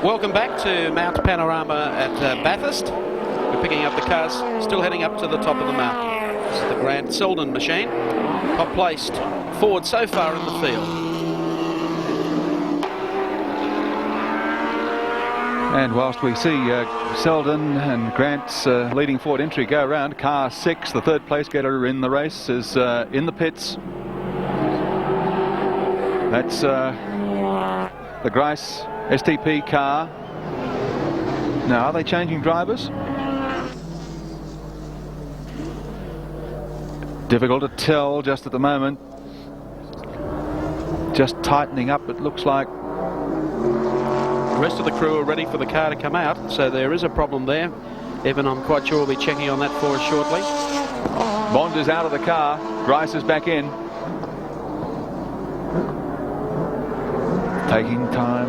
Welcome back to Mount Panorama at Bathurst. We're picking up the cars, still heading up to the top of the mountain. This is the Grant Selden machine, top placed forward so far in the field. And whilst we see Selden and Grant's leading forward entry go around, car 6, the third place getter in the race, is in the pits. That's the Grice STP car. Now, are they changing drivers? Difficult to tell just at the moment. Just tightening up, it looks like. The rest of the crew are ready for the car to come out, so there is a problem there. Evan, I'm quite sure, will be checking on that for us shortly. Bond is out of the car. Grice is back in. Taking time,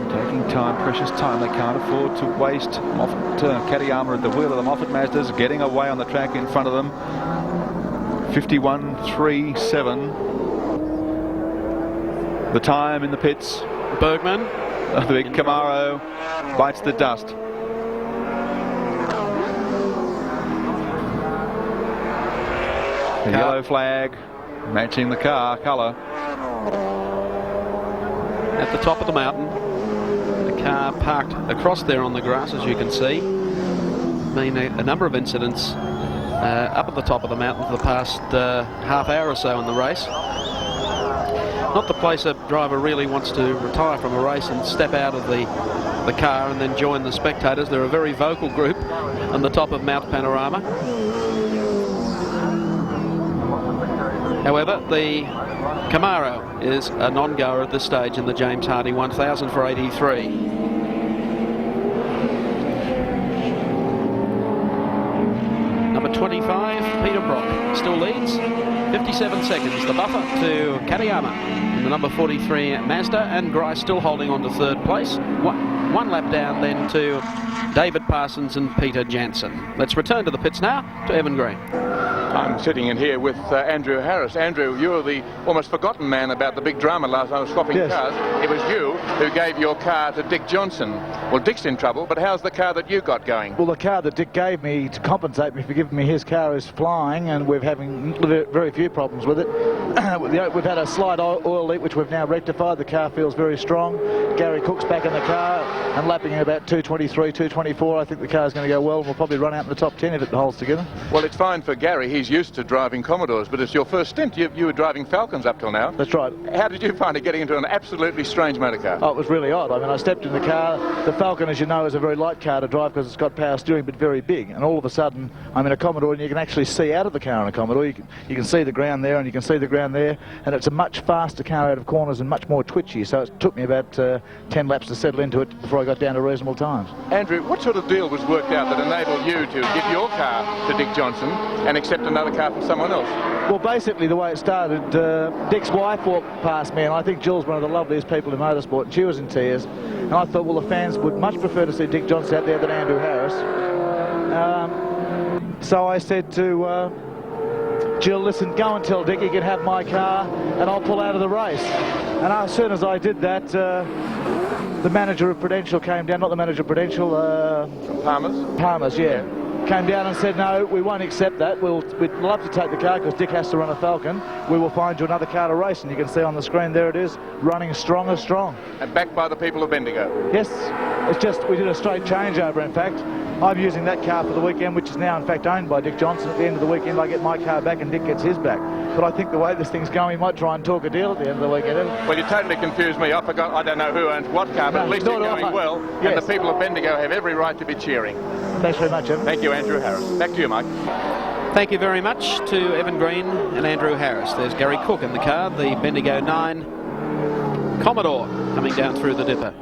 precious time. They can't afford to waste. Moffat, Katayama at the wheel of the Moffat Mazdas, getting away on the track in front of them. 51.37. The time in the pits. Bergman. The big Camaro bites the dust. The yellow flag matching the car colour. At the top of the mountain, the car parked across there on the grass, as you can see. Been a number of incidents up at the top of the mountain for the past half hour or so in the race. Not the place a driver really wants to retire from a race and step out of the car and then join the spectators. They're a very vocal group on the top of Mount Panorama. However, the Camaro is a non-goer at this stage in the James Hardie 1000 for 83. Number 25, Peter Brock, still leads. 57 seconds, the buffer to Katayama in the number 43 Mazda, and Grice still holding on to third place. One lap down then to David Parsons and Peter Jansen. Let's return to the pits now to Evan Green. I'm sitting in here with Andrew Harris. Andrew, you're the almost forgotten man about the big drama last night of swapping cars. It was you who gave your car to Dick Johnson. Well, Dick's in trouble, but how's the car that you got going? Well, the car that Dick gave me to compensate me for giving me his car is flying, and we're having very few problems with it. We've had a slight oil leak, which we've now rectified. The car feels very strong. Gary Cook's back in the car and lapping at about 223, 224. I think the car's going to go well, and we'll probably run out in the top 10 if it holds together. Well, it's fine for Gary. He's used to driving Commodores, but it's your first stint. You were driving Falcons up till now. That's right. How did you find it getting into an absolutely strange motor car? Oh, it was really odd. I mean, I stepped in the car. The Falcon, as you know, is a very light car to drive because it's got power steering, but very big. And all of a sudden, I'm in a Commodore, and you can actually see out of the car in a Commodore. You can see the ground there, and you can see the ground there. And it's a much faster car out of corners and much more twitchy. So it took me about 10 laps to settle into it before I got down to reasonable times. Andrew, what sort of deal was worked out that enabled you to give your car to Dick Johnson and accept another car from someone else? Well, basically the way it started, Dick's wife walked past me, and I think Jill's one of the loveliest people in motorsport, and she was in tears. And I thought, well, the fans would much prefer to see Dick Johnson out there than Andrew Harris. So I said to Jill, listen, go and tell Dick he can have my car and I'll pull out of the race. And as soon as I did that, the manager of Prudential came down, not the manager of Prudential, Palmer's, yeah. Came down and said, no, we won't accept that. We'd love to take the car because Dick has to run a Falcon. We will find you another car to race. And you can see on the screen, there it is, running strong as strong. And backed by the people of Bendigo. Yes, it's just, we did a straight changeover, in fact. I'm using that car for the weekend, which is now, in fact, owned by Dick Johnson. At the end of the weekend, I get my car back and Dick gets his back. But I think the way this thing's going, we might try and talk a deal at the end of the weekend. Well, you totally confused me. I forgot, I don't know who owns what car, but at least it's going well. Yes. And the people of Bendigo have every right to be cheering. Thanks very much, Evan. Thank you, Andrew Harris. Back to you, Mike. Thank you very much to Evan Green and Andrew Harris. There's Gary Cook in the car, the Bendigo 9 Commodore coming down through the dipper.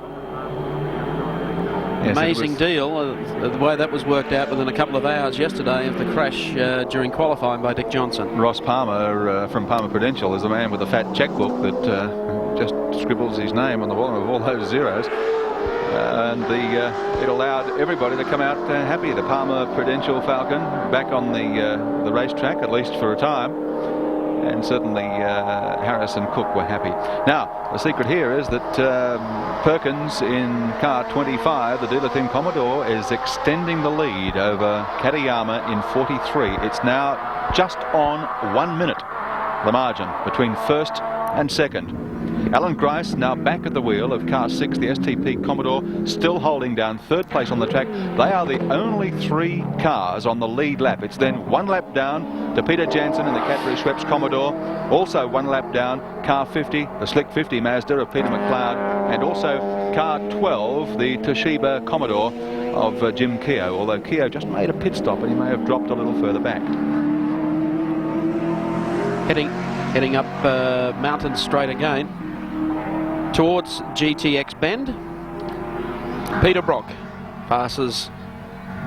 Yes, amazing deal, the way that was worked out within a couple of hours yesterday of the crash during qualifying by Dick Johnson. Ross Palmer from Palmer Prudential is the man with the fat checkbook that just scribbles his name on the bottom of all those zeros. And it allowed everybody to come out happy. The Palmer Prudential Falcon back on the racetrack, at least for a time. and certainly Harris and Cook were happy. Now, the secret here is that Perkins in car 25, the dealer team Commodore, is extending the lead over Katayama in 43. It's now just on 1 minute, the margin between first and second. Alan Grice now back at the wheel of car 6, the STP Commodore, still holding down third place on the track. They are the only 3 cars on the lead lap. It's then 1 lap down to Peter Jansen in the Cadbury Schweppes Commodore. Also 1 lap down, car 50, the Slick 50 Mazda of Peter McLeod, and also car 12, the Toshiba Commodore of Jim Keogh, although Keogh just made a pit stop and he may have dropped a little further back. Heading up Mountain Straight again towards GTX Bend. Peter Brock passes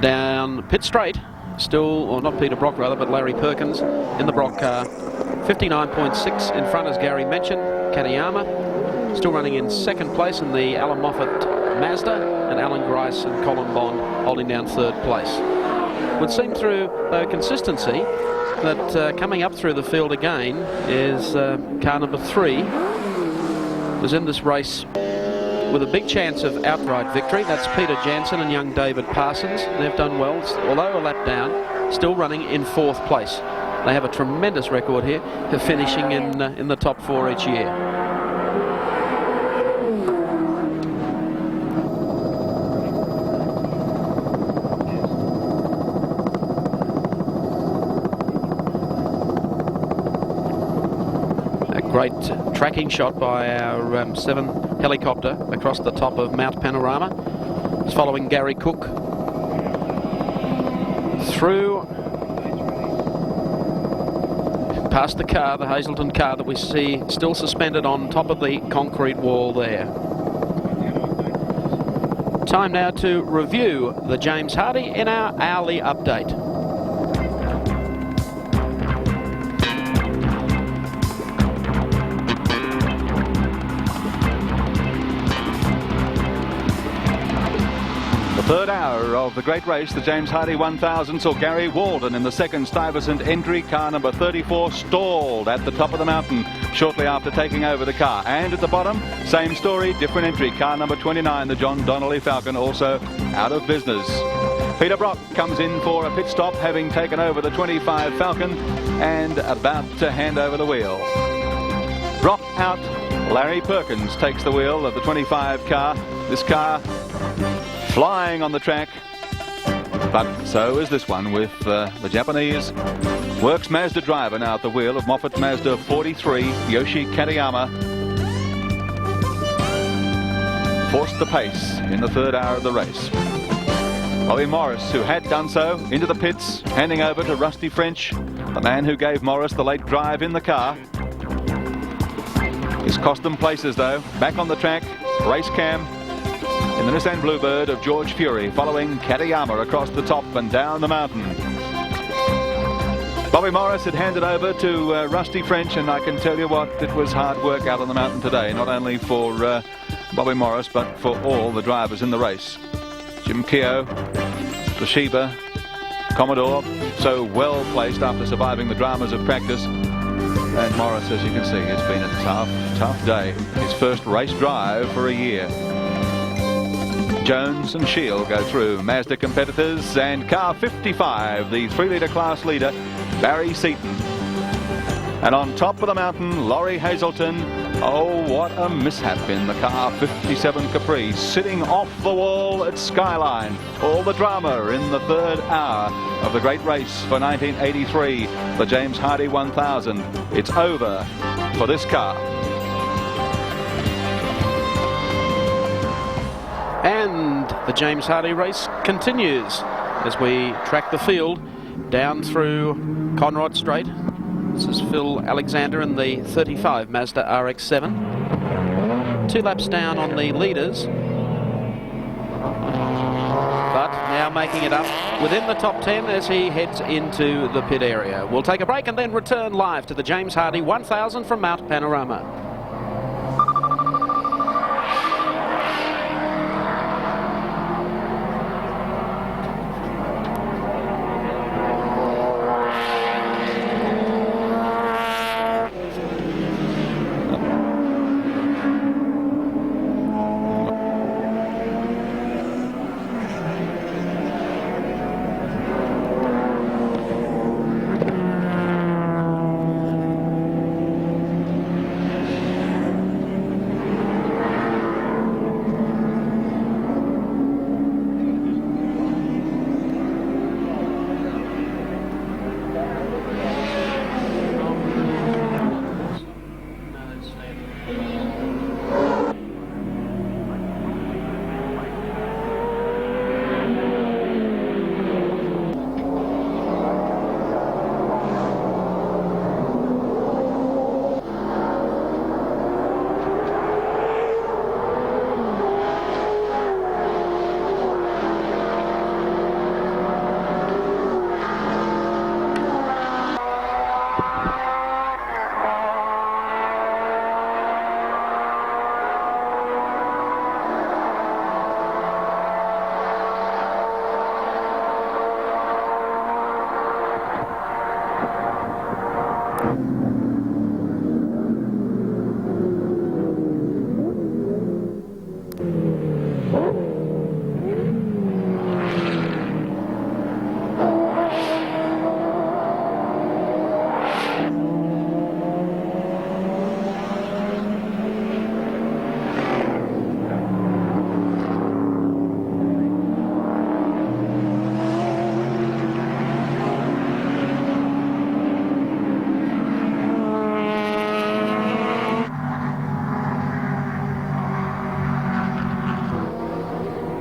down pit straight, still, or not Peter Brock rather, but Larry Perkins in the Brock car. 59.6 in front, as Gary mentioned. Katayama still running in second place in the Alan Moffat Mazda, and Alan Grice and Colin Bond holding down third place. Would seem through consistency that coming up through the field again is car number 3. Was in this race with a big chance of outright victory. That's Peter Jansen and young David Parsons. They've done well, although a lap down, still running in 4th place. They have a tremendous record here, finishing in the top 4 each year. Great tracking shot by our 7 helicopter across the top of Mount Panorama. It's following Gary Cook through past the car, the Hazelton car that we see still suspended on top of the concrete wall there. Time now to review the James Hardie in our hourly update. Third hour of the great race, the James Hardie 1000, saw Gary Walden in the second Stuyvesant entry. Car number 34 stalled at the top of the mountain shortly after taking over the car. And at the bottom, same story, different entry. Car number 29, the John Donnelly Falcon, also out of business. Peter Brock comes in for a pit stop, having taken over the 25 Falcon and about to hand over the wheel. Brock out, Larry Perkins takes the wheel of the 25 car. This car flying on the track, but so is this one with the Japanese Works Mazda driver now at the wheel of Moffat Mazda 43, Yoshi Katayama. Forced the pace in the third hour of the race. Bobby Morris, who had done so, into the pits, handing over to Rusty French, the man who gave Morris the late drive in the car. He's cost them places though. Back on the track, race cam in the Nissan Bluebird of George Fury, following Katayama across the top and down the mountain. Bobby Morris had handed over to Rusty French, and I can tell you what, it was hard work out on the mountain today, not only for Bobby Morris, but for all the drivers in the race. Jim Keogh, Toshiba, Commodore, so well placed after surviving the dramas of practice. And Morris, as you can see, it's been a tough day. His first race drive for a year. Jones and Shield go through. Mazda competitors, and car 55, the 3-litre class leader, Barry Seaton. And on top of the mountain, Laurie Hazelton. Oh, what a mishap in the car 57 Capri, sitting off the wall at Skyline. All the drama in the third hour of the great race for 1983, the James Hardie 1000. It's over for this car. And the James Hardie race continues as we track the field down through Conrod Straight. This is Phil Alexander in the 35 Mazda RX-7. 2 laps down on the leaders, but now making it up within the top 10 as he heads into the pit area. We'll take a break and then return live to the James Hardie 1000 from Mount Panorama.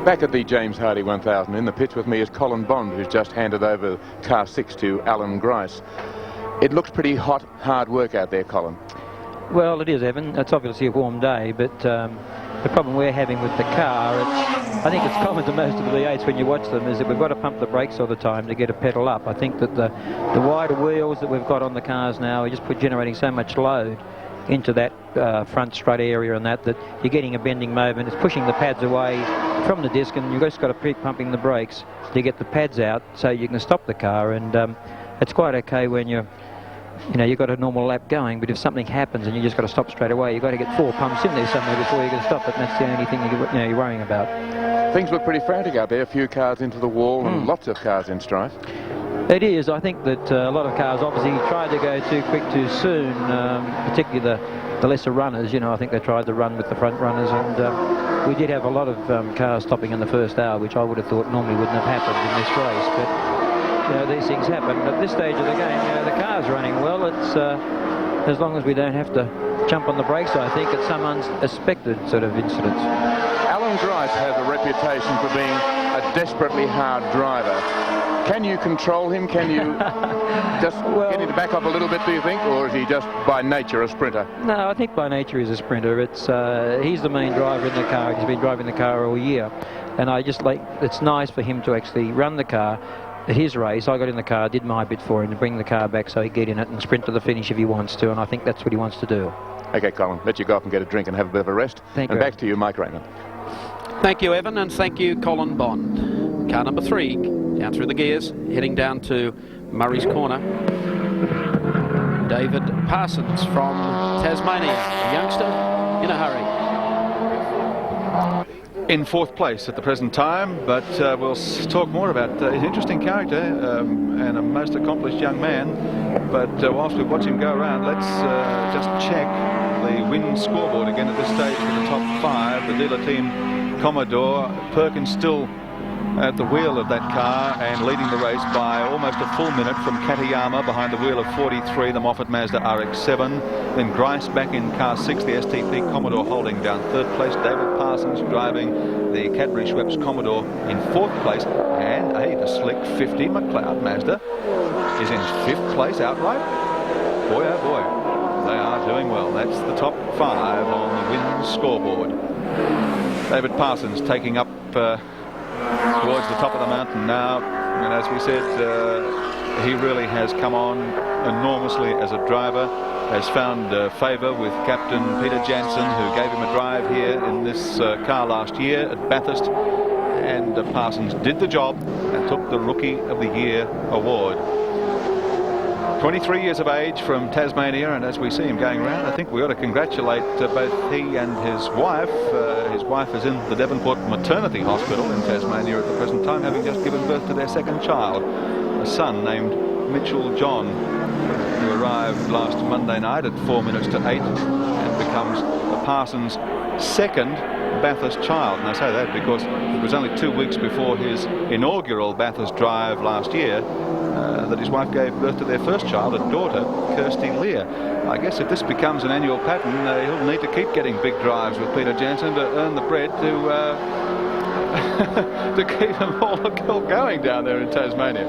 Back at the James Hardie 1000, in the pitch with me is Colin Bond, who's just handed over car 6 to Alan Grice. It looks pretty hot, hard work out there, Colin. Well, it is, Evan. It's obviously a warm day, but the problem we're having with the car, I think it's common to most of the V8s when you watch them, is that we've got to pump the brakes all the time to get a pedal up. I think that the wider wheels that we've got on the cars now are just generating so much load into that front strut area and that you're getting a bending moment. It's pushing the pads away from the disc, and you've just got to keep pumping the brakes to get the pads out so you can stop the car. And it's quite okay when you've got a normal lap going, but if something happens and you just got to stop straight away, you've got to get 4 pumps in there somewhere before you can stop it, and that's the only thing you're worrying about. Things look pretty frantic out there. A few cars into the wall and lots of cars in strife. It is. I think that a lot of cars obviously tried to go too quick too soon, particularly the lesser runners. I think they tried to run with the front runners, and we did have a lot of cars stopping in the first hour, which I would have thought normally wouldn't have happened in this race. But these things happen. At this stage of the game, the car's running well. It's as long as we don't have to jump on the brakes, I think it's some unexpected sort of incidents. Alan Grice has a reputation for being a desperately hard driver. Can you control him? Can you just get him to back up a little bit, do you think? Or is he just by nature a sprinter? No, I think by nature he's a sprinter. He's the main driver in the car. He's been driving the car all year. And it's nice for him to actually run the car at his race. I got in the car, did my bit for him to bring the car back so he'd get in it and sprint to the finish if he wants to. And I think that's what he wants to do. OK, Colin, let you go up and get a drink and have a bit of a rest. Thank you. And back to you, Mike Raymond. Thank you, Evan, and thank you, Colin Bond. Car number 3, down through the gears, heading down to Murray's Corner. David Parsons from Tasmania, a youngster in a hurry. In 4th place at the present time, but we'll talk more about his interesting character and a most accomplished young man. But whilst we watch him go around, let's just check the win scoreboard again at this stage for the top 5. The dealer team Commodore, Perkins still at the wheel of that car and leading the race by almost a full minute from Katayama behind the wheel of 43, the Moffat Mazda RX-7. Then Grice back in car 6, the STP Commodore holding down 3rd place. David Parsons driving the Cadbury Schweppes Commodore in 4th place. And the slick 50 McLeod Mazda is in 5th place outright. Boy, oh boy, they are doing well. That's the top 5 on the win scoreboard. David Parsons taking up towards the top of the mountain now, and as we said, he really has come on enormously as a driver, has found favour with Captain Peter Jansen, who gave him a drive here in this car last year at Bathurst, and Parsons did the job and took the Rookie of the Year award. 23 years of age from Tasmania, and as we see him going around, I think we ought to congratulate both he and his wife. His wife is in the Devonport Maternity Hospital in Tasmania at the present time, having just given birth to their 2nd child, a son named Mitchell John, who arrived last Monday night at 4 minutes to 8 and becomes the Parsons' 2nd Bathurst child. And I say that because it was only 2 weeks before his inaugural Bathurst drive last year that his wife gave birth to their 1st child, a daughter, Kirsty Lear. I guess if this becomes an annual pattern, he'll need to keep getting big drives with Peter Jansen to earn the bread to keep them all going down there in Tasmania.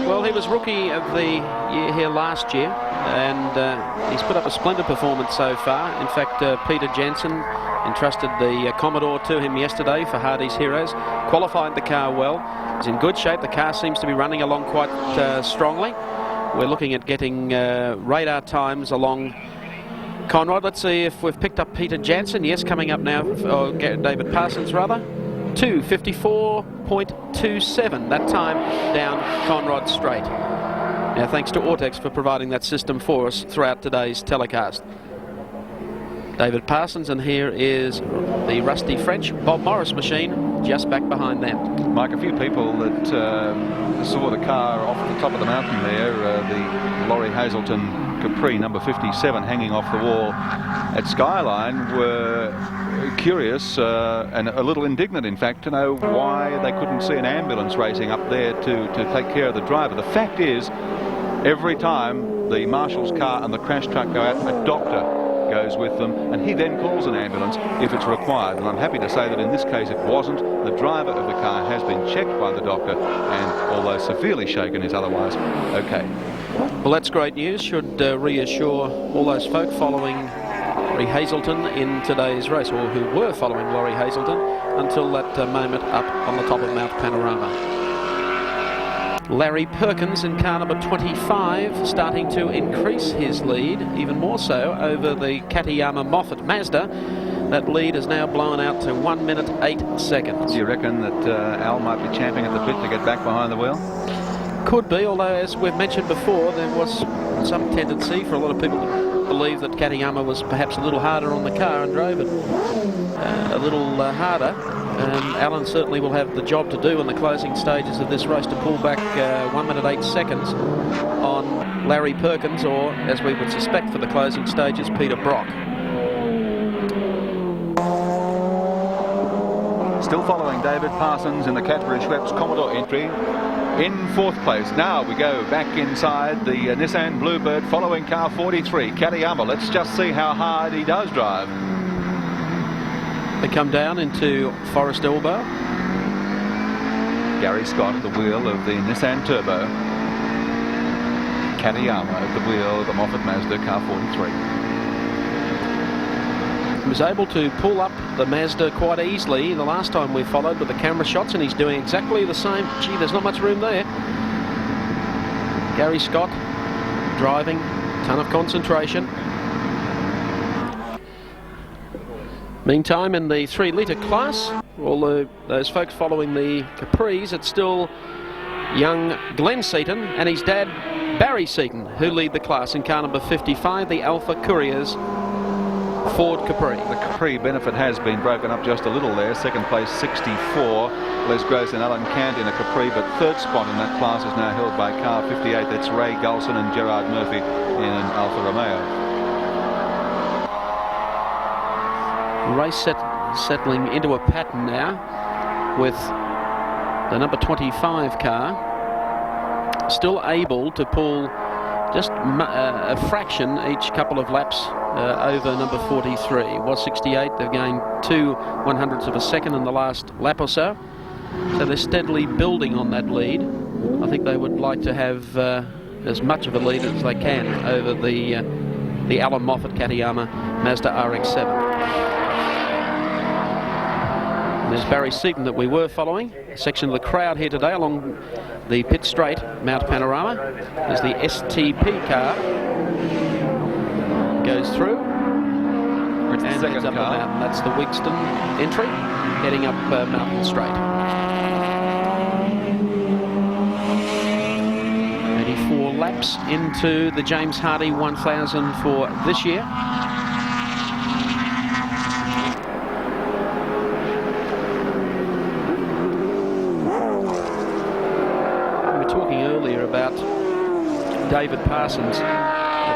Well, he was Rookie of the Year here last year, and he's put up a splendid performance so far. In fact, Peter Jansen entrusted the Commodore to him yesterday for Hardie's Heroes, qualified the car well. He's in good shape. The car seems to be running along quite strongly. We're looking at getting radar times along Conrad. Let's see if we've picked up Peter Jansen. Yes, coming up now, or David Parsons rather. 2:54.27, that time down Conrad Straight. Thanks to Ortex for providing that system for us throughout today's telecast. David Parsons, and here is the rusty French Bob Morris machine just back behind them. Mike, a few people that saw the car off the top of the mountain there, the Laurie Hazelton Capri number 57 hanging off the wall at Skyline, were curious and a little indignant, in fact, to know why they couldn't see an ambulance racing up there to take care of the driver. The fact is, every time the marshal's car and the crash truck go out, a doctor goes with them, and he then calls an ambulance if it's required. And I'm happy to say that in this case it wasn't. The driver of the car has been checked by the doctor, and although severely shaken, is otherwise okay. Well, that's great news. Should reassure all those folk following Laurie Hazelton in today's race, or who were following Laurie Hazelton until that moment up on the top of Mount Panorama. Larry Perkins in car number 25, starting to increase his lead even more so over the Katayama Moffat Mazda. That lead is now blown out to 1 minute 8 seconds. Do you reckon that Al might be champing at the bit to get back behind the wheel? Could be, although as we've mentioned before, there was some tendency for a lot of people to believe that Katayama was perhaps a little harder on the car and drove it a little harder. Alan certainly will have the job to do in the closing stages of this race to pull back 1 minute 8 seconds on Larry Perkins, or as we would suspect for the closing stages, Peter Brock. Still following David Parsons in the Cadbury Schweppes Commodore entry in 4th place. Now we go back inside the Nissan Bluebird following car 43, Katayama. Let's just see how hard he does drive. They come down into Forest Elbow. Gary Scott at the wheel of the Nissan Turbo. Katayama at the wheel of the Moffat Mazda car 43. He was able to pull up the Mazda quite easily the last time we followed with the camera shots, and he's doing exactly the same. Gee, there's not much room there. Gary Scott driving, ton of concentration. Meantime, in the 3-litre class, all those folks following the Capris, it's still young Glenn Seaton and his dad Barry Seaton who lead the class in car number 55, the Alpha Couriers Ford Capri. The Capri benefit has been broken up just a little there. 2nd place 64, Les Gross and Alan Cant in a Capri, but 3rd spot in that class is now held by car 58. That's Ray Gulson and Gerard Murphy in an Alfa Romeo. Race settling into a pattern now with the number 25 car still able to pull just a fraction each couple of laps over number 43. It was 68. They've gained 2/100ths of a second in the last lap or so. So they're steadily building on that lead. I think they would like to have as much of a lead as they can over the Alan Moffat Katayama Mazda RX-7. There's Barry Seaton that we were following. A section of the crowd here today along the pit straight, Mount Panorama. There's the STP car. Goes through. It's the second heads up car. the mountain. That's the Wigston entry, heading up Mountain Straight. 84 laps into the James Hardie 1000 for this year. About David Parsons,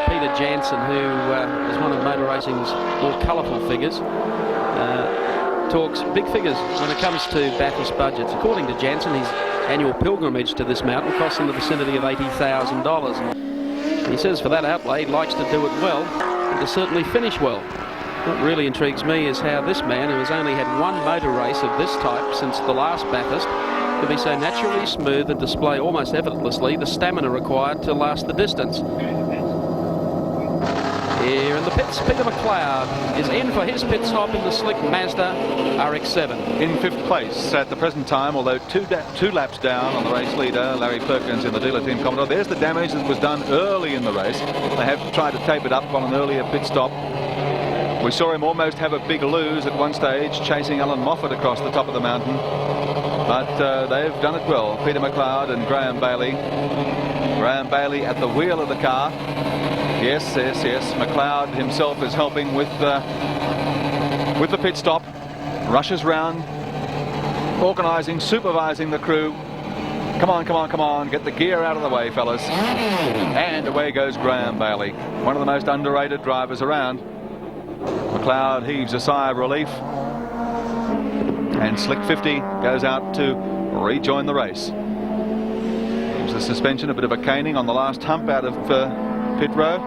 Peter Jansen, who is one of motor racing's more colourful figures, talks big figures when it comes to Bathurst budgets. According to Jansen, his annual pilgrimage to this mountain costs in the vicinity of $80,000. He says for that outlay, he likes to do it well and to certainly finish well. What really intrigues me is how this man, who has only had one motor race of this type since the last Bathurst, to be so naturally smooth and display almost effortlessly the stamina required to last the distance. Here in the pits, Peter McLeod is in for his pit stop in the slick Mazda RX-7. In 5th place at the present time, although two laps down on the race leader, Larry Perkins in the dealer team Commodore. There's the damage that was done early in the race. They have tried to tape it up on an earlier pit stop. We saw him almost have a big lose at one stage, chasing Alan Moffat across the top of the mountain. But they've done it well. Peter McLeod and Graham Bailey Graham Bailey at the wheel of the car. Yes. McLeod himself is helping with the pit stop. Rushes round, organising, supervising the crew. Come on, get the gear out of the way, fellas. And away goes Graham Bailey, one of the most underrated drivers around. McLeod heaves a sigh of relief, and Slick 50 goes out to rejoin the race. Gives the suspension a bit of a caning on the last hump out of pit row.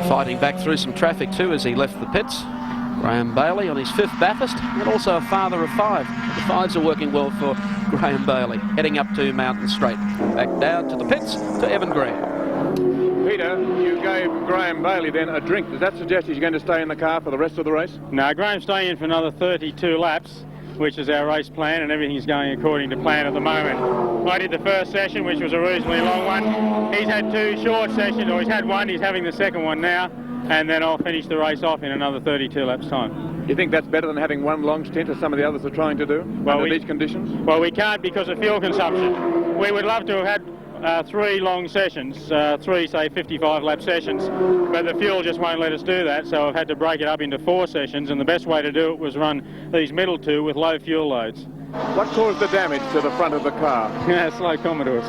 Fighting back through some traffic too as he left the pits. Graham Bailey on his 5th Bathurst, and also a father of 5. The 5s are working well for Graham Bailey, heading up to Mountain Straight. Back down to the pits to Evan Graham. Peter, you gave Graham Bailey then a drink. Does that suggest he's going to stay in the car for the rest of the race? No, Graham's staying in for another 32 laps, which is our race plan, and everything's going according to plan at the moment. I did the first session, which was a reasonably long one. He's had 2 short sessions, or he's had one, he's having the second one now, and then I'll finish the race off in another 32 laps time. Do you think that's better than having one long stint, as some of the others are trying to do under these conditions? Well, we can't because of fuel consumption. We would love to have had 3 long sessions, 3, say, 55-lap sessions, but the fuel just won't let us do that, so I've had to break it up into 4 sessions, and the best way to do it was run these middle 2 with low fuel loads. What caused the damage to the front of the car? Slow Commodores.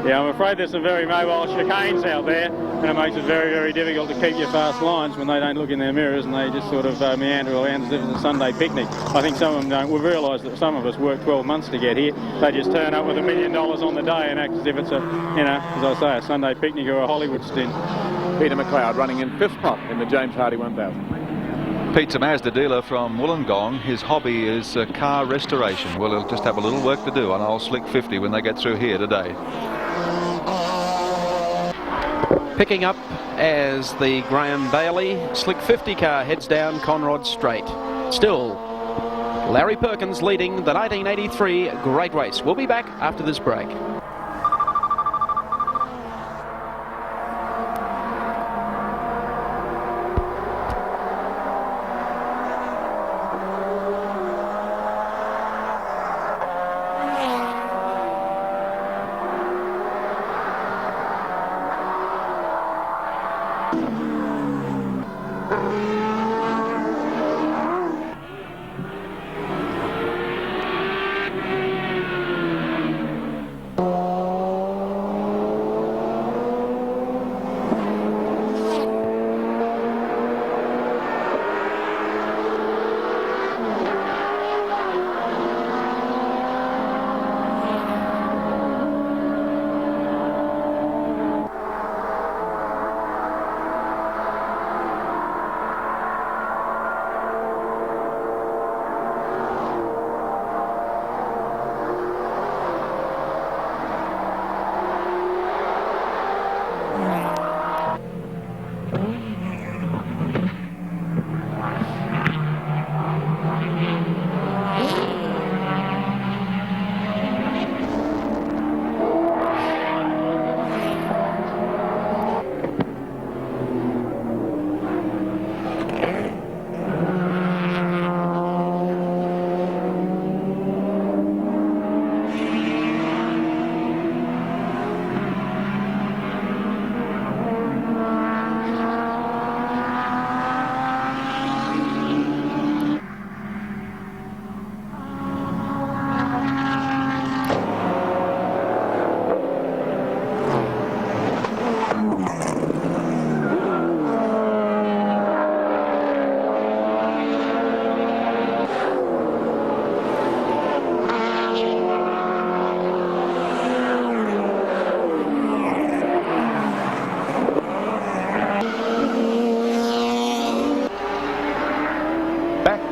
Yeah, I'm afraid there's some very mobile chicanes out there, and it makes it very, very difficult to keep your fast lines when they don't look in their mirrors and they just sort of meander around as if it's a Sunday picnic. I think some of them don't. We've realised that some of us work 12 months to get here. They just turn up with $1 million on the day and act as if it's a, as I say, a Sunday picnic or a Hollywood stint. Peter McLeod running in 5th spot in the James Hardie 1000. Pete's a Mazda dealer from Wollongong. His hobby is car restoration. Well, he'll just have a little work to do on old Slick 50 when they get through here today. Picking up as the Graham Bailey Slick 50 car heads down Conrod Straight. Still, Larry Perkins leading the 1983 Great Race. We'll be back after this break.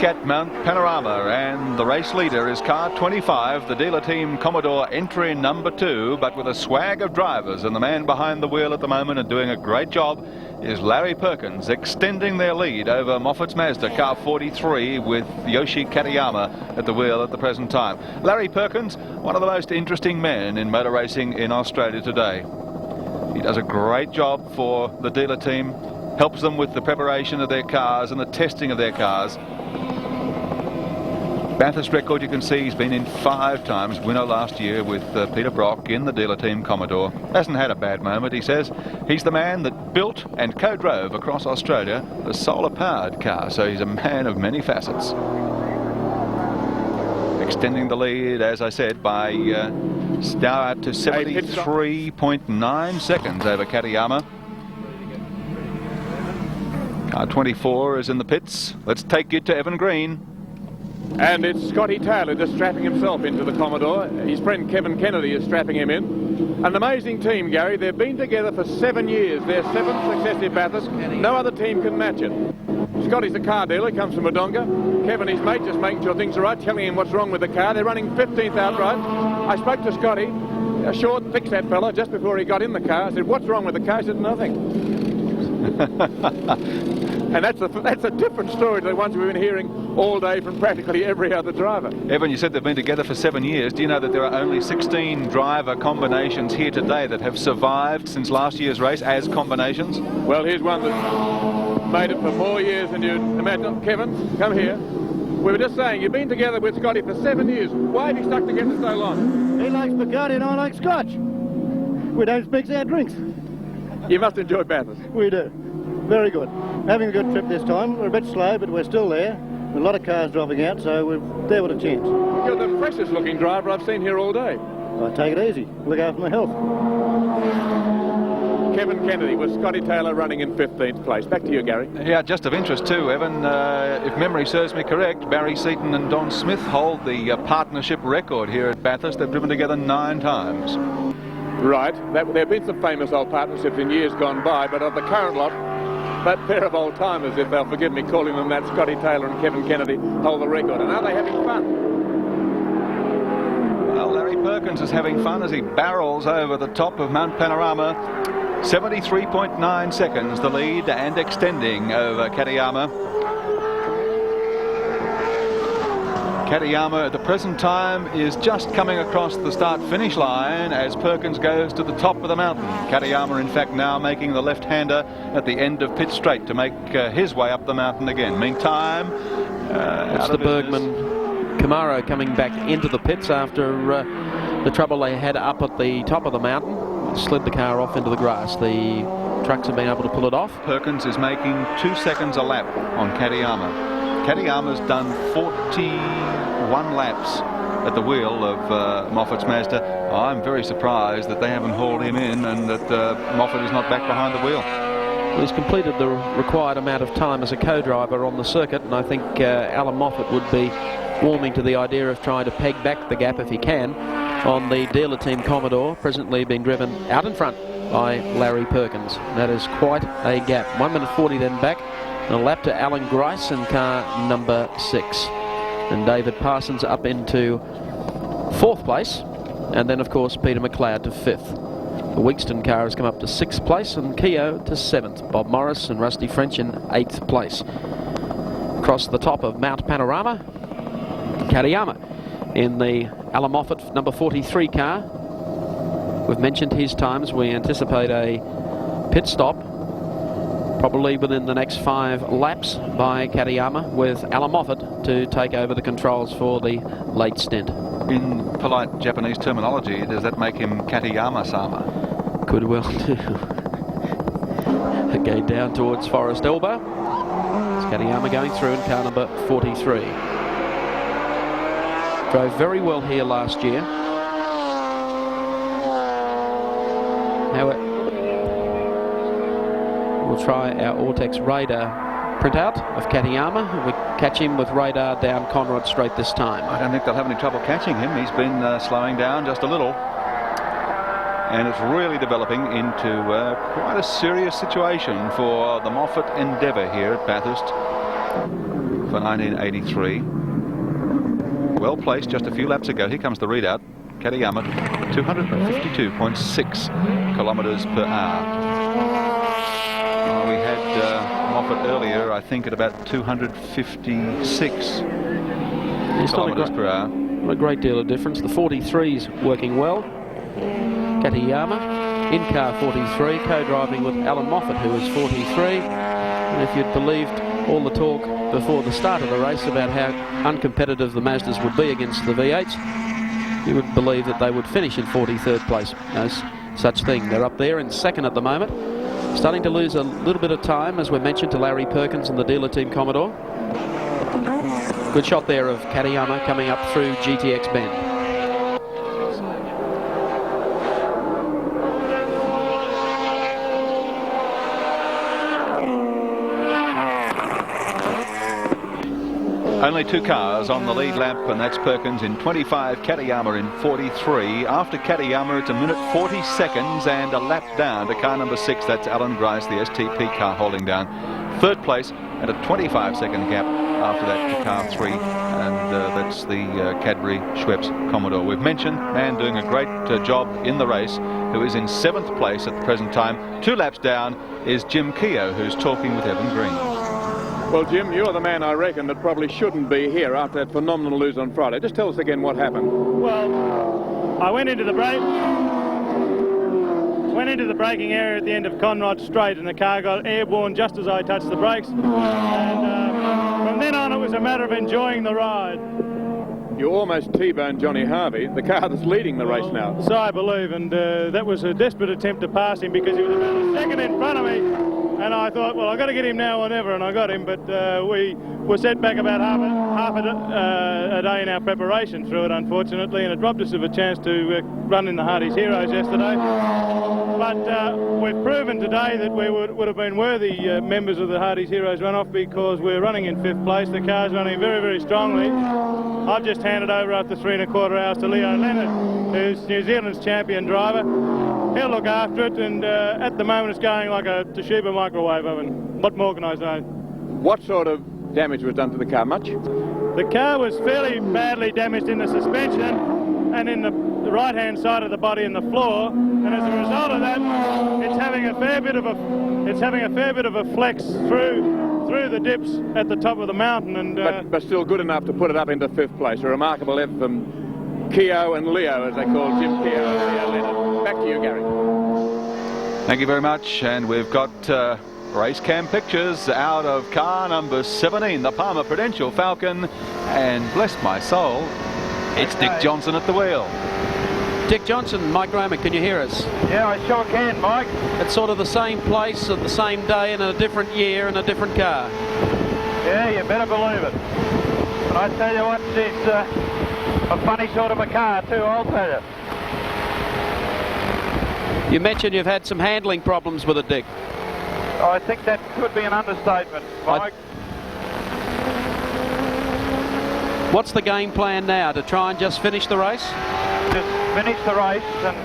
At Mount Panorama, and the race leader is car 25, the dealer team Commodore, entry number 2, but with a swag of drivers, and the man behind the wheel at the moment and doing a great job is Larry Perkins, extending their lead over Moffat's Mazda car 43 with Yoshi Katayama at the wheel at the present time. Larry Perkins, one of the most interesting men in motor racing in Australia today. He does a great job for the dealer team, helps them with the preparation of their cars and the testing of their cars. Bathurst record, you can see he's been in 5 times. Winner last year with Peter Brock in the dealer team Commodore. Hasn't had a bad moment, he says. He's the man that built and co-drove across Australia the solar-powered car, so he's a man of many facets. Extending the lead, as I said, by now out to 73.9 seconds over Katayama. Car 24 is in the pits. Let's take you to Evan Green. And it's Scotty Taylor just strapping himself into the Commodore. His friend Kevin Kennedy is strapping him in. An amazing team, Gary. They've been together for 7 years. Their 7th successive Bathurst. No other team can match it. Scotty's a car dealer, comes from Wodonga. Kevin, his mate, just making sure things are right, telling him what's wrong with the car. They're running 15th outright. I spoke to Scotty, a short, thick-set fella, just before he got in the car. I said, what's wrong with the car? He said, nothing. And that's a different story to the ones we've been hearing all day from practically every other driver. Evan, you said they've been together for 7 years. Do you know that there are only 16 driver combinations here today that have survived since last year's race as combinations? Well, here's one that made it for more years than you'd imagine. Kevin, come here. We were just saying, you've been together with Scotty for 7 years. Why have you stuck together so long? He likes Bacardi and I like Scotch. We don't mix our drinks. You must enjoy Bathurst. We do. Very good. Having a good trip this time. We're a bit slow, but we're still there. A lot of cars dropping out, so we're there with a chance. You're the freshest looking driver I've seen here all day. I take it easy. Look after my health. Kevin Kennedy with Scotty Taylor running in 15th place. Back to you, Gary. Yeah, just of interest too, Evan. If memory serves me correct, Barry Seaton and Don Smith hold the partnership record here at Bathurst. They've driven together 9 times. Right. There have been some famous old partnerships in years gone by, but of the current lot, that pair of old-timers, if they'll forgive me calling them that, Scotty Taylor and Kevin Kennedy, hold the record. And are they having fun? Well, Larry Perkins is having fun as he barrels over the top of Mount Panorama. 73.9 seconds the lead and extending over Katayama. Katayama at the present time is just coming across the start-finish line as Perkins goes to the top of the mountain. Katayama, in fact, now making the left-hander at the end of pit straight to make his way up the mountain again. Meantime, it's the Bergman Camaro coming back into the pits after the trouble they had up at the top of the mountain. Slid the car off into the grass. The trucks have been able to pull it off. Perkins is making 2 seconds a lap on Katayama. Katayama's done 41 laps at the wheel of Moffat's Mazda. I'm very surprised that they haven't hauled him in and that Moffat is not back behind the wheel. Well, he's completed the required amount of time as a co-driver on the circuit, and I think Alan Moffat would be warming to the idea of trying to peg back the gap if he can on the dealer team Commodore, presently being driven out in front by Larry Perkins. That is quite a gap. 1 minute 40 then back. And a lap to Alan Grice in car number 6. And David Parsons up into 4th place. And then, of course, Peter McLeod to 5th. The Wigston car has come up to 6th place and Keogh to 7th. Bob Morris and Rusty French in 8th place. Across the top of Mount Panorama, Katayama in the Alan Moffat number 43 car. We've mentioned his times. We anticipate a pit stop probably within the next 5 laps by Katayama, with Alan Moffat to take over the controls for the late stint. In polite Japanese terminology, does that make him Katayama-sama? Could well do. Again, down towards Forest Elbow. It's Katayama going through in car number 43. Drove very well here last year. Now we'll try our Ortex radar printout of Katayama. We catch him with radar down Conrad Straight this time. I don't think they'll have any trouble catching him. He's been slowing down just a little. And it's really developing into quite a serious situation for the Moffat endeavour here at Bathurst for 1983. Well placed just a few laps ago. Here comes the readout. Katayama, 252.6 kilometres per hour. We had Moffat earlier, I think, at about 256 kilometres per hour. Not a great deal of difference. The 43's working well. Katayama in car 43, co-driving with Alan Moffat, who is 43. And if you'd believed all the talk before the start of the race about how uncompetitive the Mazdas would be against the V8s, you would believe that they would finish in 43rd place. No such thing. They're up there in second at the moment. Starting to lose a little bit of time, as we mentioned, to Larry Perkins and the dealer team Commodore. Good shot there of Katayama coming up through GTX Bend. Only two cars on the lead lap, and that's Perkins in 25, Katayama in 43. After Katayama, it's a minute 40 seconds and a lap down to car number 6. That's Alan Grice, the STP car, holding down third place, and a 25-second gap after that to car 3, and that's the Cadbury Schweppes Commodore. We've mentioned man doing a great job in the race, who is in 7th place at the present time. 2 laps down is Jim Keogh, who's talking with Evan Green. Well, Jim, you're the man I reckon that probably shouldn't be here after that phenomenal lose on Friday. Just tell us again what happened. Well, I went into the braking area at the end of Conrod Straight, and the car got airborne just as I touched the brakes. And from then on, it was a matter of enjoying the ride. You almost T-boned Johnny Harvey, the car that's leading the race now. So I believe, and that was a desperate attempt to pass him because he was about a second in front of me. And I thought, well, I've got to get him now or never, and I got him. But we were set back about half a day in our preparation through it, unfortunately, and it robbed us of a chance to run in the Hardie's Heroes yesterday. But we've proven today that we would have been worthy members of the Hardie's Heroes run-off, because we're running in 5th place. The car's running very, very strongly. I've just handed over after 3 1/4 hours to Leo Leonard, who's New Zealand's champion driver. He'll look after it, and at the moment it's going like a Toshiba microwave oven. What more can I say? What sort of damage was done to the car? Much? The car was fairly badly damaged in the suspension and in the right-hand side of the body and the floor, and as a result of that, it's having a fair bit of a flex through the dips at the top of the mountain, and but still good enough to put it up into 5th place. A remarkable effort from Keogh and Leo, as they call Jim Keogh and Leo Leonard. Back to you, Gary. Thank you very much, and we've got race cam pictures out of car number 17, the Palmer Prudential Falcon, and bless my soul, it's Dick Johnson at the wheel. Dick Johnson, Mike Roman, can you hear us? Yeah, I sure can, Mike. It's sort of the same place at the same day in a different year in a different car. Yeah, you better believe it. But I tell you what, it's a funny sort of a car too, I'll tell you. You mentioned you've had some handling problems with it, Dick. I think that could be an understatement, Mike. What's the game plan now? To try and just finish the race? Just finish the race and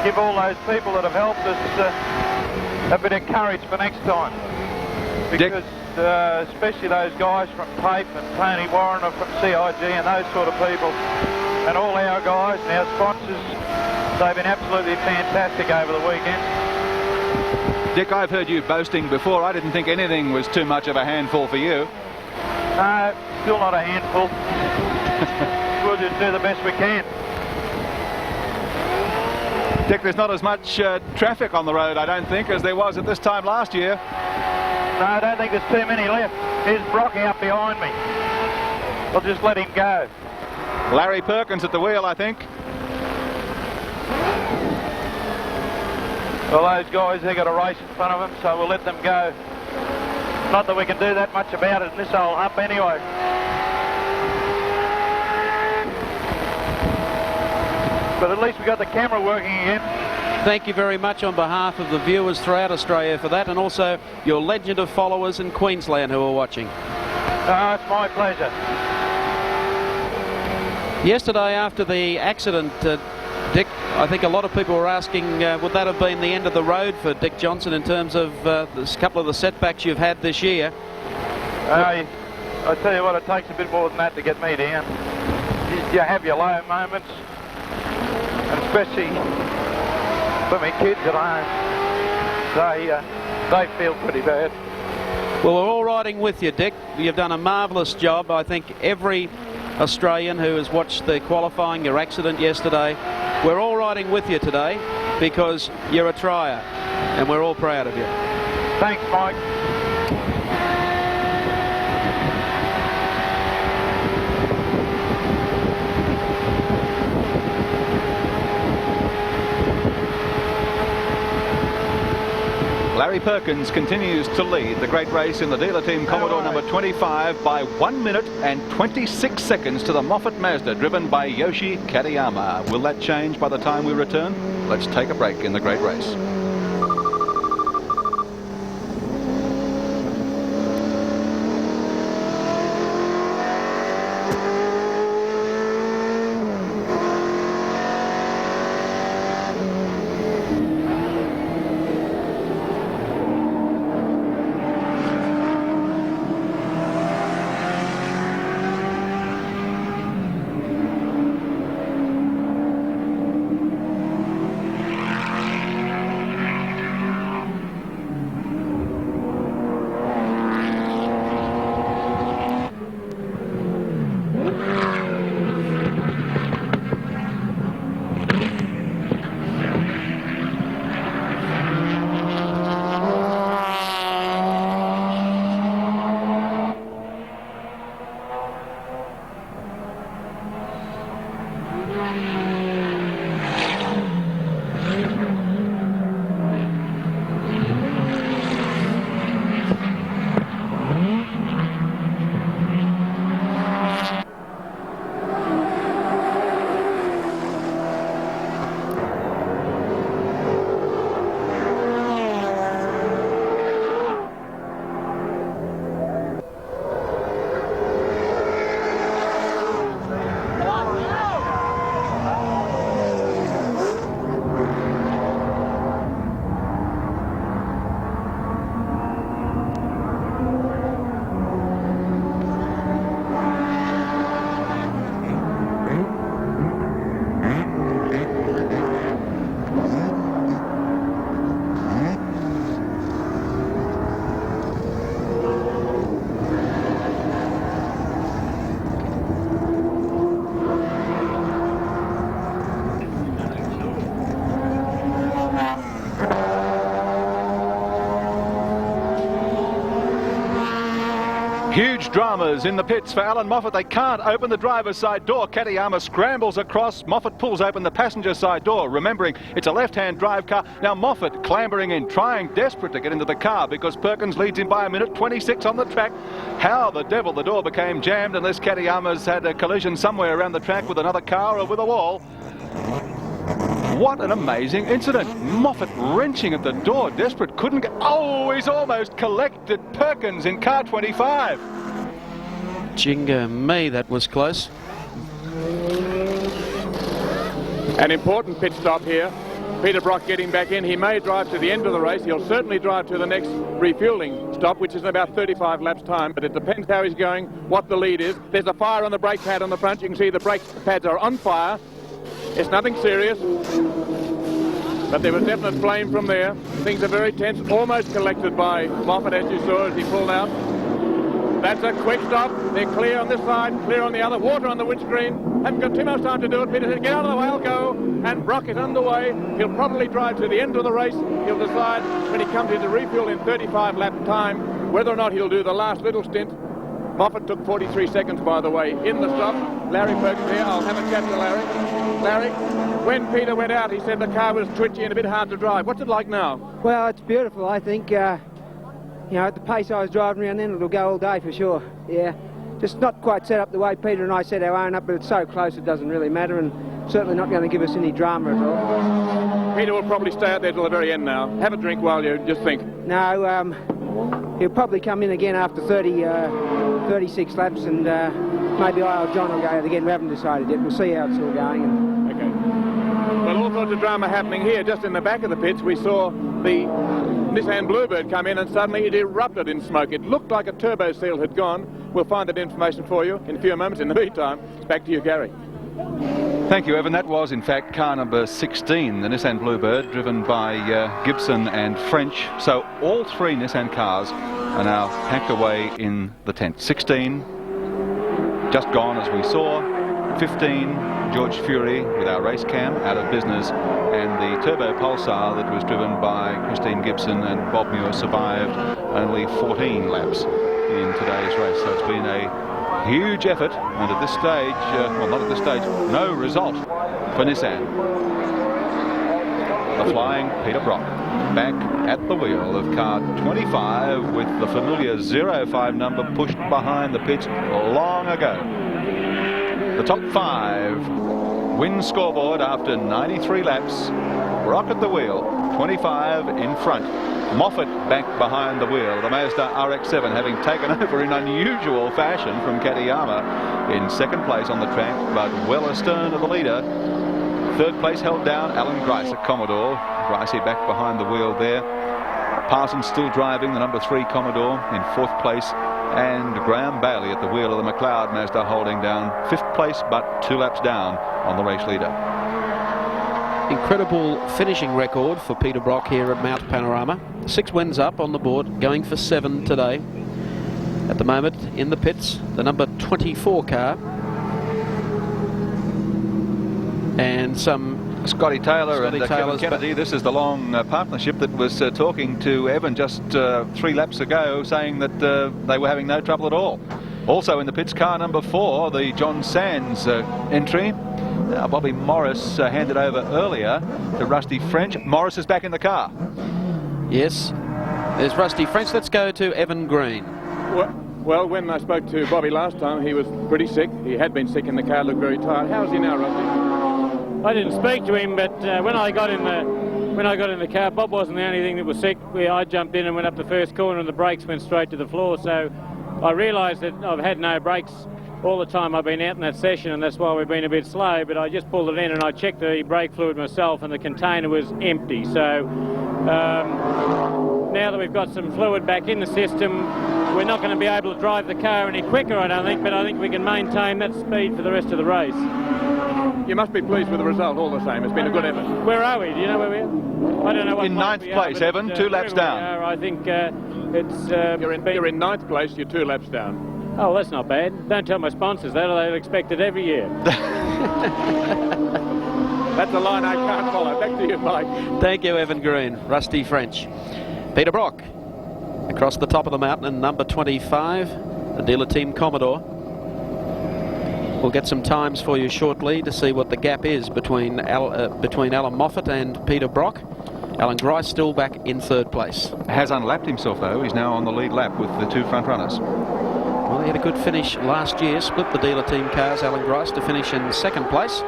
give all those people that have helped us a bit of courage for next time. Because especially those guys from Tape and Tony Warren from CIG and those sort of people, and all our guys and our sponsors, they've been absolutely fantastic over the weekend. Dick, I've heard you boasting before. I didn't think anything was too much of a handful for you. No, still not a handful. We'll just do the best we can. Dick, there's not as much traffic on the road, I don't think, as there was at this time last year. No, I don't think there's too many left. Here's Brocky up behind me. I'll just let him go. Larry Perkins at the wheel, I think. Well, those guys, they've got a race in front of them, so we'll let them go. Not that we can do that much about it in this old hump anyway. But at least we got the camera working again. Thank you very much on behalf of the viewers throughout Australia for that, and also your legend of followers in Queensland who are watching. Oh, it's my pleasure. Yesterday after the accident, Dick, I think a lot of people were asking, would that have been the end of the road for Dick Johnson in terms of a couple of the setbacks you've had this year? I tell you what, it takes a bit more than that to get me down. You have your low moments, and especially for my kids at home, they feel pretty bad. Well, we're all riding with you, Dick. You've done a marvellous job. I think every Australian who has watched the qualifying, your accident yesterday, we're all riding with you today because you're a trier, and we're all proud of you. Thanks, Mike. Larry Perkins continues to lead the great race in the dealer team Commodore number 25 by 1 minute and 26 seconds to the Moffat Mazda driven by Yoshi Katayama. Will that change by the time we return? Let's take a break in the great race. Huge dramas in the pits for Alan Moffat. They can't open the driver's side door. Katayama scrambles across. Moffat pulls open the passenger side door, remembering it's a left-hand drive car. Now Moffat clambering in, trying desperate to get into the car because Perkins leads him by a minute 26 on the track. How the devil the door became jammed unless Katayama's had a collision somewhere around the track with another car or with a wall. What an amazing incident. Moffat wrenching at the door, desperate, couldn't get... Oh, he's almost collected Perkins in car 25. Jinga me, that was close. An important pit stop here. Peter Brock getting back in. He may drive to the end of the race. He'll certainly drive to the next refueling stop, which is in about 35 laps time, but it depends how he's going, what the lead is. There's a fire on the brake pad on the front. You can see the brake pads are on fire. It's nothing serious, but there was definite flame from there. Things are very tense, almost collected by Moffat, as you saw as he pulled out. That's a quick stop. They're clear on this side, clear on the other. Water on the windscreen. Haven't got too much time to do it. Peter said, get out of the way, I'll go. And Brock is underway. He'll probably drive to the end of the race. He'll decide when he comes into refuel in 35 lap time whether or not he'll do the last little stint. Moffat took 43 seconds, by the way, in the stop. Larry Perkins here. I'll have a chat to Larry. Larry, when Peter went out, he said the car was twitchy and a bit hard to drive. What's it like now? Well, it's beautiful, I think. You know, at the pace I was driving around then, it'll go all day for sure. Yeah, just not quite set up the way Peter and I set our own up, but it's so close it doesn't really matter, and certainly not going to give us any drama at all. Peter will probably stay out there till the very end now. Have a drink while you just think. No, he'll probably come in again after 36 laps, and maybe I or John will go out again. We haven't decided yet. We'll see how it's all going. Well, all sorts of drama happening here. Just in the back of the pits, we saw the Nissan Bluebird come in and suddenly it erupted in smoke. It looked like a turbo seal had gone. We'll find that information for you in a few moments. In the meantime, back to you, Gary. Thank you, Evan. That was, in fact, car number 16, the Nissan Bluebird, driven by Gibson and French. So all three Nissan cars are now packed away in the tent. 16, just gone as we saw. 15, George Fury with our race cam out of business, and the Turbo Pulsar that was driven by Christine Gibson and Bob Muir survived only 14 laps in today's race. So it's been a huge effort, and at this stage, well, not at this stage, no result for Nissan. The flying Peter Brock. back at the wheel of car 25 with the familiar 05 number pushed behind the pitch long ago. The top 5 win scoreboard after 93 laps. Brock at the wheel, 25 in front. Moffat back behind the wheel. The Mazda RX-7 having taken over in unusual fashion from Katayama in second place on the track, but well astern of the leader. Third place held down Alan Grice at Commodore. Gricey back behind the wheel there. Parsons still driving the number 3 Commodore in fourth place, and Graham Bailey at the wheel of the McLeod Mazda holding down fifth place, but 2 laps down on the race leader. Incredible finishing record for Peter Brock here at Mount Panorama. 6 wins up on the board, going for 7 today. At the moment in the pits, the number 24 car, and some Scotty Taylor and Kevin Kennedy. This is the long partnership that was talking to Evan just 3 laps ago, saying that they were having no trouble at all. Also in the pits, car number 4, the John Sands entry. Now Bobby Morris handed over earlier to Rusty French. Morris is back in the car. Yes, there's Rusty French. Let's go to Evan Green. Well, when I spoke to Bobby last time, he was pretty sick. He had been sick in the car, looked very tired. How's he now, Rusty? I didn't speak to him, but when I got in the car, Bob wasn't the only thing that was sick. I jumped in and went up the first corner, and the brakes went straight to the floor. So I realised that I've had no brakes all the time I've been out in that session, and that's why we've been a bit slow. But I just pulled it in and I checked the brake fluid myself, and the container was empty. So now that we've got some fluid back in the system, we're not going to be able to drive the car any quicker, I don't think, but I think we can maintain that speed for the rest of the race. You must be pleased with the result all the same. It's been a good effort. Where are we? Do you know where we are? I don't know what in 9th place, Evan, 2 laps down. I think it's... You're in 9th place, you're 2 laps down. Oh, that's not bad. Don't tell my sponsors that, or they'll expect it every year. That's a line I can't follow. Back to you, Mike. Thank you, Evan Green. Rusty French. Peter Brock across the top of the mountain in number 25, the dealer team Commodore. We'll get some times for you shortly to see what the gap is between Alan Moffat and Peter Brock. Alan Grice still back in 3rd place. Has unlapped himself though. He's now on the lead lap with the 2 front runners. Well, he had a good finish last year, split the dealer team cars, Alan Grice, to finish in 2nd place.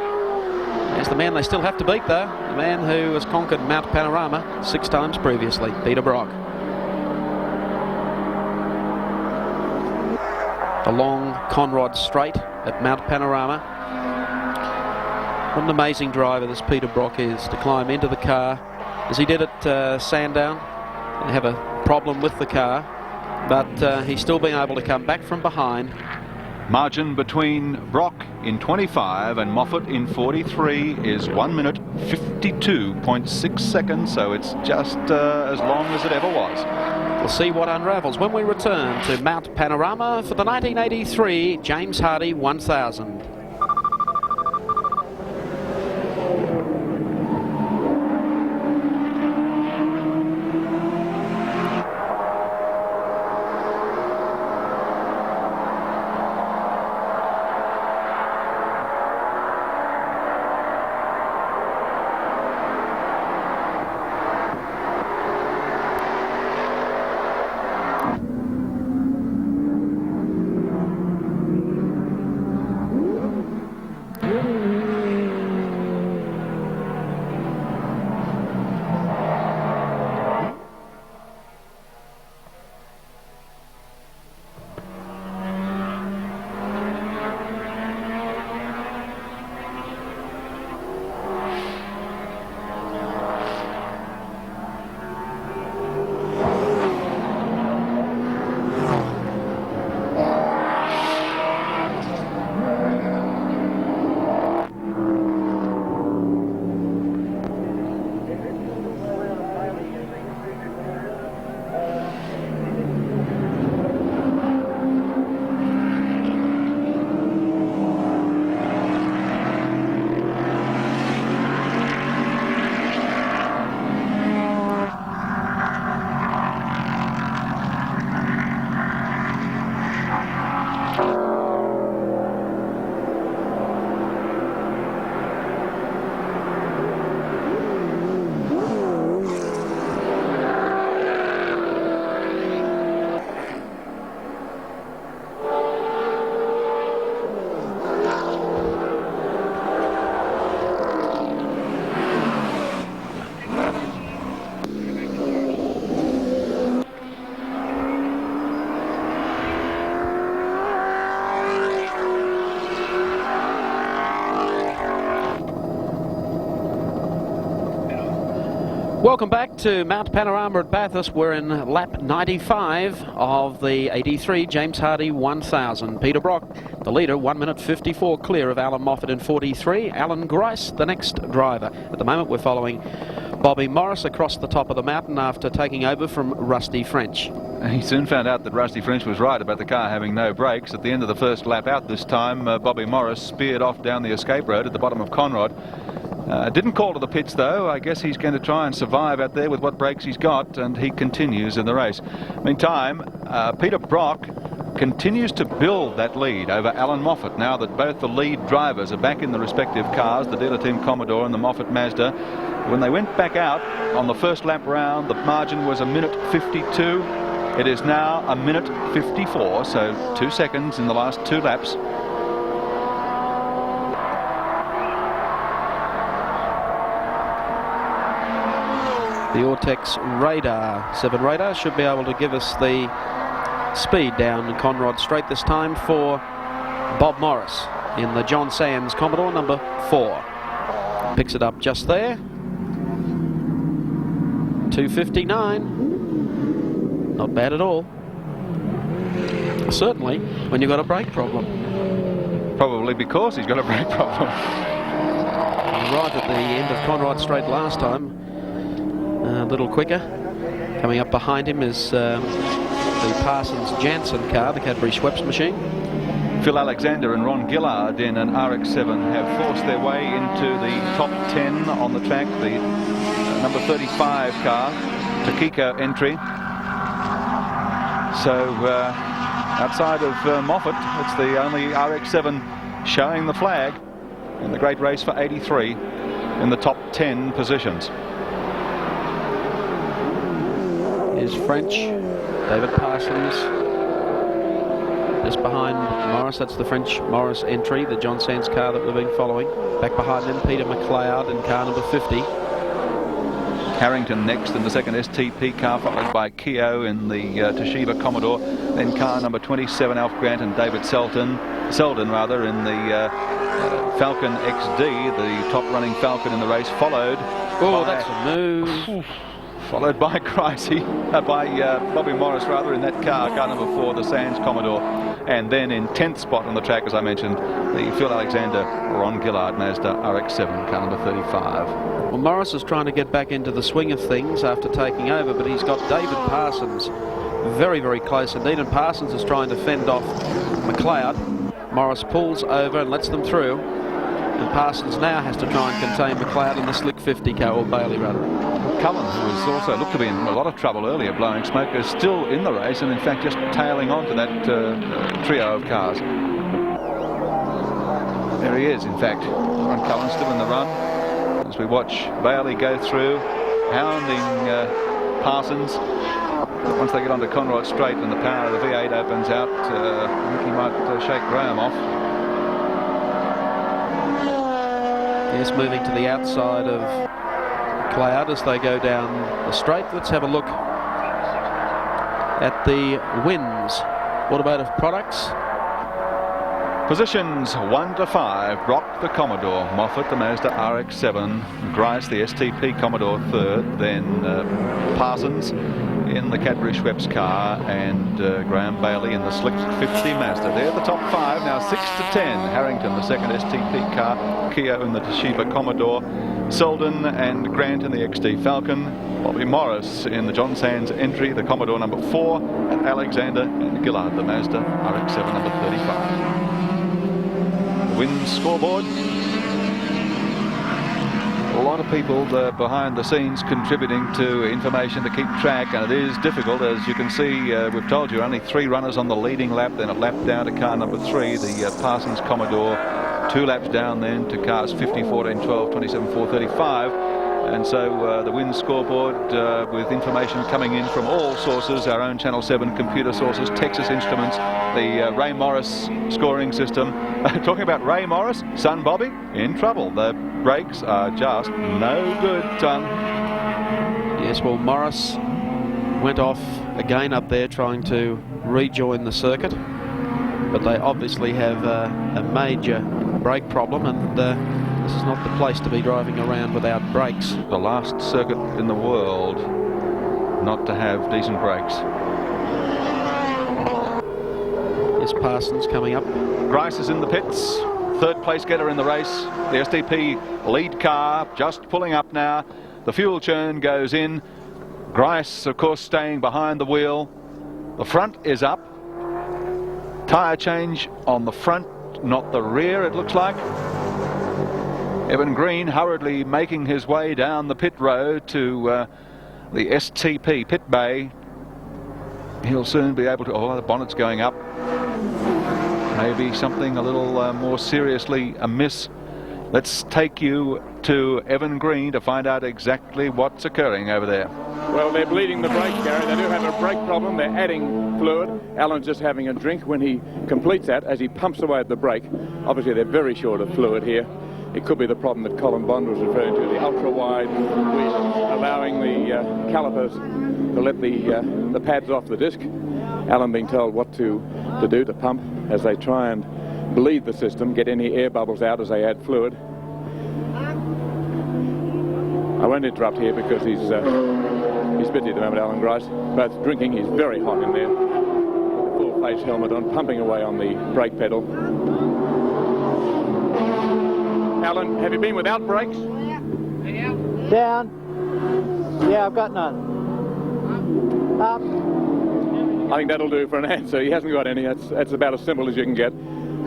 There's the man they still have to beat though, the man who has conquered Mount Panorama 6 times previously, Peter Brock. The long Conrod straight at Mount Panorama. What an amazing driver this Peter Brock is, to climb into the car as he did at Sandown. They have a problem with the car, but he's still been able to come back from behind. Margin between Brock in 25 and Moffat in 43 is 1 minute 52.6 seconds, so it's just as long as it ever was. We'll see what unravels when we return to Mount Panorama for the 1983 James Hardie 1000. Welcome back to Mount Panorama at Bathurst. We're in lap 95 of the 83 James Hardie 1000. Peter Brock, the leader, 1 minute 54 clear of Alan Moffat in 43. Alan Grice, the next driver. At the moment, we're following Bobby Morris across the top of the mountain after taking over from Rusty French. He soon found out that Rusty French was right about the car having no brakes. At the end of the first lap out this time, Bobby Morris speared off down the escape road at the bottom of Conrod. Didn't call to the pits though. I guess he's going to try and survive out there with what brakes he's got, and he continues in the race. Meantime, Peter Brock continues to build that lead over Alan Moffat now that both the lead drivers are back in the respective cars, the dealer team Commodore and the Moffat Mazda. When they went back out on the first lap round, the margin was 1:52. It is now 1:54, so 2 seconds in the last 2 laps. The Ortex radar, 7 radar, should be able to give us the speed down Conrod Straight this time for Bob Morris in the John Sands Commodore number 4. Picks it up just there. 2:59. Not bad at all. Certainly when you've got a brake problem. Probably because he's got a brake problem. Right at the end of Conrod Straight last time. A little quicker. Coming up behind him is the Parsons Janssen car, the Cadbury Schweppes machine. Phil Alexander and Ron Gillard in an RX-7 have forced their way into the top 10 on the track. The number 35 car, Takiko entry. So outside of Moffat, it's the only RX-7 showing the flag in the great race for 83 in the top 10 positions. Is French, David Parsons, just behind Morris. That's the French Morris entry, the John Sands car that we've been following. Back behind them, Peter McLeod in car number 50. Carrington next in the second STP car, followed by Keogh in the Toshiba Commodore. Then car number 27, Alf Grant and David Selden in the Falcon XD, the top running Falcon in the race, followed. Oh, that's a move. Followed by Bobby Morris in that car number 4, the Sands Commodore. And then in 10th spot on the track, as I mentioned, the Phil Alexander Ron Gillard Mazda RX-7, car number 35. Well, Morris is trying to get back into the swing of things after taking over, but he's got David Parsons very, very close indeed, and Parsons is trying to fend off McLeod. Morris pulls over and lets them through, and Parsons now has to try and contain McLeod in the slick 50 car, or Bailey rather. Cullen, who was also looked to be in a lot of trouble earlier, blowing smoke, is still in the race and in fact just tailing on to that trio of cars. There he is, in fact. Ron Cullen still in the run as we watch Bailey go through, hounding Parsons. Once they get onto Conrod Straight and the power of the V8 opens out, I think he might shake Graham off. Yes, moving to the outside of Cloud as they go down the straight. Let's have a look at the wins. Automotive Products. Positions 1 to 5. Brock the Commodore, Moffat the Mazda RX-7, Grice the STP Commodore 3rd, then Parsons in the Cadbury Schweppes car, and Graham Bailey in the slick 50 Mazda. They're the top 5 now. 6 to 10. Harrington the second STP car, Keogh in the Toshiba Commodore, Selden and Grant in the XD Falcon, Bobby Morris in the John Sands entry, the Commodore number 4, and Alexander and Gillard the Mazda RX-7 number 35. The wins scoreboard. A lot of people behind the scenes contributing to information to keep track, and it is difficult. As you can see, we've told you only 3 runners on the leading lap, then a lap down to car number 3, the Parsons Commodore, 2 laps down then to cars 50, 14, 12, 27, 4, 35. And so the wins scoreboard with information coming in from all sources, our own Channel 7 computer sources, Texas Instruments, the Ray Morris scoring system. Talking about Ray Morris, son Bobby, in trouble. The brakes are just no good, son. Yes, well, Morris went off again up there trying to rejoin the circuit, but they obviously have a major brake problem, and This is not the place to be driving around without brakes. The last circuit in the world not to have decent brakes. Here's Parsons coming up. Grice is in the pits. Third place getter in the race. The SDP lead car just pulling up now. The fuel churn goes in. Grice, of course, staying behind the wheel. The front is up. Tyre change on the front, not the rear, it looks like. Evan Green hurriedly making his way down the pit road to the STP pit bay. He'll soon be able to... Oh, the bonnet's going up. Maybe something a little more seriously amiss. Let's take you to Evan Green to find out exactly what's occurring over there. Well, they're bleeding the brakes, Gary. They do have a brake problem. They're adding fluid. Alan's just having a drink. When he completes that, as he pumps away at the brake, obviously they're very short of fluid here. It could be the problem that Colin Bond was referring to, the ultra-wide wheel, allowing the calipers to let the pads off the disc. Alan being told what to do to pump as they try and bleed the system, get any air bubbles out as they add fluid. I won't interrupt here because he's busy at the moment, Alan Grice. Both drinking, he's very hot in there. With the full face helmet on, pumping away on the brake pedal. Alan, have you been without brakes? Down. Yeah, I've got none. Up. I think that'll do for an answer. He hasn't got any. That's about as simple as you can get.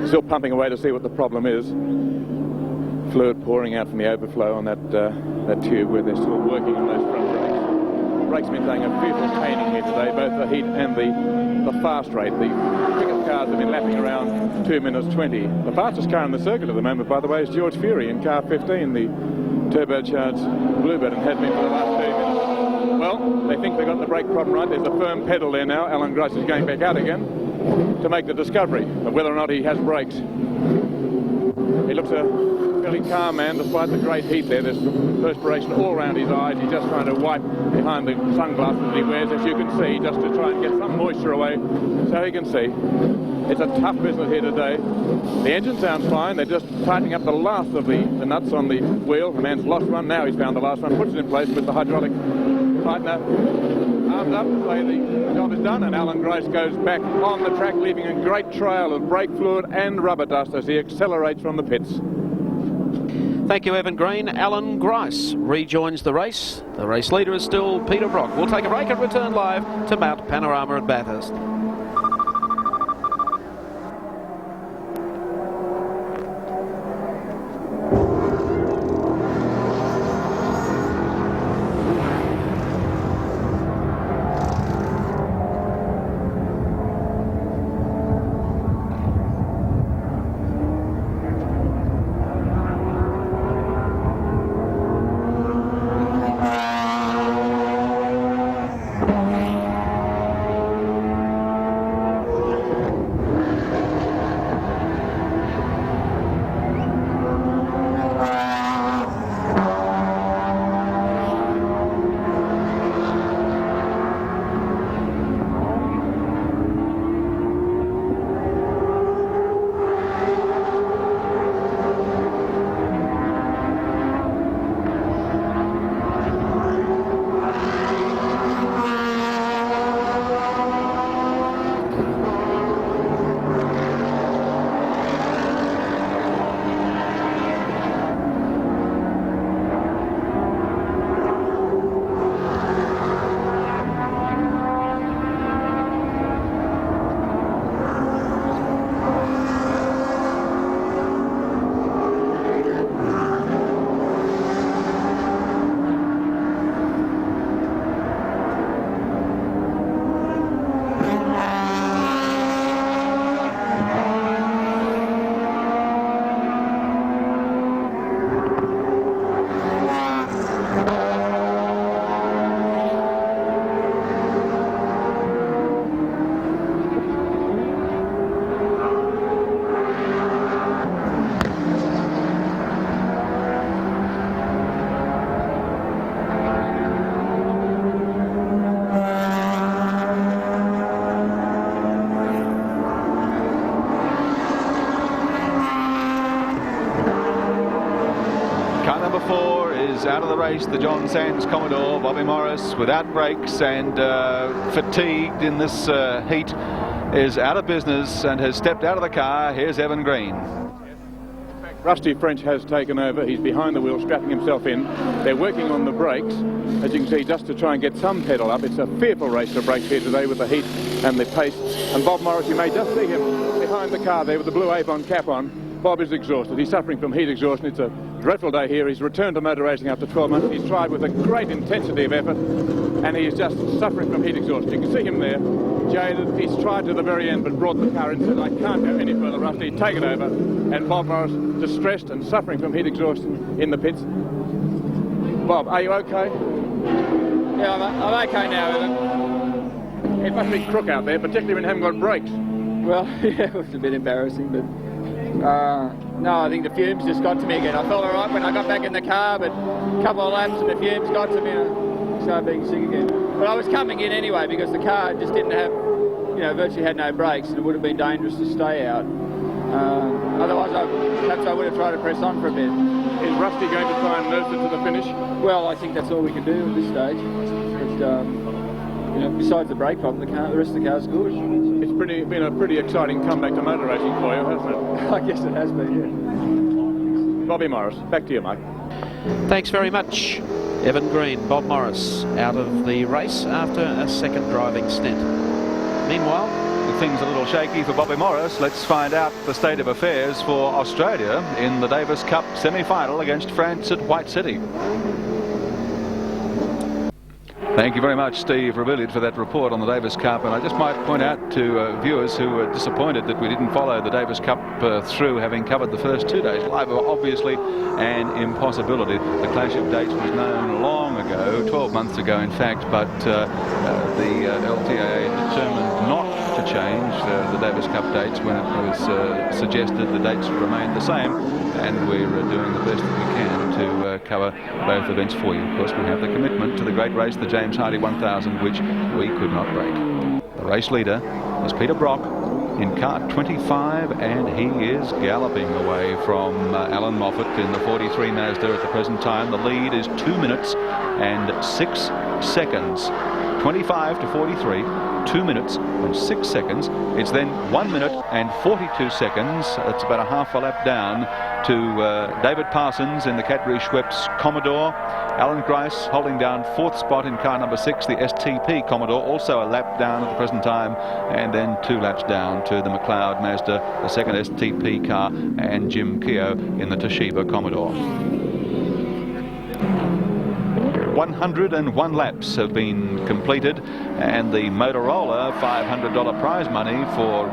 Still pumping away to see what the problem is. Fluid pouring out from the overflow on that tube where they're still working on those front brakes. The brakes been saying a fearful caning here today, both the heat and the fast rate. The quickest cars have been lapping around 2 minutes 20. The fastest car in the circuit at the moment, by the way, is George Fury in car 15, the turbocharged Bluebird, and has been for the last 2 minutes. Well, they think they've got the brake problem right. There's a firm pedal there now. Alan Grice is going back out again to make the discovery of whether or not he has brakes. He looks a fairly calm man despite the great heat there. There's perspiration all around his eyes. He's just trying to wipe behind the sunglasses that he wears, as you can see, just to try and get some moisture away so he can see. It's a tough business here today. The engine sounds fine. They're just tightening up the last of the nuts on the wheel. The man's lost one. Now he's found the last one, puts it in place with the hydraulic tightener. Arms up, say the job is done, and Alan Grice goes back on the track, leaving a great trail of brake fluid and rubber dust as he accelerates from the pits. Thank you, Evan Green. Alan Grice rejoins the race. The race leader is still Peter Brock. We'll take a break and return live to Mount Panorama at Bathurst. out of the race. The John Sands Commodore, Bobby Morris, without brakes and fatigued in this heat, is out of business and has stepped out of the car. Here's Evan Green. Rusty French has taken over. He's behind the wheel, strapping himself in. They're working on the brakes, as you can see, just to try and get some pedal up. It's a fearful race to brake here today with the heat and the pace. And Bob Morris, you may just see him behind the car there with the blue Avon cap on. Bob is exhausted. He's suffering from heat exhaustion. It's a dreadful day here. He's returned to motor racing after 12 months. He's tried with a great intensity of effort, and he is just suffering from heat exhaustion. You can see him there, jaded. He's tried to the very end, but brought the car in and said, I can't go any further, Rusty. Take it over. And Bob Morris, distressed and suffering from heat exhaustion in the pits. Bob, are you okay? Yeah, I'm okay now, Evan. It must be crook out there, particularly when you haven't got brakes. Well, yeah, it was a bit embarrassing, but no, I think the fumes just got to me again. I felt all right when I got back in the car, but a couple of laps and the fumes got to me and I started being sick again. But I was coming in anyway because the car just didn't have, you know, virtually had no brakes, and it would have been dangerous to stay out. Otherwise, perhaps I would have tried to press on for a bit. Is Rusty going to try and nurse it to the finish? Well, I think that's all we can do at this stage. But, you know, besides the brake problem, the rest of the car's good. It's been a pretty exciting comeback to motor racing for you, hasn't it? I guess it has been, yeah. Bobby Morris, back to you, mate. Thanks very much, Evan Green. Bob Morris out of the race after a second driving stint. Meanwhile, with things a little shaky for Bobby Morris, let's find out the state of affairs for Australia in the Davis Cup semi-final against France at White City. Thank you very much, Steve Rebillard, for that report on the Davis Cup. And I just might point out to viewers who were disappointed that we didn't follow the Davis Cup through, having covered the first 2 days live, obviously an impossibility. The clash of dates was known long ago, 12 months ago in fact, but the LTAA determined not to change the Davis Cup dates when it was suggested the dates remain the same, and we're doing the best that we can to cover both events for you. Of course, we have the commitment to the great race, the James Hardie 1000, which we could not break. The race leader is Peter Brock in car 25, and he is galloping away from Alan Moffat in the 43 Mazda at the present time. The lead is 2 minutes and 6 seconds. 25 to 43, 2 minutes and 6 seconds. It's then 1 minute and 42 seconds. That's about a half a lap down to David Parsons in the Cadbury Schweppes Commodore. Alan Grice holding down 4th spot in car number 6, the STP Commodore, also a lap down at the present time, and then 2 laps down to the McLeod Mazda, the second STP car, and Jim Keogh in the Toshiba Commodore. 101 laps have been completed, and the Motorola $500 prize money for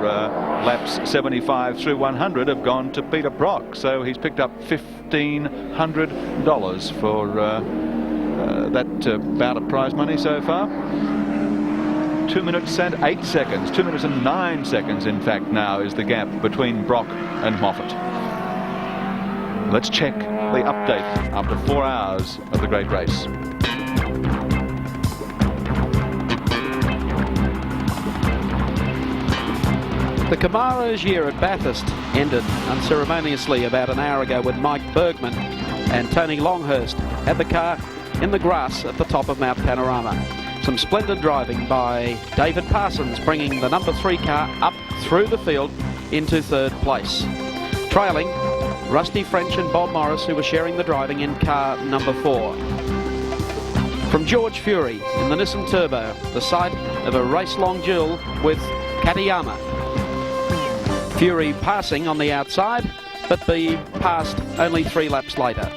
laps 75 through 100 have gone to Peter Brock. So he's picked up $1,500 for that bout of prize money so far. 2 minutes and 8 seconds, 2 minutes and 9 seconds in fact now is the gap between Brock and Moffat. Let's check the update after 4 hours of the great race. the Camaro's year at Bathurst ended unceremoniously about an hour ago when Mike Bergman and Tony Longhurst had the car in the grass at the top of Mount Panorama. Some splendid driving by David Parsons, bringing the number 3 car up through the field into 3rd place. Trailing Rusty French and Bob Morris, who were sharing the driving in car number 4. From George Fury in the Nissan Turbo, the site of a race-long duel with Katayama. Fury passing on the outside, but be passed only 3 laps later.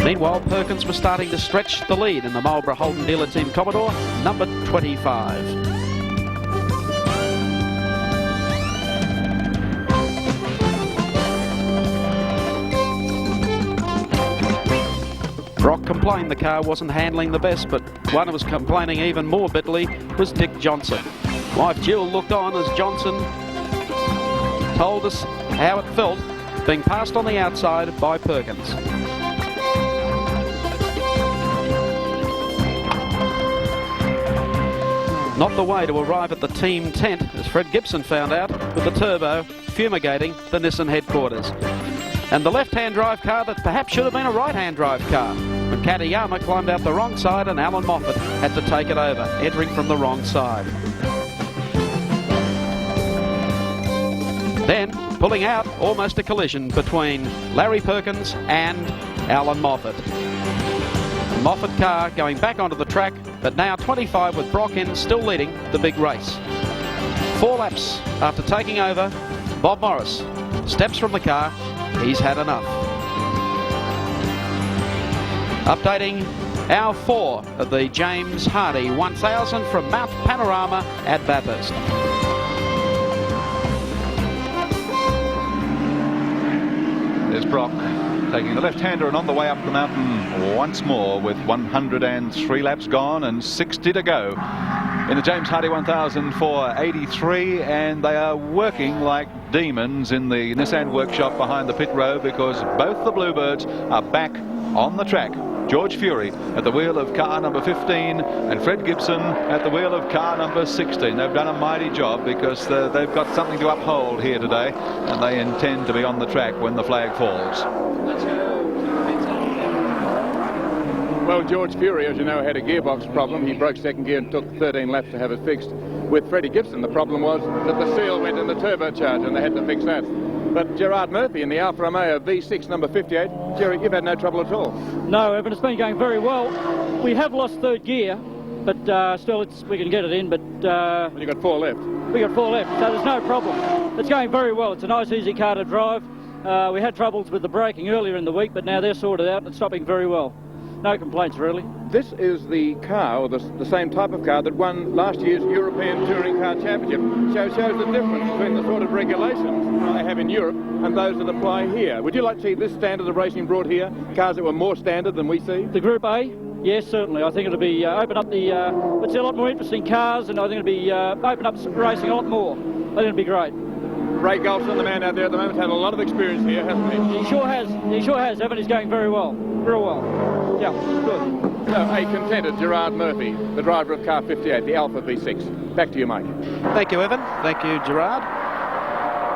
Meanwhile, Perkins was starting to stretch the lead in the Marlborough Holden Dealer Team Commodore, number 25. Brock complained the car wasn't handling the best, but one who was complaining even more bitterly was Dick Johnson. Wife Jill looked on as Johnson told us how it felt being passed on the outside by Perkins. Not the way to arrive at the team tent, as Fred Gibson found out, with the turbo fumigating the Nissan headquarters. And the left-hand drive car that perhaps should have been a right-hand drive car. But Katayama climbed out the wrong side and Alan Moffat had to take it over, entering from the wrong side. Then, pulling out, almost a collision between Larry Perkins and Alan Moffat. The Moffat car going back onto the track, but now 25 with Brock in, still leading the big race. 4 laps after taking over, Bob Morris steps from the car. He's had enough. Updating hour 4 of the James Hardie 1000 from Mount Panorama at Bathurst. There's Brock taking the left-hander and on the way up the mountain once more with 103 laps gone and 60 to go in the James Hardie 1000 for 83, and they are working like demons in the Nissan workshop behind the pit road because both the Bluebirds are back on the track. George Fury at the wheel of car number 15 and Fred Gibson at the wheel of car number 16. They've done a mighty job because they've got something to uphold here today, and they intend to be on the track when the flag falls. Well, George Fury, as you know, had a gearbox problem. He broke second gear and took 13 laps to have it fixed. With Freddie Gibson, the problem was that the seal went in the turbocharger and they had to fix that. But Gerard Murphy in the Alfa Romeo V6 number 58, Jerry, you've had no trouble at all. No, Evan, it's been going very well. We have lost third gear, but still we can get it in. But well, you've got 4 left. We got 4 left, so there's no problem. It's going very well. It's a nice, easy car to drive. We had troubles with the braking earlier in the week, but now they're sorted out and it's stopping very well. No complaints, really. This is the car, or the same type of car that won last year's European Touring Car Championship. Shows the difference between the sort of regulations they have in Europe and those that apply here. Would you like to see this standard of racing brought here? Cars that were more standard than we see? The Group A? Yes, certainly. I think it'll be open up the... let's see a lot more interesting cars, and I think it'll be open up racing a lot more. I think it'll be great. Ray Golson, the man out there at the moment, had a lot of experience here, hasn't he? He sure has. He sure has. Evan is going very well. Real well. Yeah, good. So, a contented Gerard Murphy, the driver of car 58, the Alfa V6. Back to you, Mike. Thank you, Evan. Thank you, Gerard.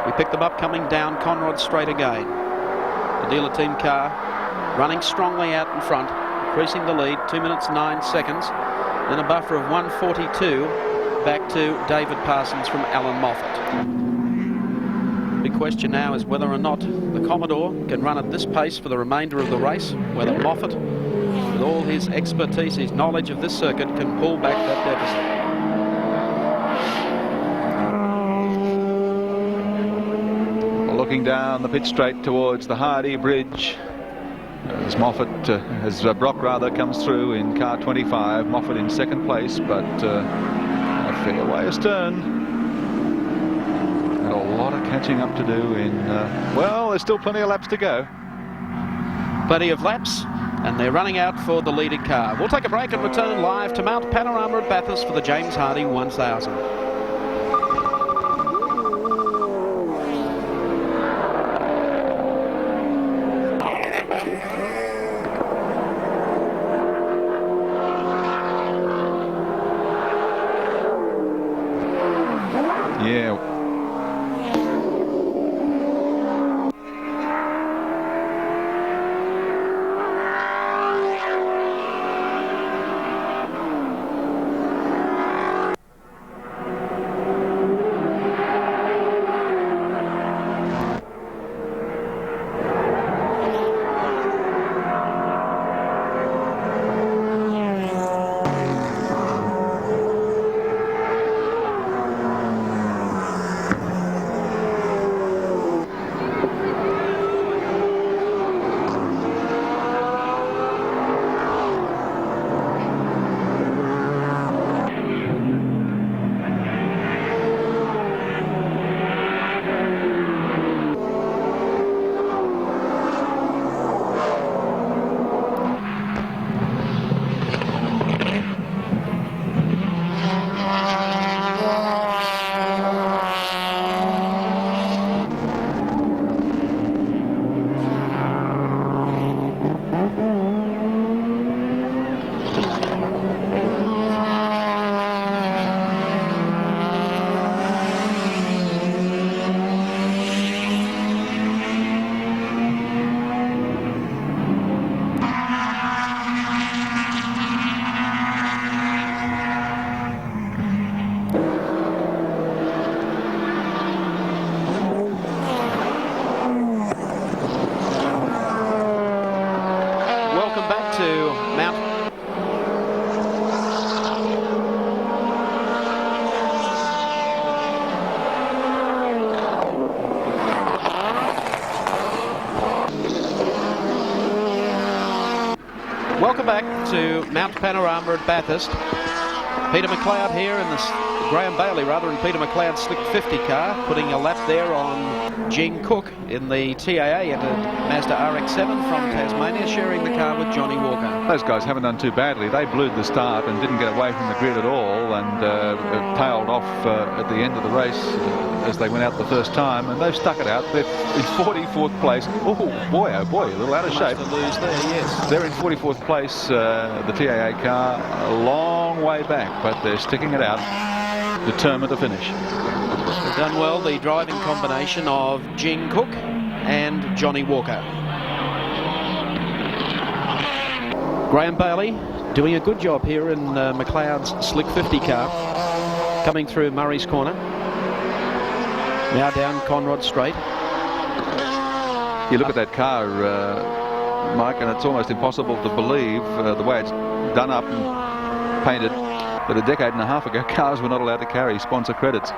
We picked them up coming down Conrod Straight again. The dealer team car running strongly out in front, increasing the lead, 2 minutes 9 seconds. Then a buffer of 1:42 back to David Parsons from Alan Moffat. Big question now is whether or not the Commodore can run at this pace for the remainder of the race, whether Moffat, with all his expertise, his knowledge of this circuit, can pull back that deficit. Looking down the pit straight towards the Hardie Bridge as Brock comes through in car 25. Moffat in second place, but a fair way astern. A lot of catching up to do in, well, there's still plenty of laps to go. Plenty of laps, and they're running out for the leading car. We'll take a break and return live to Mount Panorama at Bathurst for the James Hardie 1000. Yeah. back to Mount Panorama at Bathurst. Peter McLeod here in this, Graham Bailey rather, in Peter McLeod's Slick 50 car, putting a lap there on Jing Cook in the TAA entered Mazda RX-7 from Tasmania, sharing the car with Johnny Walker. Those guys haven't done too badly. They blew the start and didn't get away from the grid at all, and tailed off at the end of the race as they went out the first time, and they've stuck it out. They're in 44th place. Oh boy, a little out of shape. To lose there, yes. They're in 44th place, the TAA car, a long way back, but they're sticking it out, determined to finish. They've done well, the driving combination of Jing Cook and Johnny Walker. Graham Bailey doing a good job here in McLeod's Slick 50 car, coming through Murray's Corner. Now down Conrod Straight. You look at that car, Mike, and it's almost impossible to believe the way it's done up and painted that a decade and a half ago cars were not allowed to carry sponsor credits.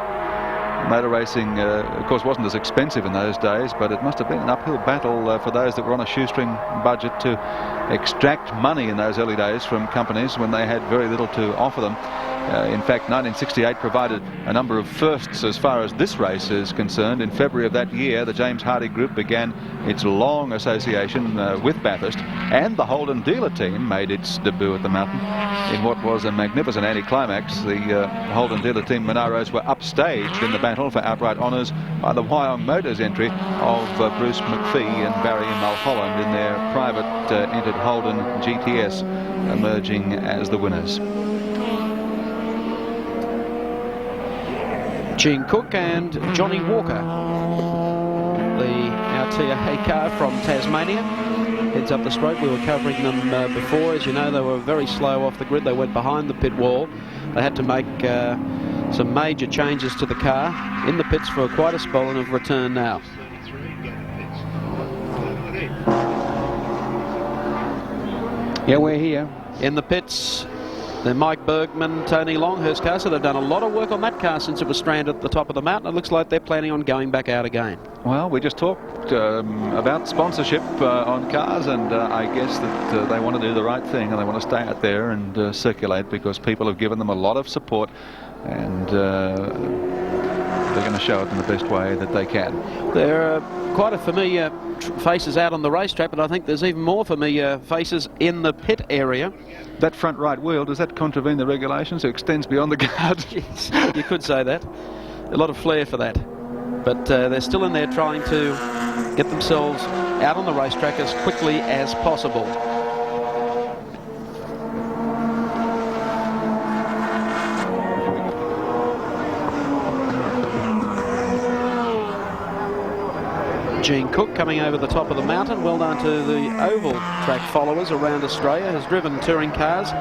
Motor racing, of course, wasn't as expensive in those days, but it must have been an uphill battle for those that were on a shoestring budget to extract money in those early days from companies when they had very little to offer them. In fact, 1968 provided a number of firsts as far as this race is concerned. In February of that year, the James Hardie Group began its long association with Bathurst, and the Holden dealer team made its debut at the mountain in what was a magnificent anticlimax. The Holden dealer team Monaros were upstaged in the battle for outright honours by the Wyong Motors entry of Bruce McPhee and Barry Mulholland in their private entered Holden GTS, emerging as the winners. Jing Cook and Johnny Walker, our TAA car from Tasmania, heads up the straight. We were covering them before. As you know, they were very slow off the grid. They went behind the pit wall. They had to make some major changes to the car in the pits for quite a spell and have returned now. Yeah, we're here. In the pits, they're Mike Bergman, Tony Longhurst car, so they've done a lot of work on that car since it was stranded at the top of the mountain. It looks like they're planning on going back out again. Well, we just talked about sponsorship on cars, and I guess that they want to do the right thing, and they want to stay out there and circulate because people have given them a lot of support, and they're going to show it in the best way that they can. There are quite a familiar faces out on the racetrack, but I think there's even more familiar faces in the pit area. That front right wheel, does that contravene the regulations? It extends beyond the guard. Yes, you could say that. A lot of flair for that. But they're still in there trying to get themselves out on the racetrack as quickly as possible. Jing Cook coming over the top of the mountain. Well done to the oval track followers around Australia. Has driven touring cars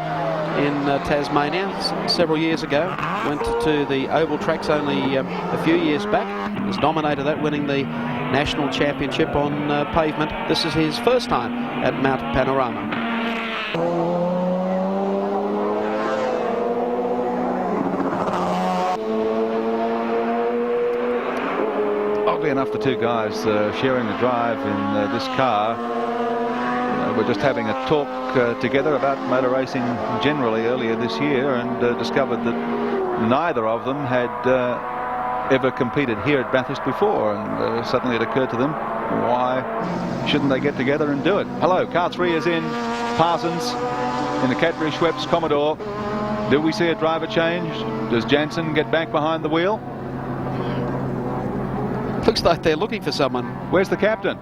in Tasmania several years ago. Went to the oval tracks only a few years back. Has dominated that, winning the national championship on pavement. This is his first time at Mount Panorama. Enough, the two guys sharing the drive in this car were just having a talk together about motor racing generally earlier this year, and discovered that neither of them had ever competed here at Bathurst before, and suddenly it occurred to them, why shouldn't they get together and do it? Hello, car 3 is in. Parsons in the Cadbury Schweppes Commodore. Do we see a driver change? Does Jansen get back behind the wheel? Looks like they're looking for someone. Where's the captain?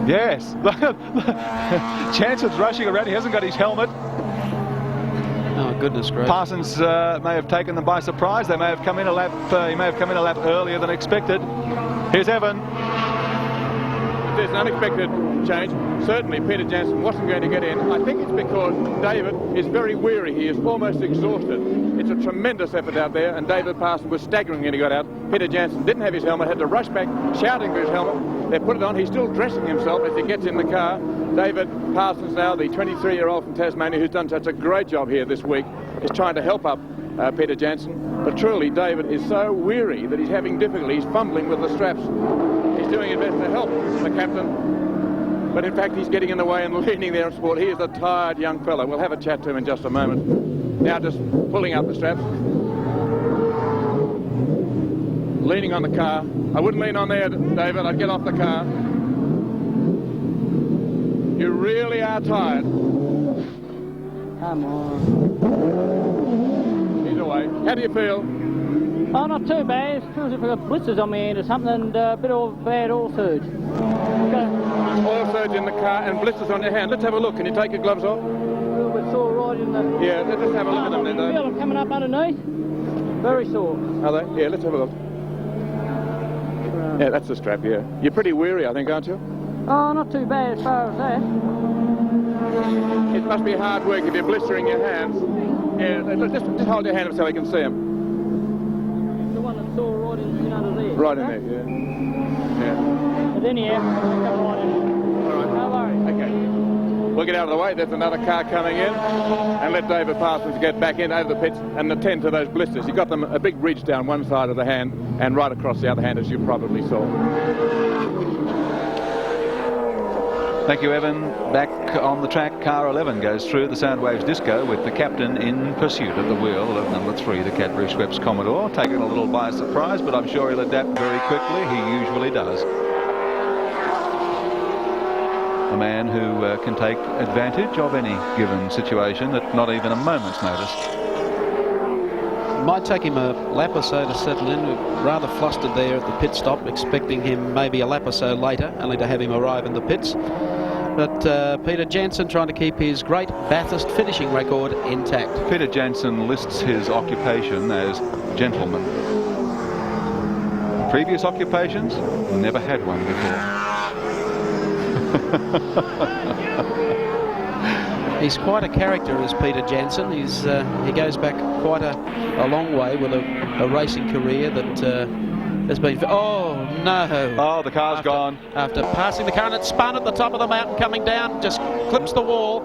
Yes. Jansen's rushing around. He hasn't got his helmet. Oh, goodness gracious. Parsons may have taken them by surprise. They may have come in a lap. He may have come in a lap earlier than expected. Here's Evan. There's an unexpected change. Certainly Peter Jansen wasn't going to get in. I think it's because David is very weary. He is almost exhausted. It's a tremendous effort out there, and David Parsons was staggering when he got out. Peter Jansen didn't have his helmet, had to rush back shouting for his helmet. They put it on. He's still dressing himself as he gets in the car. David Parsons now, the 23-year-old from Tasmania, who's done such a great job here this week, is trying to help up Peter Jansen. But truly, David is so weary that he's having difficulty. He's fumbling with the straps. He's doing his best to help the captain. but in fact he's getting in the way and leaning there in sport. He is a tired young fellow. We'll have a chat to him in just a moment. Now just pulling up the straps. Leaning on the car. I wouldn't lean on there, David. I'd get off the car. You really are tired. Come on. He's away. How do you feel? Oh, not too bad. It feels as if I've got blisters on my hand or something, and a bit of bad oil surge. Okay. Oil surge in the car and blisters on your hand. Let's have a look. Can you take your gloves off? A little bit sore right in the... Yeah, let's just have a look at them then, I Dave. feel them coming up underneath. Very sore. Are they? Yeah, let's have a look. Yeah, that's the strap, yeah. You're pretty weary, I think, aren't you? Oh, not too bad as far as that. It must be hard work if you're blistering your hands. Yeah, just hold your hand up so we can see them. The one that's sore right in under there. Right in there, yeah. Yeah. But anyhow, come right in. All right. No worries. Okay. We'll get out of the way. There's another car coming in. And let David Parsons get back in over the pits and attend to those blisters. You've got them a big ridge down one side of the hand and right across the other hand, as you probably saw. Thank you, Evan. Back on the track, car 11 goes through the Soundwaves disco with the captain in pursuit at the wheel of number 3, the Cadbury Schweppes Commodore. Taken a little by surprise, but I'm sure he'll adapt very quickly. He usually does. A man who can take advantage of any given situation at not even a moment's notice. Might take him a lap or so to settle in. We're rather flustered there at the pit stop, expecting him maybe a lap or so later, only to have him arrive in the pits. But Peter Jansen trying to keep his great Bathurst finishing record intact. Peter Jansen lists his occupation as gentleman. Previous occupations? Never had one before. He's quite a character, is Peter Jansen. He goes back quite a long way with a racing career that has been... Oh, no. Oh, the car's gone. After passing the car, and it spun at the top of the mountain, coming down, just clips the wall.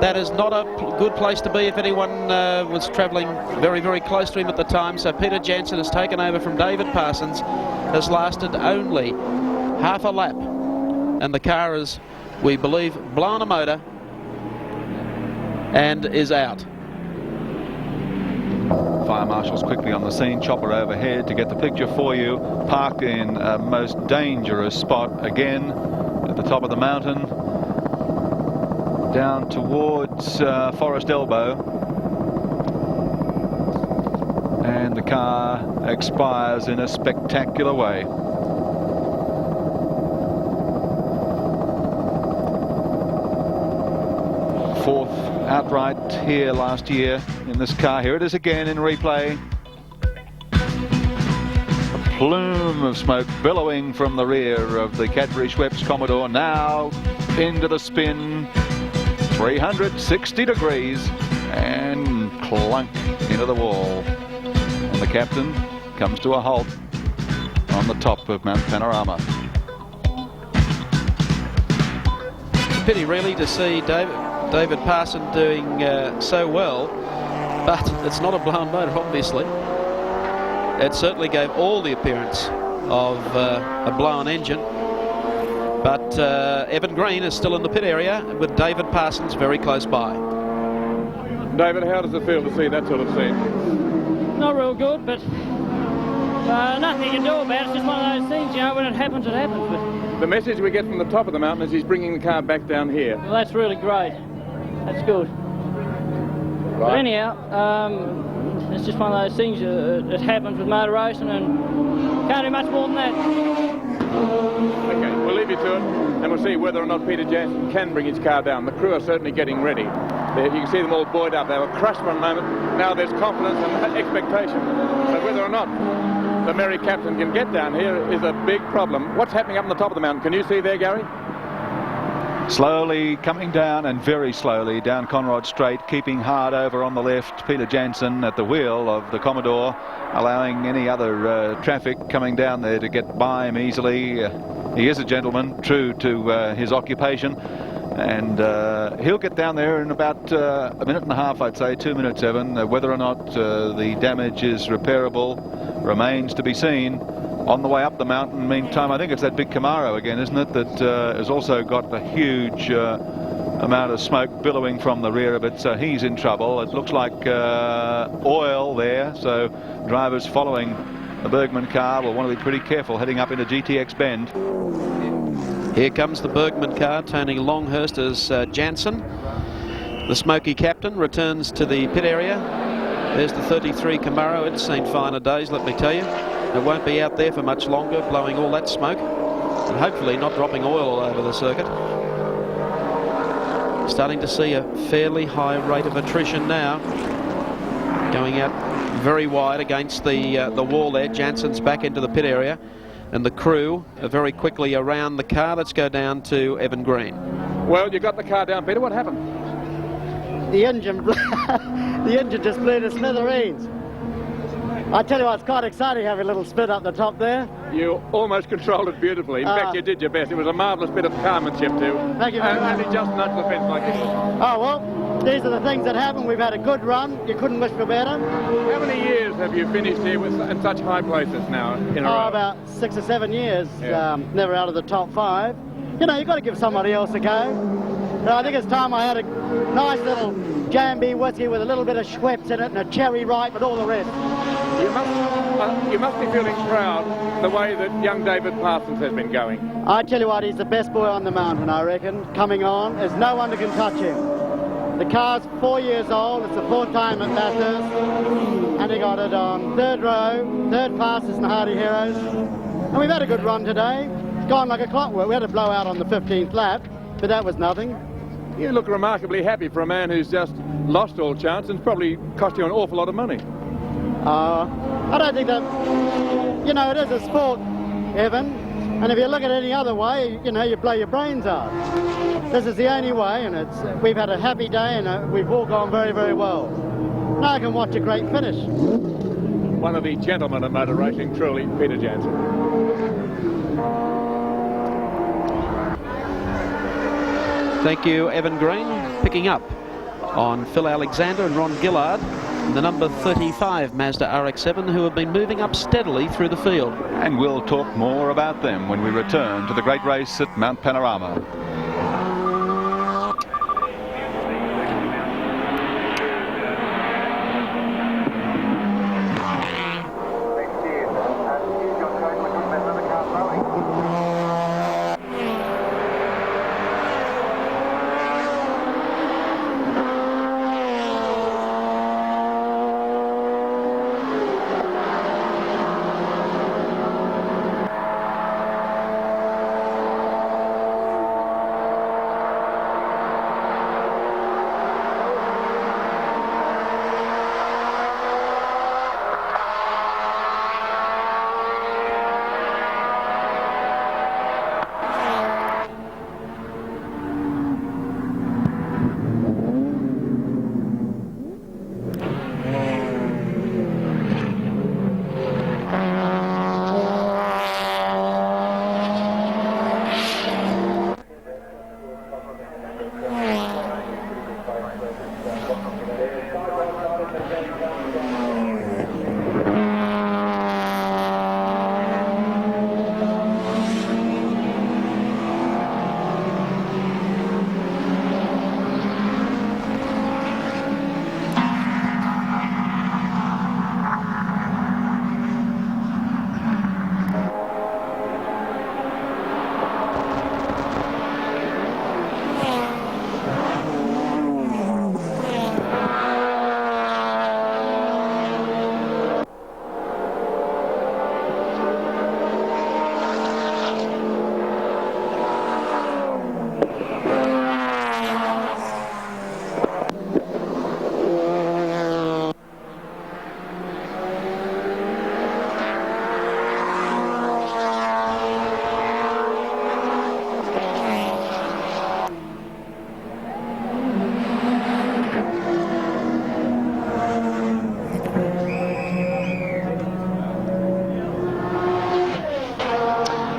That is not a good place to be if anyone was travelling very, very close to him at the time. So Peter Jansen has taken over from David Parsons, has lasted only half a lap. And the car is, we believe, blown a motor and is out. Fire marshals quickly on the scene, chopper overhead to get the picture for you. Parked in a most dangerous spot again at the top of the mountain, down towards Forest Elbow, and the car expires in a spectacular way. Fourth outright here last year in this car. Here it is again in replay. A plume of smoke billowing from the rear of the Cadbury Schweppes Commodore, now into the spin, 360 degrees, and clunk into the wall. And the captain comes to a halt on the top of Mount Panorama. It's a pity really to see David Parsons doing so well, but it's not a blown motor, obviously. It certainly gave all the appearance of a blown engine. But Evan Green is still in the pit area with David Parsons very close by. David, how does it feel to see that sort of scene? Not real good, but nothing you can do about it. It's just one of those things, you know, when it happens, it happens. But the message we get from the top of the mountain is he's bringing the car back down here. well, that's really great. That's good. Right. But anyhow, it's just one of those things that happens with motor racing, and can't do much more than that. Okay, we'll leave you to it, and we'll see whether or not Peter Jansen can bring his car down. The crew are certainly getting ready. You can see them all buoyed up. They were crushed for a moment. Now there's confidence and expectation. But whether or not the merry captain can get down here is a big problem. What's happening up on the top of the mountain? Can you see there, Gary? Slowly coming down, and very slowly down Conrod Straight, keeping hard over on the left. Peter Jansen at the wheel of the Commodore, allowing any other traffic coming down there to get by him easily. He is a gentleman, true to his occupation, and he'll get down there in about a minute and a half, I'd say, 2 minutes, Evan. Whether or not the damage is repairable remains to be seen. On the way up the mountain, meantime, I think it's that big Camaro again, isn't it, that has also got a huge amount of smoke billowing from the rear of it, so he's in trouble. It looks like oil there, so drivers following the Bergman car will want to be pretty careful heading up into GTX Bend. Here comes the Bergman car. Tony Longhurst as Jansen. The Smoky captain returns to the pit area. There's the 33 Camaro. It's seen finer days, let me tell you. It won't be out there for much longer, blowing all that smoke, and hopefully not dropping oil all over the circuit. Starting to see a fairly high rate of attrition now. Going out very wide against the wall there. Jansen's back into the pit area, and the crew are very quickly around the car. Let's go down to Evan Green. Well, you got the car down, Peter. What happened? The engine, the engine just blew to smithereens. I tell you what, it's quite exciting having a little spin up the top there. You almost controlled it beautifully. In fact, you did your best. It was a marvellous bit of carmanship too. Thank you very much. Only just nudged the fence like this. Oh, well, these are the things that happen. We've had a good run. You couldn't wish for better. How many years have you finished here in such high places now in a row? About 6 or 7 years. Yeah. Never out of the top 5. You know, you've got to give somebody else a go. I think it's time I had a nice little Jambi whiskey with a little bit of Schweppes in it and a cherry ripe and all the rest. You must be feeling proud the way that young David Parsons has been going. I tell you what, he's the best boy on the mountain, I reckon. Coming on, there's no one that can touch him. The car's 4 years old. It's the 4th time at Bathurst, and he got it on 3rd row, 3rd fastest in the Hardie Heroes. And we've had a good run today. It's gone like a clockwork. We had a blowout on the 15th lap, but that was nothing. You look remarkably happy for a man who's just lost all chance and probably cost you an awful lot of money. I don't think that, you know, it is a sport, Evan, and if you look at it any other way, you know, you blow your brains out. This is the only way, and we've had a happy day, and we've all gone very, very well. Now I can watch a great finish. One of the gentlemen of motor racing, truly, Peter Jansen. Thank you, Evan Green. Picking up on Phil Alexander and Ron Gillard, the number 35 Mazda RX-7, who have been moving up steadily through the field. And we'll talk more about them when we return to the great race at Mount Panorama.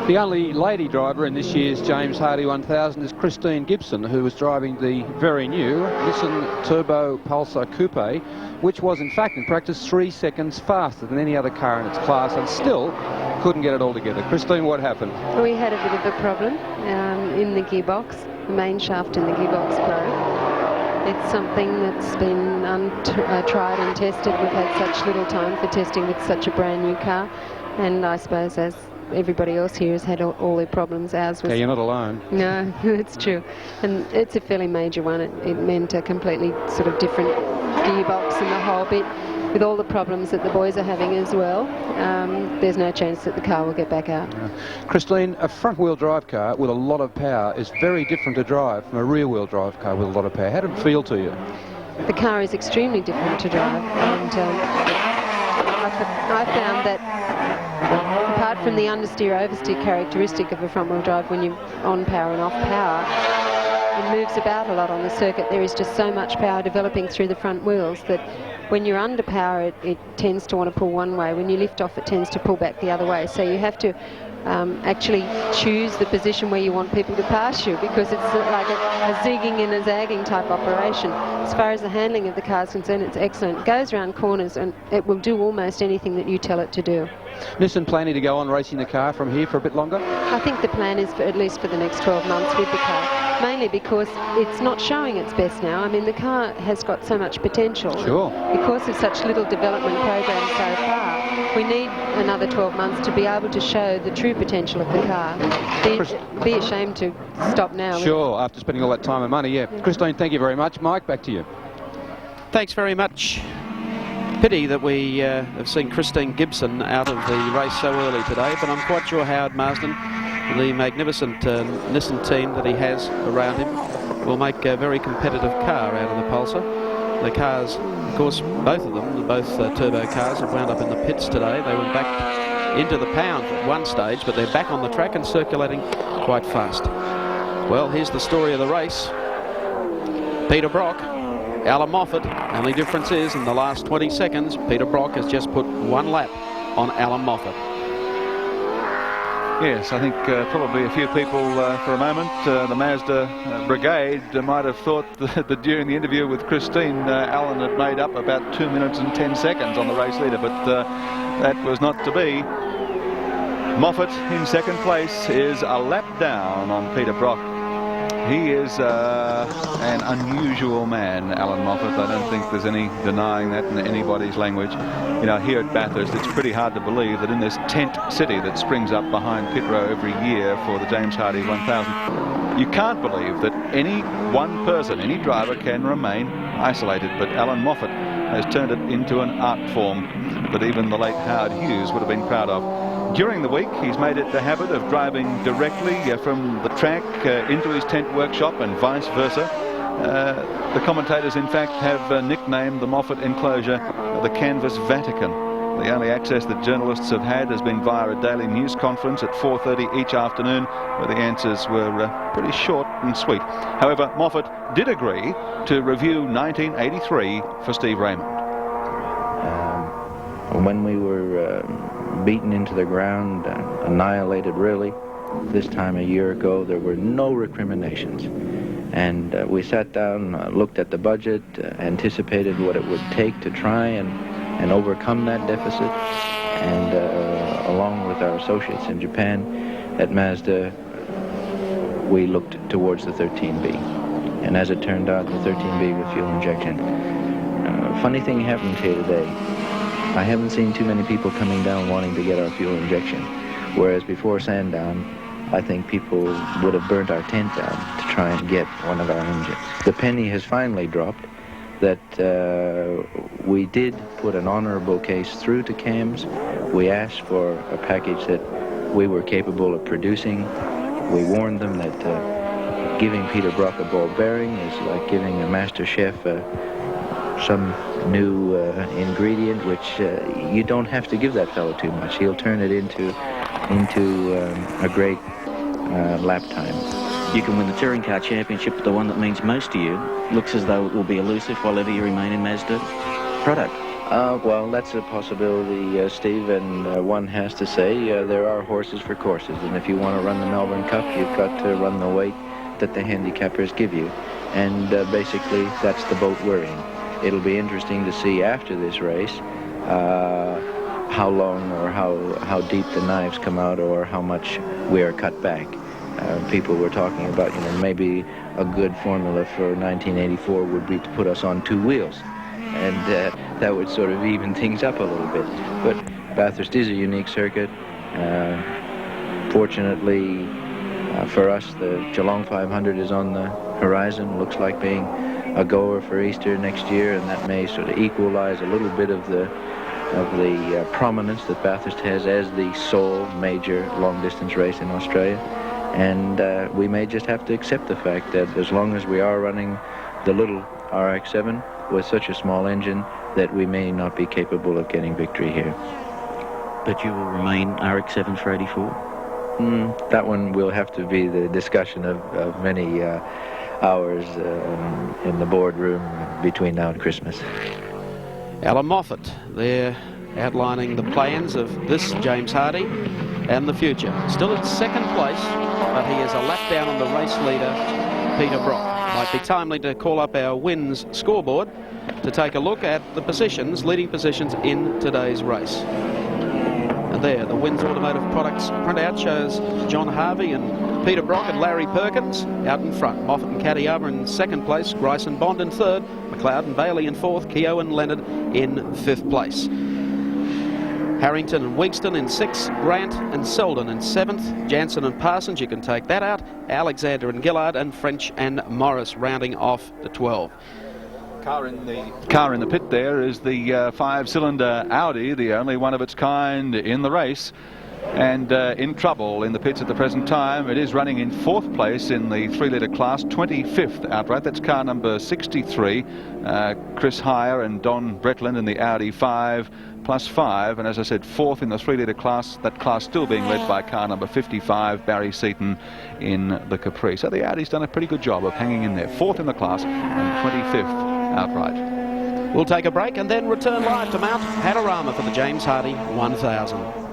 The only lady driver in this year's James Hardie 1000 is Christine Gibson, who was driving the very new Nissan Turbo Pulsar Coupe, which was in fact in practice 3 seconds faster than any other car in its class, and still couldn't get it all together. Christine, what happened? We had a bit of a problem in the gearbox. The main shaft in the gearbox broke. It's something that's been tried and tested. We've had such little time for testing with such a brand new car, and I suppose as everybody else here has had all their problems, ours was... Yeah, you're not alone. No, it's true. And it's a fairly major one. It meant a completely sort of different gearbox and the whole bit. With all the problems that the boys are having as well, there's no chance that the car will get back out. Christine, a front-wheel drive car with a lot of power is very different to drive from a rear-wheel drive car with a lot of power. How did it feel to you? The car is extremely different to drive, and I found that apart from the understeer oversteer characteristic of a front-wheel drive, when you're on power and off power, it moves about a lot on the circuit. There is just so much power developing through the front wheels that when you're under power, it tends to want to pull one way. When you lift off, it tends to pull back the other way. So you have to actually choose the position where you want people to pass you, because it's like a zigging and a zagging type operation. As far as the handling of the car is concerned, it's excellent. It goes around corners and it will do almost anything that you tell it to do. Nissan planning to go on racing the car from here for a bit longer? I think the plan is for at least for the next 12 months with the car, mainly because it's not showing its best now. I mean, the car has got so much potential. Sure. Because of such little development program so far, we need another 12 months to be able to show the true potential of the car. Be ashamed to stop now. Sure, after spending all that time and money, yeah. Christine, thank you very much. Mike, back to you. Thanks very much. Pity that we have seen Christine Gibson out of the race so early today, but I'm quite sure Howard Marsden, the magnificent Nissan team that he has around him, will make a very competitive car out of the Pulsar. The cars, of course, both of them, both turbo cars, have wound up in the pits today. They went back into the pound at one stage, but they're back on the track and circulating quite fast. Well, here's the story of the race. Peter Brock, Alan Moffat. Only difference is in the last 20 seconds, Peter Brock has just put one lap on Alan Moffat. Yes, I think probably a few people for a moment, the Mazda brigade might have thought that during the interview with Christine, Alan had made up about 2 minutes and 10 seconds on the race leader, but that was not to be. Moffat in second place is a lap down on Peter Brock. He is an unusual man, Alan Moffat. I don't think there's any denying that in anybody's language. You know, here at Bathurst, it's pretty hard to believe that in this tent city that springs up behind pit row every year for the James Hardie 1000, you can't believe that any one person, any driver, can remain isolated. But Alan Moffat has turned it into an art form that even the late Howard Hughes would have been proud of. During the week, he's made it the habit of driving directly from the track into his tent workshop and vice versa. The commentators, in fact, have nicknamed the Moffat enclosure the Canvas Vatican. The only access that journalists have had has been via a daily news conference at 4:30 each afternoon, where the answers were pretty short and sweet. However, Moffat did agree to review 1983 for Steve Raymond. When we were beaten into the ground, annihilated really, this time a year ago, there were no recriminations. And we sat down, looked at the budget, anticipated what it would take to try and overcome that deficit. And along with our associates in Japan at Mazda, we looked towards the 13B. And as it turned out, the 13B with fuel injection. Funny thing happened here today. I haven't seen too many people coming down wanting to get our fuel injection, whereas before Sandown, I think people would have burnt our tent down to try and get one of our engines. The penny has finally dropped that we did put an honorable case through to CAMS. We asked for a package that we were capable of producing. We warned them that giving Peter Brock a ball bearing is like giving a master chef some new ingredient, which you don't have to give that fellow too much. He'll turn it into a great lap time. You can win the touring car championship, but the one that means most to you looks as though it will be elusive while ever you remain in Mazda product. Well, that's a possibility, Steve, and one has to say there are horses for courses, and if you want to run the Melbourne Cup, you've got to run the weight that the handicappers give you, and basically that's the boat we're in. It'll be interesting to see after this race how long or how deep the knives come out or how much we are cut back. People were talking about, maybe a good formula for 1984 would be to put us on 2 wheels, and that would sort of even things up a little bit. But Bathurst is a unique circuit. Fortunately for us, the Geelong 500 is on the horizon. Looks like being a goer for Easter next year, and that may sort of equalize a little bit of the prominence that Bathurst has as the sole major long-distance race in Australia. And we may just have to accept the fact that as long as we are running the little RX-7 with such a small engine, that we may not be capable of getting victory here. But you will remain RX-7 for 84? That one will have to be the discussion of many hours in the boardroom between now and Christmas. Alan Moffat there outlining the plans of this James Hardie and the future. Still in second place, but he is a lap down on the race leader, Peter Brock. Might be timely to call up our wins scoreboard to take a look at the positions, leading positions in today's race. And there, the Wins Automotive Products printout shows John Harvey and Peter Brock and Larry Perkins out in front. Moffat and Katayama in second place, Grice and Bond in third, McLeod and Bailey in fourth, Keogh and Leonard in fifth place. Harrington and Wigston in sixth, Grant and Selden in seventh, Jansen and Parsons, you can take that out, Alexander and Gillard, and French and Morris rounding off the 12. Car in the pit there is the 5-cylinder Audi, the only one of its kind in the race, and in trouble in the pits at the present time. It is running in fourth place in the 3-litre class, 25th outright. That's car number 63, Chris Heyer and Don Bretland in the Audi 5+5, and as I said, fourth in the 3-litre class, that class still being led by car number 55, Barry Seaton in the Capri. So the Audi's done a pretty good job of hanging in there, fourth in the class and 25th outright. We'll take a break and then return live to Mount Panorama for the James Hardie 1000.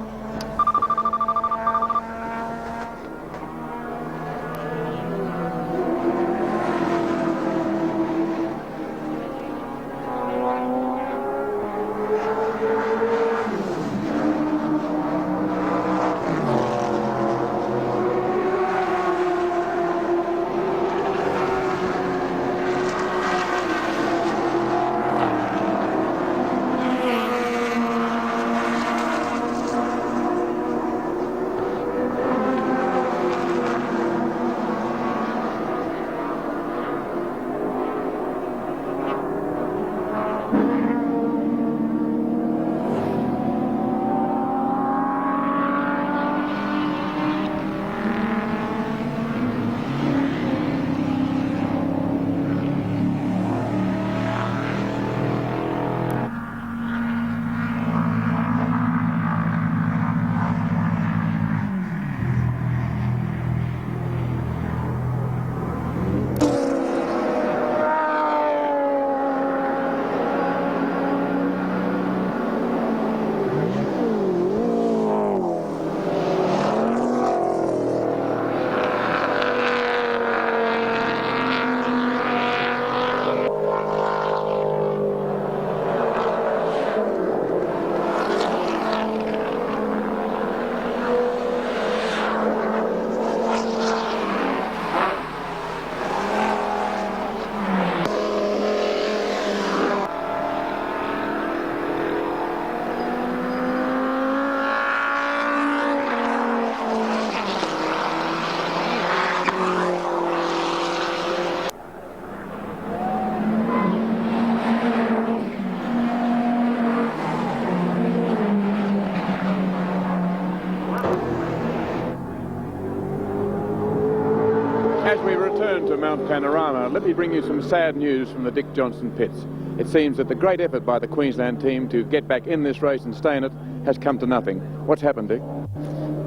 As we return to Mount Panorama, let me bring you some sad news from the Dick Johnson pits. It seems that the great effort by the Queensland team to get back in this race and stay in it has come to nothing. What's happened, Dick?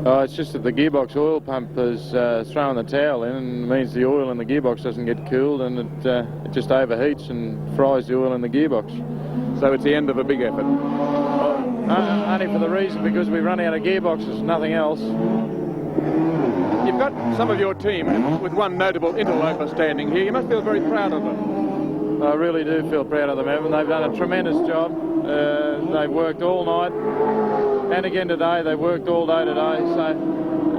It's just that the gearbox oil pump has thrown the towel in, and it means the oil in the gearbox doesn't get cooled, and it just overheats and fries the oil in the gearbox. So it's the end of a big effort? Only for the reason because we run out of gearboxes, nothing else. You've got some of your team with one notable interloper standing here. You must feel very proud of them. I really do feel proud of them, Evan. They've done a tremendous job. They've worked all night, and again today. They've worked all day today. So,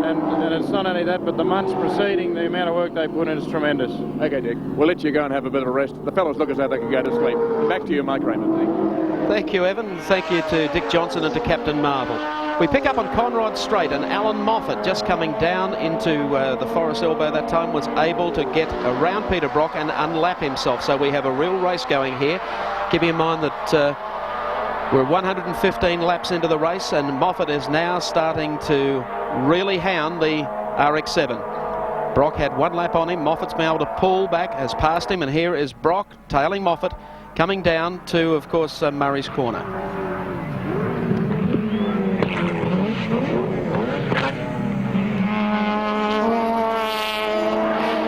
and it's not only that, but the months preceding, the amount of work they put in is tremendous. Okay, Dick. We'll let you go and have a bit of a rest. The fellows look as though they can go to sleep. Back to you, Mike Raymond. Thank you, Evan. Thank you to Dick Johnson and to Captain Marvel. We pick up on Conrod Straight, and Alan Moffat, just coming down into the Forest Elbow that time, was able to get around Peter Brock and unlap himself. So we have a real race going here. Keeping in mind that we're 115 laps into the race, and Moffat is now starting to really hound the RX-7. Brock had one lap on him. Moffat's been able to pull back, has passed him, and here is Brock tailing Moffat, coming down to, of course, Murray's Corner.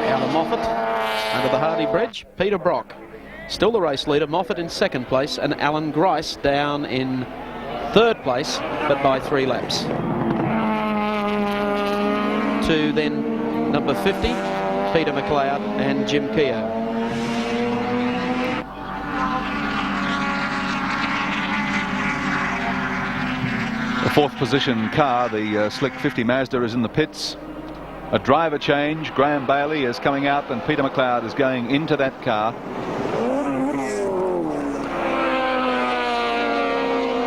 Alan Moffat under the Hardie Bridge. Peter Brock still the race leader. Moffat in second place, and Alan Grice down in third place, but by 3 laps. To then number 50, Peter McLeod and Jim Keogh. The 4th position car, the Slick 50 Mazda, is in the pits. A driver change. Graham Bailey is coming out and Peter McLeod is going into that car.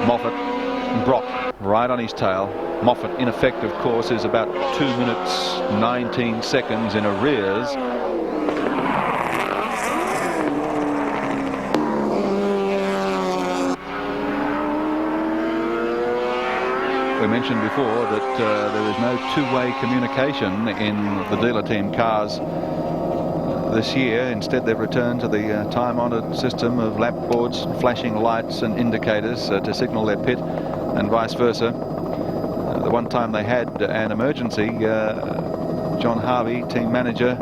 Moffat and Brock right on his tail. Moffat, in effect, of course, is about 2 minutes 19 seconds in arrears. We mentioned before that there is no two-way communication in the dealer team cars this year. Instead, they've returned to the time-honoured system of lap boards, flashing lights and indicators to signal their pit, and vice versa. The one time they had an emergency, John Harvey, team manager,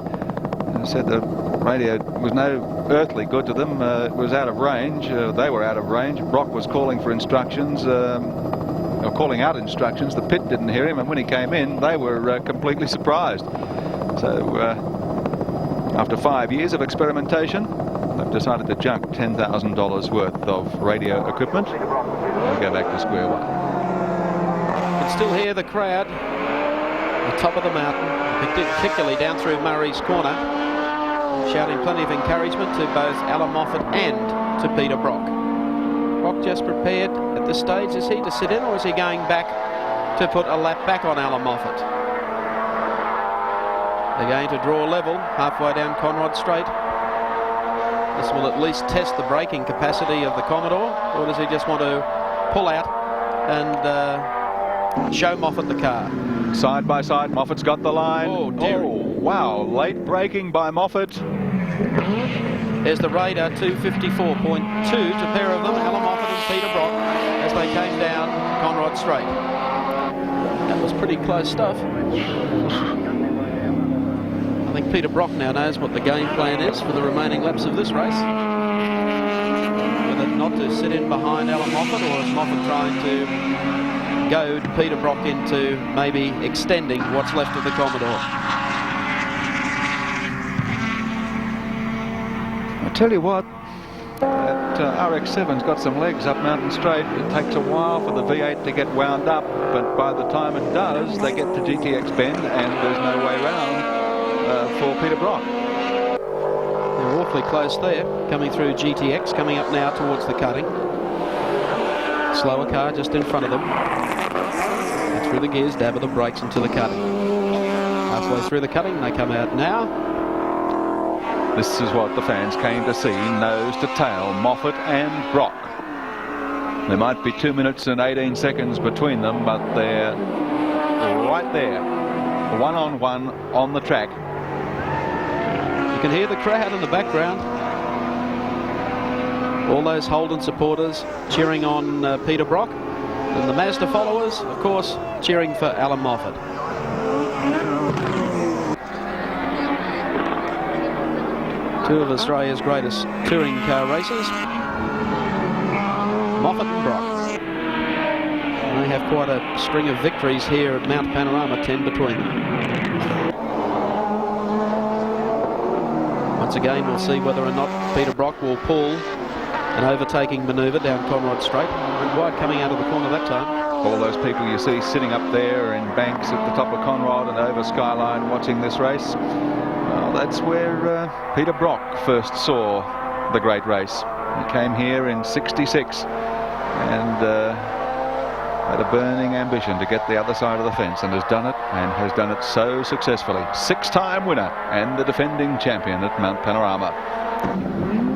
said the radio was no earthly good to them. It was out of range. They were out of range. Brock was calling for instructions, or calling out instructions. The pit didn't hear him, and when he came in, they were completely surprised. So after 5 years of experimentation, they've decided to junk $10,000 worth of radio equipment and go back to square one. You can still hear the crowd at the top of the mountain, particularly down through Murray's Corner, shouting plenty of encouragement to both Alan Moffat and to Peter Brock. Brock just prepared at this stage, is he, to sit in, or is he going back to put a lap back on Alan Moffat? They're going to draw level halfway down Conrod Straight. This will at least test the braking capacity of the Commodore, or does he just want to pull out and show Moffat the car? Side by side, Moffat's got the line. Oh, dear. Oh, wow, late braking by Moffat. There's the radar, 254.2 to pair of them, Alan Moffat and Peter Brock, as they came down Conrod Straight. That was pretty close stuff. I think Peter Brock now knows what the game plan is for the remaining laps of this race. Whether not to sit in behind Alan Moffat, or is Moffat trying to goad Peter Brock into maybe extending what's left of the Commodore. I tell you what, that RX-7's got some legs up Mountain Straight. It takes a while for the V8 to get wound up, but by the time it does, they get to GTX Bend, and there's no way round for Peter Brock. They're awfully close there, coming through GTX, coming up now towards the cutting. Slower car just in front of them. And through the gears, dab of the brakes into the cutting. Halfway through the cutting, they come out now. This is what the fans came to see, nose to tail, Moffat and Brock. There might be 2 minutes and 18 seconds between them, but they're right there, one-on-one on the track. You can hear the crowd in the background. All those Holden supporters cheering on Peter Brock, and the Mazda followers, of course, cheering for Alan Moffat. Two of Australia's greatest touring car racers, Moffat and Brock. And they have quite a string of victories here at Mount Panorama, 10 between them. once again we'll see whether or not Peter Brock will pull an overtaking manoeuvre down Conrod Straight. And wide coming out of the corner that time. All those people you see sitting up there in banks at the top of Conrod and over Skyline watching this race, well, that's where Peter Brock first saw the great race. He came here in '66 and had a burning ambition to get the other side of the fence, and has done it so successfully. 6-time winner and the defending champion at Mount Panorama.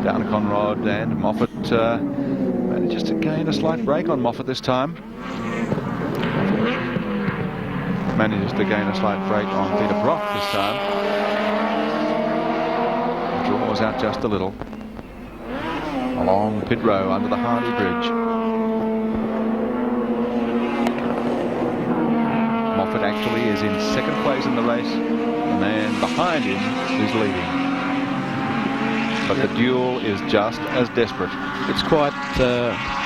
Down Conrod, and Moffat manages to gain a slight break on Moffat this time. Manages to gain a slight break on Peter Brock this time. Draws out just a little. Along pit row under the Hardie Bridge. Moffat actually is in second place in the race. The man behind him is leading. But the duel is just as desperate. It's quite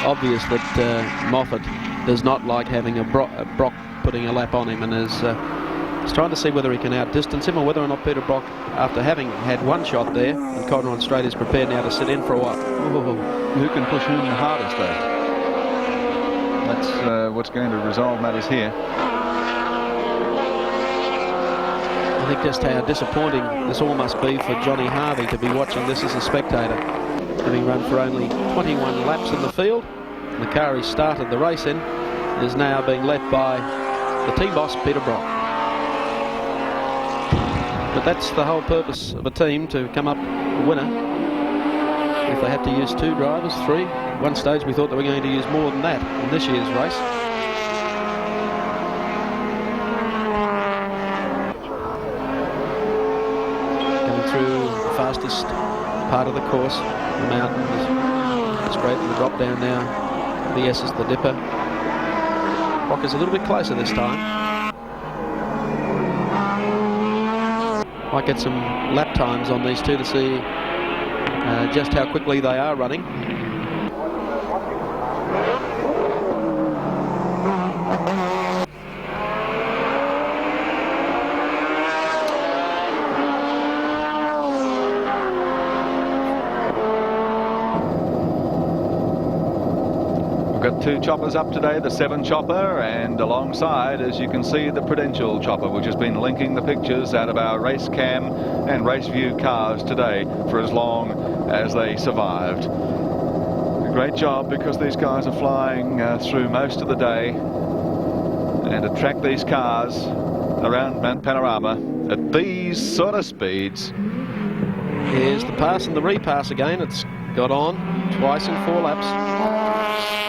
obvious that Moffat does not like having a Brock putting a lap on him, and is trying to see whether he can outdistance him, or whether or not Peter Brock, after having had one shot there, and Conrod Straight, is prepared now to sit in for a while. Ooh, who can push whom the hardest, though? That's what's going to resolve matters here. I think just how disappointing this all must be for Johnny Harvey to be watching this as a spectator, having run for only 21 laps in the field. The car he started the race in is now being led by the team boss, Peter Brock. But that's the whole purpose of a team, to come up a winner. If they had to use 2 drivers, 3, at one stage we thought they were going to use more than that in this year's race. Fastest part of the course, the mountain is great, and the drop down now. The S is the dipper. Brock is a little bit closer this time. Might get some lap times on these two to see just how quickly they are running. We've got 2 choppers up today, the 7 chopper, and alongside, as you can see, the Prudential chopper, which has been linking the pictures out of our race cam and race view cars today for as long as they survived. A great job, because these guys are flying through most of the day, and to track these cars around Mount Panorama at these sort of speeds. Here's the pass and the repass again. It's got on twice in 4 laps.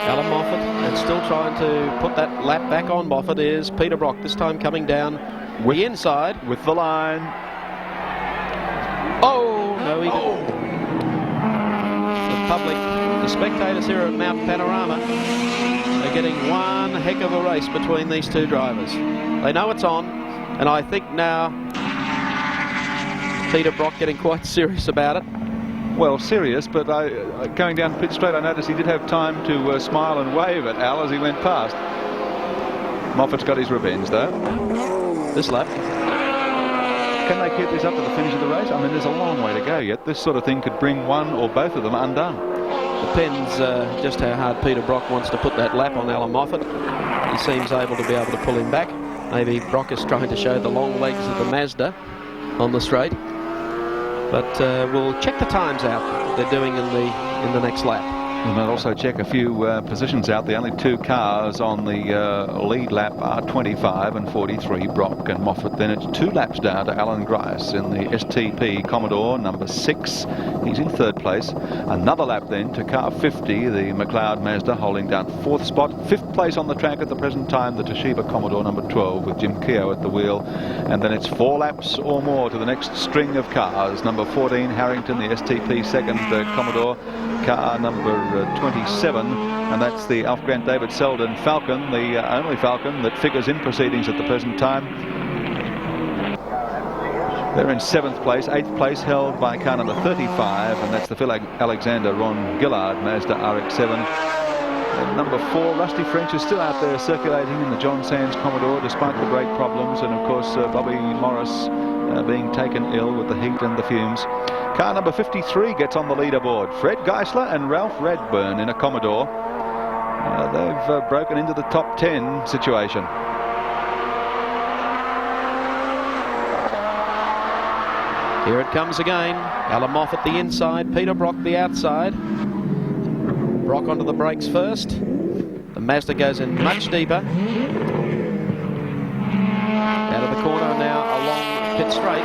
Alan Moffat, and still trying to put that lap back on Moffat, is Peter Brock, this time coming down with the inside. With the line. Oh, no, he didn't. The public, the spectators here at Mount Panorama, are getting one heck of a race between these 2 drivers. They know it's on, and I think now Peter Brock getting quite serious about it. Well, serious, but going down pit straight, I noticed he did have time to smile and wave at Al as he went past. Moffat's got his revenge, though. This lap. Can they keep this up to the finish of the race? I mean, there's a long way to go yet. This sort of thing could bring one or both of them undone. Depends just how hard Peter Brock wants to put that lap on Alan Moffat. He seems able to be able to pull him back. Maybe Brock is trying to show the long legs of the Mazda on the straight. But we'll check the times out they're doing in the next lap. We might also check a few positions out. The only 2 cars on the lead lap are 25 and 43, Brock and Moffat. Then it's 2 laps down to Alan Grice in the STP Commodore number 6. He's in 3rd place. Another lap then to car 50, the McLeod Mazda, holding down 4th spot. 5th place on the track at the present time, the Toshiba Commodore number 12 with Jim Keogh at the wheel. And then it's 4 laps or more to the next string of cars. Number 14, Harrington, the STP 2nd Commodore. Car number 27, and that's the Alf Grant David Selden Falcon, the only Falcon that figures in proceedings at the present time. They're in 7th place. 8th place held by car number 35, and that's the Phil Alexander Ron Gillard Mazda RX-7. And number 4, Rusty French, is still out there circulating in the John Sands Commodore despite the brake problems, and of course Bobby Morris being taken ill with the heat and the fumes. Car number 53 gets on the leaderboard. Fred Geisler and Ralph Redburn in a Commodore. They've broken into the top 10 situation. Here it comes again. Alan Moffat the inside, Peter Brock the outside. Brock onto the brakes first. The Mazda goes in much deeper. Out of the corner now along pit straight.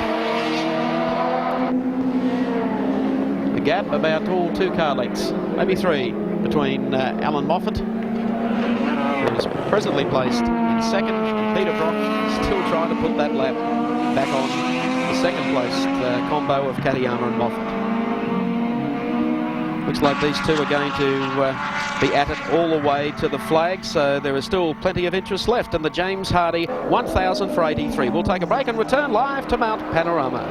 The gap about 2 car lengths, maybe 3, between Alan Moffat, who is presently placed in second, and Peter Brock still trying to put that lap back on the second place combo of Katayama and Moffat. Looks like these two are going to be at it all the way to the flag, so there is still plenty of interest left in the James Hardie 1000 for 83. We'll take a break and return live to Mount Panorama.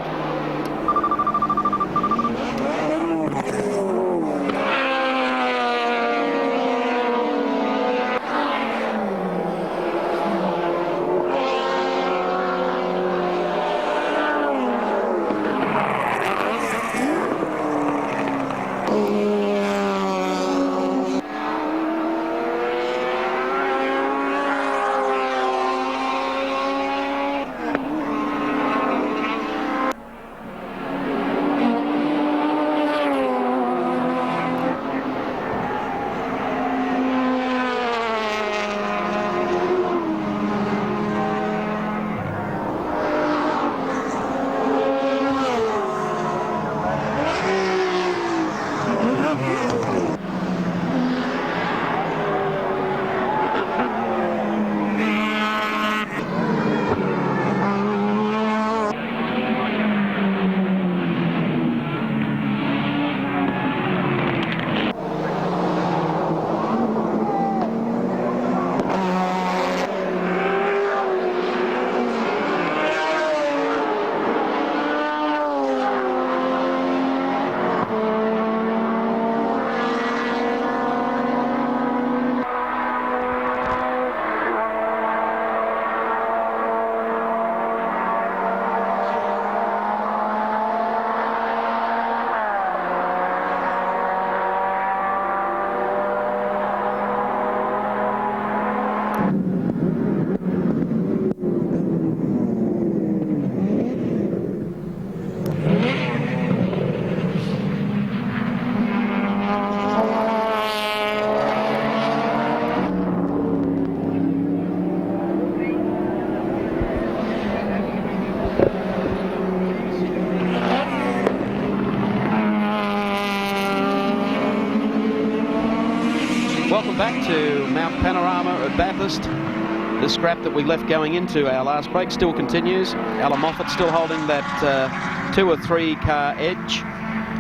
Welcome back to Mount Panorama at Bathurst. The scrap that we left going into our last break still continues. Alan Moffat still holding that 2 or 3 car edge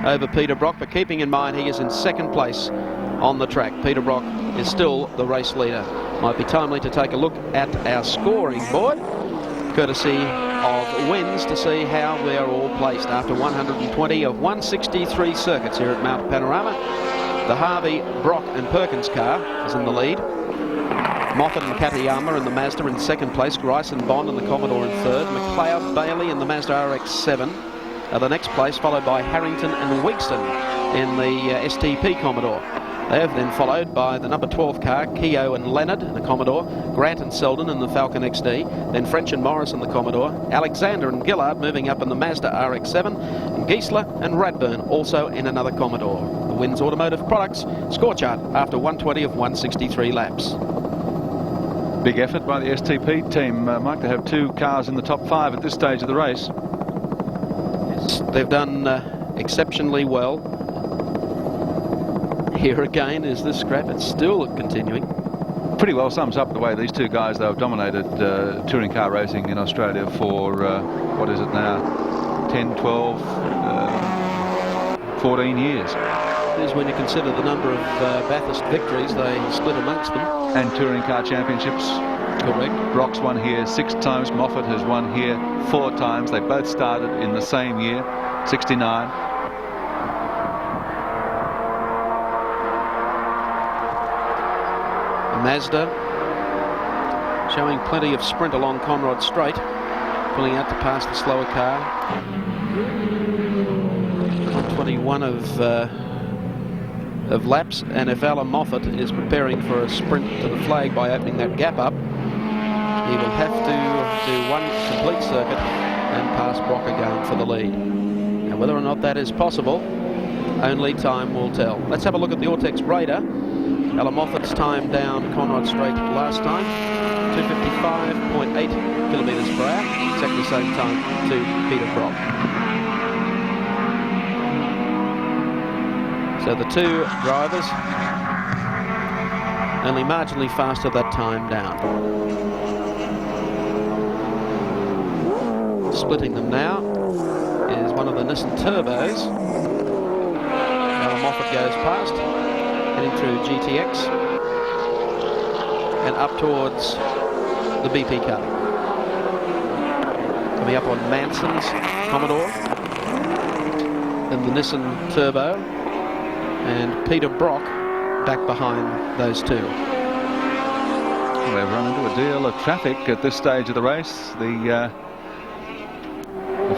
over Peter Brock, but keeping in mind he is in second place on the track. Peter Brock is still the race leader. Might be timely to take a look at our scoring board, courtesy of wins, to see how we are all placed after 120 of 163 circuits here at Mount Panorama. The Harvey, Brock and Perkins car is in the lead. Moffat and Katayama in the Mazda in second place. Grice and Bond in the Commodore in third. McLeod, Bailey in the Mazda RX-7 are the next place, followed by Harrington and Wigston in the STP Commodore. They have then followed by the number 12 car, Keogh and Leonard in the Commodore, Grant and Selden in the Falcon XD, then French and Morris in the Commodore, Alexander and Gillard moving up in the Mazda RX-7, and Geisler and Radburn also in another Commodore. The Wins Automotive Products score chart after 120 of 163 laps. Big effort by the STP team, Mike, to have 2 cars in the top 5 at this stage of the race. Yes, they've done exceptionally well. Here again is this scrap. It's still continuing. Pretty well sums up the way these 2 guys, though, have dominated touring car racing in Australia for, what is it now, 10, 12, 14 years. It is when you consider the number of Bathurst victories they split amongst them. And touring car championships. Correct. Brock's won here 6 times. Moffat has won here 4 times. They both started in the same year, 69. Mazda showing plenty of sprint along Conrod Straight. pulling out to pass the slower car. 21 of laps, and if Alan Moffat is preparing for a sprint to the flag by opening that gap up, he will have to do one complete circuit and pass Brock again for the lead. Now, whether or not that is possible, only time will tell. Let's have a look at the Ortex Raider. Alan Moffat's time down Conrod Straight last time, 255.8 kilometres per hour, exactly the same time to Peter Brock. So the two drivers only marginally faster that time down. Splitting them now is one of the Nissan Turbos. Alan Moffat goes past, heading through GTX and up towards the BP car. Coming up on Manson's Commodore and the Nissan Turbo, and Peter Brock back behind those two. We've run into a deal of traffic at this stage of the race. The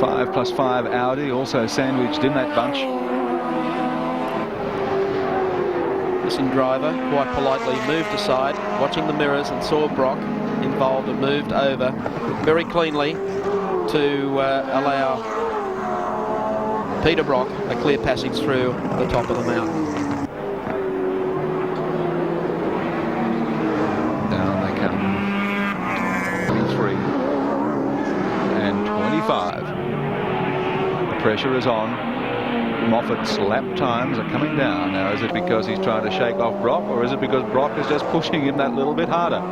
5+5 Audi also sandwiched in that bunch. Nissan driver quite politely moved aside, watching the mirrors, and saw Brock involved and moved over very cleanly to allow Peter Brock a clear passage through the top of the mountain. Down they come. 23 and 25. The pressure is on. Moffat's lap times are coming down. Now, is it because he's trying to shake off Brock, or is it because Brock is just pushing him that little bit harder?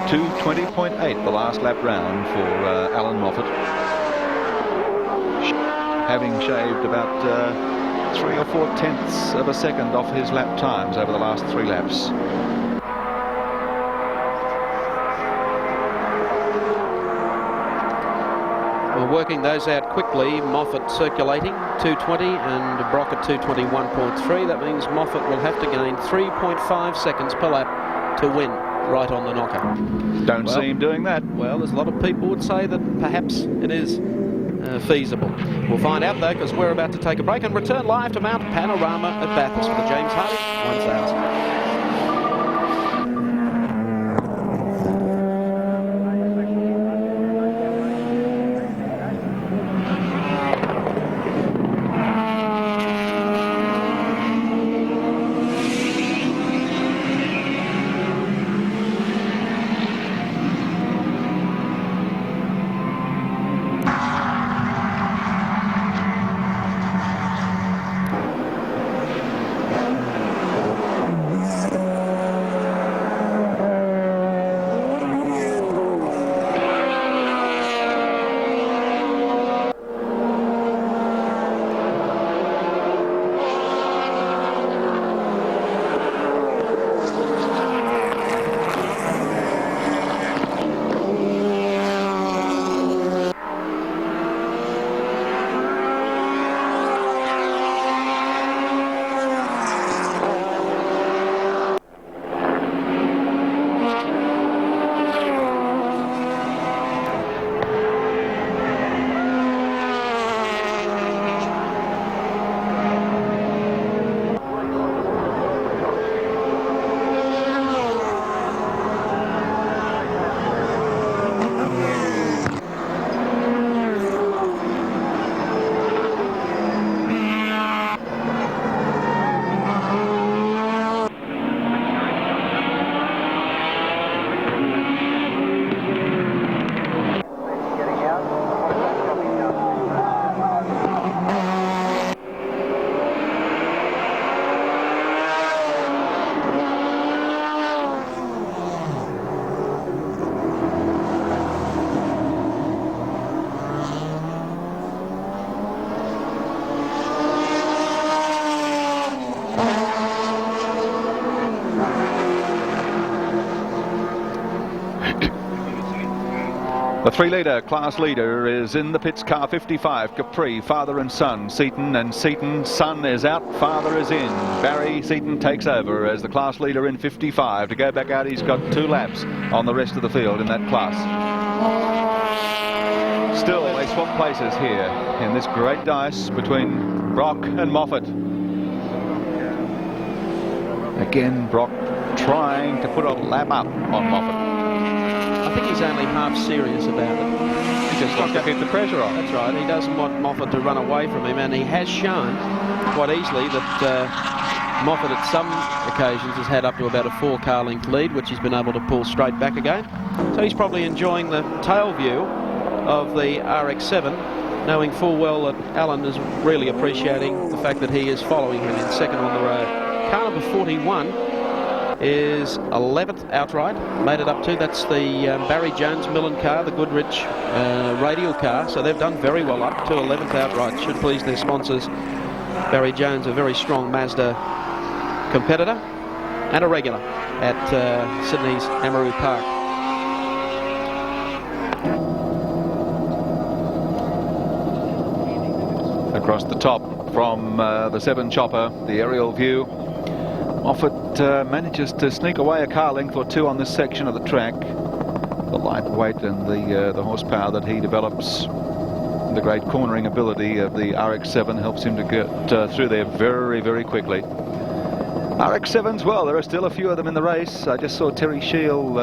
2:20.8 the last lap round for Alan Moffat, having shaved about 3 or 4 tenths of a second off his lap times over the last 3 laps. Well, working those out quickly, Moffat circulating 2:20 and Brock at 2:21.3. That means Moffat will have to gain 3.5 seconds per lap to win right on the knocker. Don't see him doing that. Well, there's a lot of people would say that perhaps it is feasible. We'll find out though, because we're about to take a break and return live to Mount Panorama at Bathurst for the James Hardie 1000. The 3-litre class leader is in the pits, car 55, Capri, father and son, Seaton and Seaton. Son is out, father is in. Barry Seaton takes over as the class leader in 55. To go back out, he's got 2 laps on the rest of the field in that class. still they swap places here in this great dice between Brock and Moffat. Again, Brock trying to put a lap up on Moffat. I think he's only half serious about it. He just wants to keep the pressure on. That's right. He doesn't want Moffat to run away from him, and he has shown quite easily that Moffat at some occasions has had up to about a 4-car length lead, which he's been able to pull straight back again. So he's probably enjoying the tail view of the RX-7, knowing full well that Alan is really appreciating the fact that he is following him in second on the road. Car number 41 is 11th outright, made it up to. That's the Barry Jones Millen car, the Goodrich radial car. So they've done very well up to 11th outright. Should please their sponsors. Barry Jones, a very strong Mazda competitor and a regular at Sydney's Amaroo Park. Across the top from the 7 chopper, the aerial view. Moffat manages to sneak away a car length or two on this section of the track. The lightweight and the horsepower that he develops, the great cornering ability of the RX-7 helps him to get through there very, very quickly. RX-7s, well, there are still a few of them in the race. I just saw Terry Shield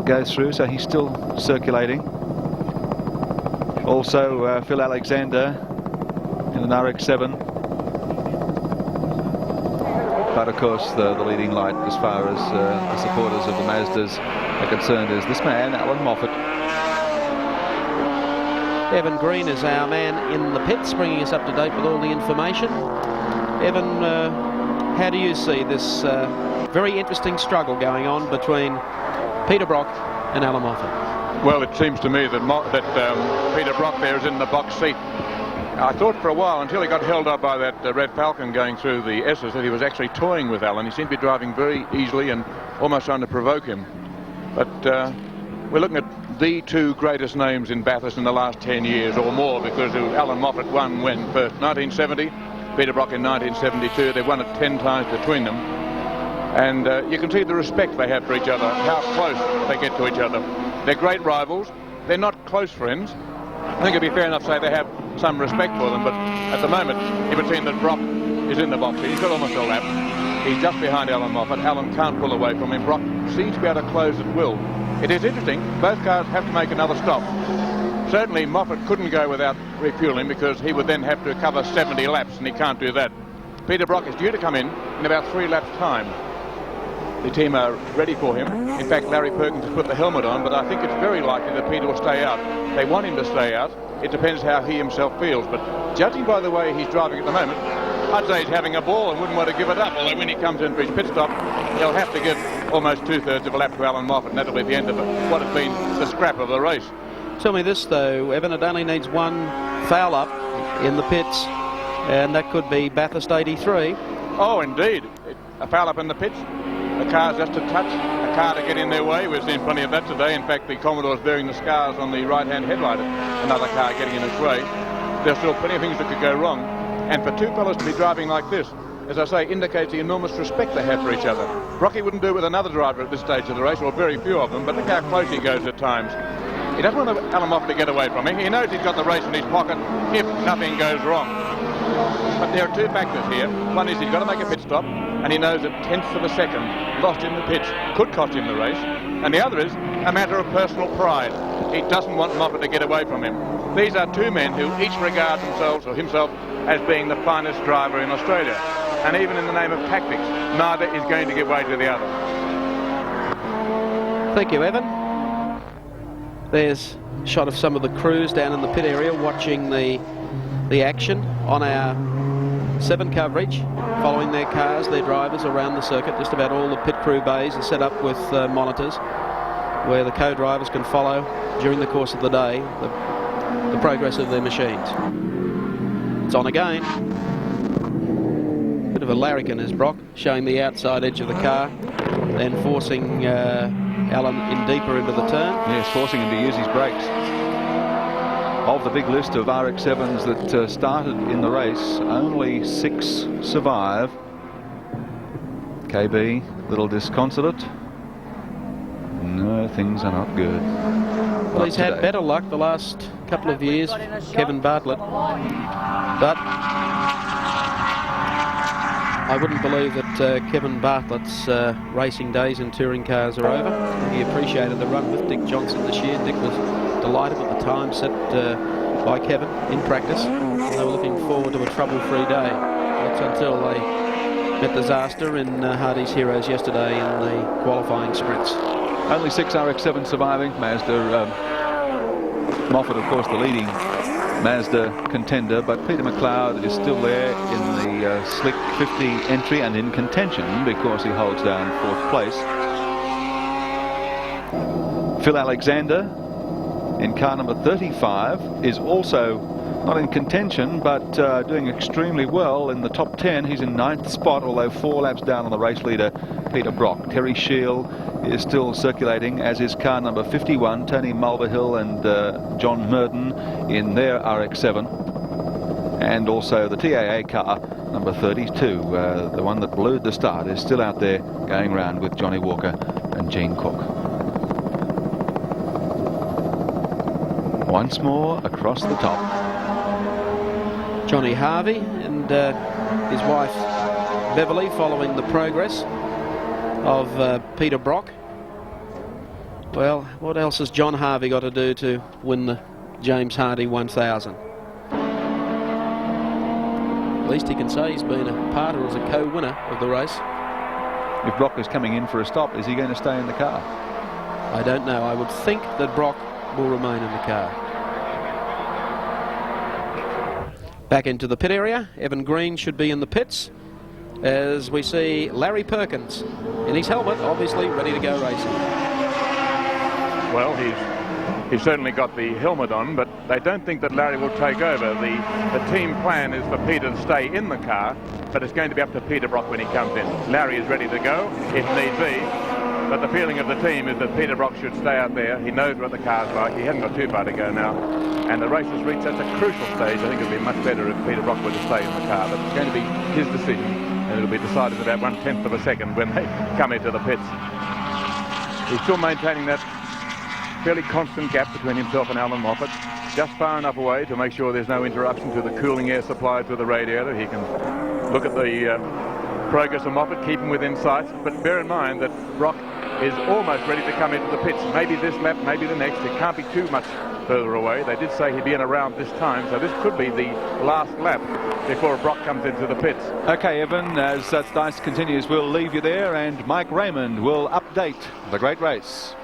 go through, so he's still circulating. Also, Phil Alexander in an RX-7. But of course, the leading light as far as the supporters of the Mazdas are concerned is this man, Alan Moffat. Evan Green is our man in the pits, bringing us up to date with all the information. Evan, how do you see this very interesting struggle going on between Peter Brock and Alan Moffat? Well, it seems to me that Peter Brock there is in the box seat. I thought for a while, until he got held up by that Red Falcon going through the S's, that he was actually toying with Alan. He seemed to be driving very easily and almost trying to provoke him. But we're looking at the 2 greatest names in Bathurst in the last 10 years or more, because Alan Moffat won when first? 1970, Peter Brock in 1972. They've won it 10 times between them. And you can see the respect they have for each other, how close they get to each other. They're great rivals. They're not close friends. I think it'd be fair enough to say they have some respect for them, but at the moment it would seem that Brock is in the box. He's got almost a lap. He's just behind Alan Moffat. Alan can't pull away from him. Brock seems to be able to close at will. It is interesting, both cars have to make another stop. Certainly Moffat couldn't go without refueling, because he would then have to cover 70 laps, and he can't do that. Peter Brock is due to come in about 3 laps time. The team are ready for him. In fact, Larry Perkins has put the helmet on, but I think it's very likely that Peter will stay out. They want him to stay out. It depends how he himself feels, but judging by the way he's driving at the moment, I'd say he's having a ball and wouldn't want to give it up, although when he comes in for his pit stop, he'll have to give almost 2/3 of a lap to Alan Moffat, and that'll be the end of what has been the scrap of the race. Tell me this though, Evan, it only needs one foul up in the pits, and that could be Bathurst 83. Oh, indeed. A foul up in the pits. The car's just a touch, a car to get in their way. We've seen plenty of that today. In fact, the Commodore's bearing the scars on the right-hand headlight. Another car getting in its way. There's still plenty of things that could go wrong. And for 2 fellas to be driving like this, as I say, indicates the enormous respect they have for each other. Rocky wouldn't do it with another driver at this stage of the race, or very few of them, but look how close he goes at times. He doesn't want Alan Moffat to get away from him. He knows he's got the race in his pocket if nothing goes wrong. But there are 2 factors here. One is he's got to make a pit stop, and he knows that 1/10 of a second lost in the pits could cost him the race. And the other is a matter of personal pride. He doesn't want Moffat to get away from him. These are 2 men who each regard themselves, or himself, as being the finest driver in Australia. And even in the name of tactics, neither is going to give way to the other. Thank you, Evan. There's a shot of some of the crews down in the pit area watching the action on our 7 coverage, following their cars, their drivers around the circuit. Just about all the pit crew bays are set up with monitors where the co-drivers can follow during the course of the day the progress of their machines. It's on again. Bit of a larrikin is Brock, showing the outside edge of the car, then forcing Alan in deeper into the turn. Yes, forcing him to use his brakes. Of the big list of RX-7s that started in the race, only 6 survive. KB, little disconsolate. No, things are not good. Well, he's had better luck the last couple of years, Kevin Bartlett. But I wouldn't believe that Kevin Bartlett's racing days in touring cars are over. He appreciated the run with Dick Johnson this year. Dick was delighted with the time set by Kevin in practice. And they were looking forward to a trouble-free day. That's until they met disaster in Hardie's Heroes yesterday in the qualifying sprints. Only 6 RX-7 surviving. Mazda, Moffat, of course, the leading Mazda contender, but Peter McLeod is still there in the Slick 50 entry and in contention because he holds down 4th place. Phil Alexander in car number 35 is also not in contention, but doing extremely well in the top 10. He's in 9th spot, although 4 laps down on the race leader, Peter Brock. Terry Shield is still circulating, as is car number 51, Tony Mulvihill and John Murden in their RX-7. And also the TAA car number 32, the one that blew the start, is still out there going round with Johnny Walker and Gene Cook. Once more across the top. Johnny Harvey and his wife Beverly following the progress of Peter Brock. Well, what else has John Harvey got to do to win the James Hardie 1000? At least he can say he's been a part or as a co-winner of the race. If Brock is coming in for a stop, is he going to stay in the car? I don't know. I would think that Brock will remain in the car. Back into the pit area. Evan Green should be in the pits as we see Larry Perkins in his helmet, obviously ready to go racing. Well, he's certainly got the helmet on, but they don't think that Larry will take over. The team plan is for Peter to stay in the car, but it's going to be up to Peter Brock when he comes in. Larry is ready to go if need be, but the feeling of the team is that Peter Brock should stay out there. He knows what the car's like. He hasn't got too far to go now, and the race has reached such a crucial stage. I think it would be much better if Peter Brock were to stay in the car, but it's going to be his decision, and it'll be decided about 1/10 of a second when they come into the pits. He's still maintaining that fairly constant gap between himself and Alan Moffat, just far enough away to make sure there's no interruption to the cooling air supply to the radiator. He can look at the progress of Moffat, keep him within sight, but bear in mind that Brock is almost ready to come into the pits. Maybe this lap, maybe the next. It can't be too much further away. They did say he'd be in around this time, so this could be the last lap before Brock comes into the pits. Okay, Evan, as that dice continues, we'll leave you there, and Mike Raymond will update the great race.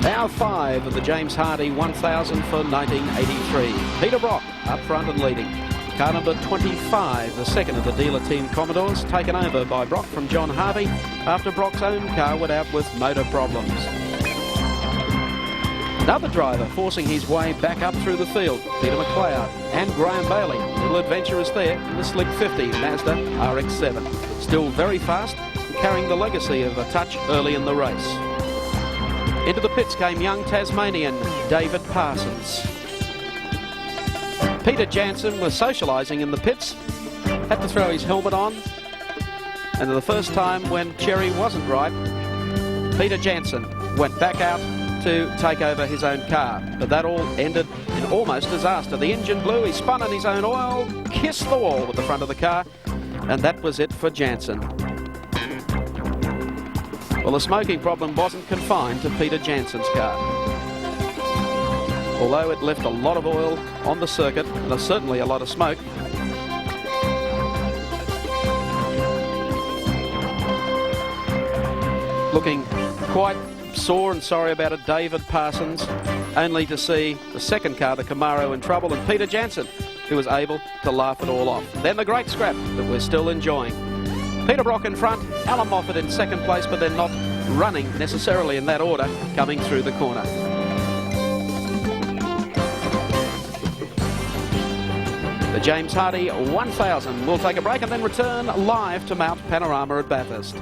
Hour 5 of the James Hardie 1000 for 1983. Peter Brock up front and leading. Car number 25, the second of the dealer team Commodores, taken over by Brock from John Harvey after Brock's own car went out with motor problems. Another driver forcing his way back up through the field, Peter McLeod and Graham Bailey. Little adventurous there in the Slick 50 Mazda RX-7. Still very fast, carrying the legacy of a touch early in the race. Into the pits came young Tasmanian David Parsons. Peter Jansen was socialising in the pits, had to throw his helmet on, and the first time when Cherry wasn't right, Peter Jansen went back out to take over his own car. But that all ended in almost disaster. The engine blew, he spun on his own oil, kissed the wall with the front of the car, and that was it for Jansen. Well, the smoking problem wasn't confined to Peter Jansen's car. Although it left a lot of oil on the circuit, and certainly a lot of smoke, looking quite sore and sorry about it, David Parsons, only to see the second car, the Camaro, in trouble, and Peter Jansen, who was able to laugh it all off. Then the great scrap that we're still enjoying. Peter Brock in front, Alan Moffat in second place, but they're not running necessarily in that order coming through the corner. The James Hardie 1000 will take a break and then return live to Mount Panorama at Bathurst.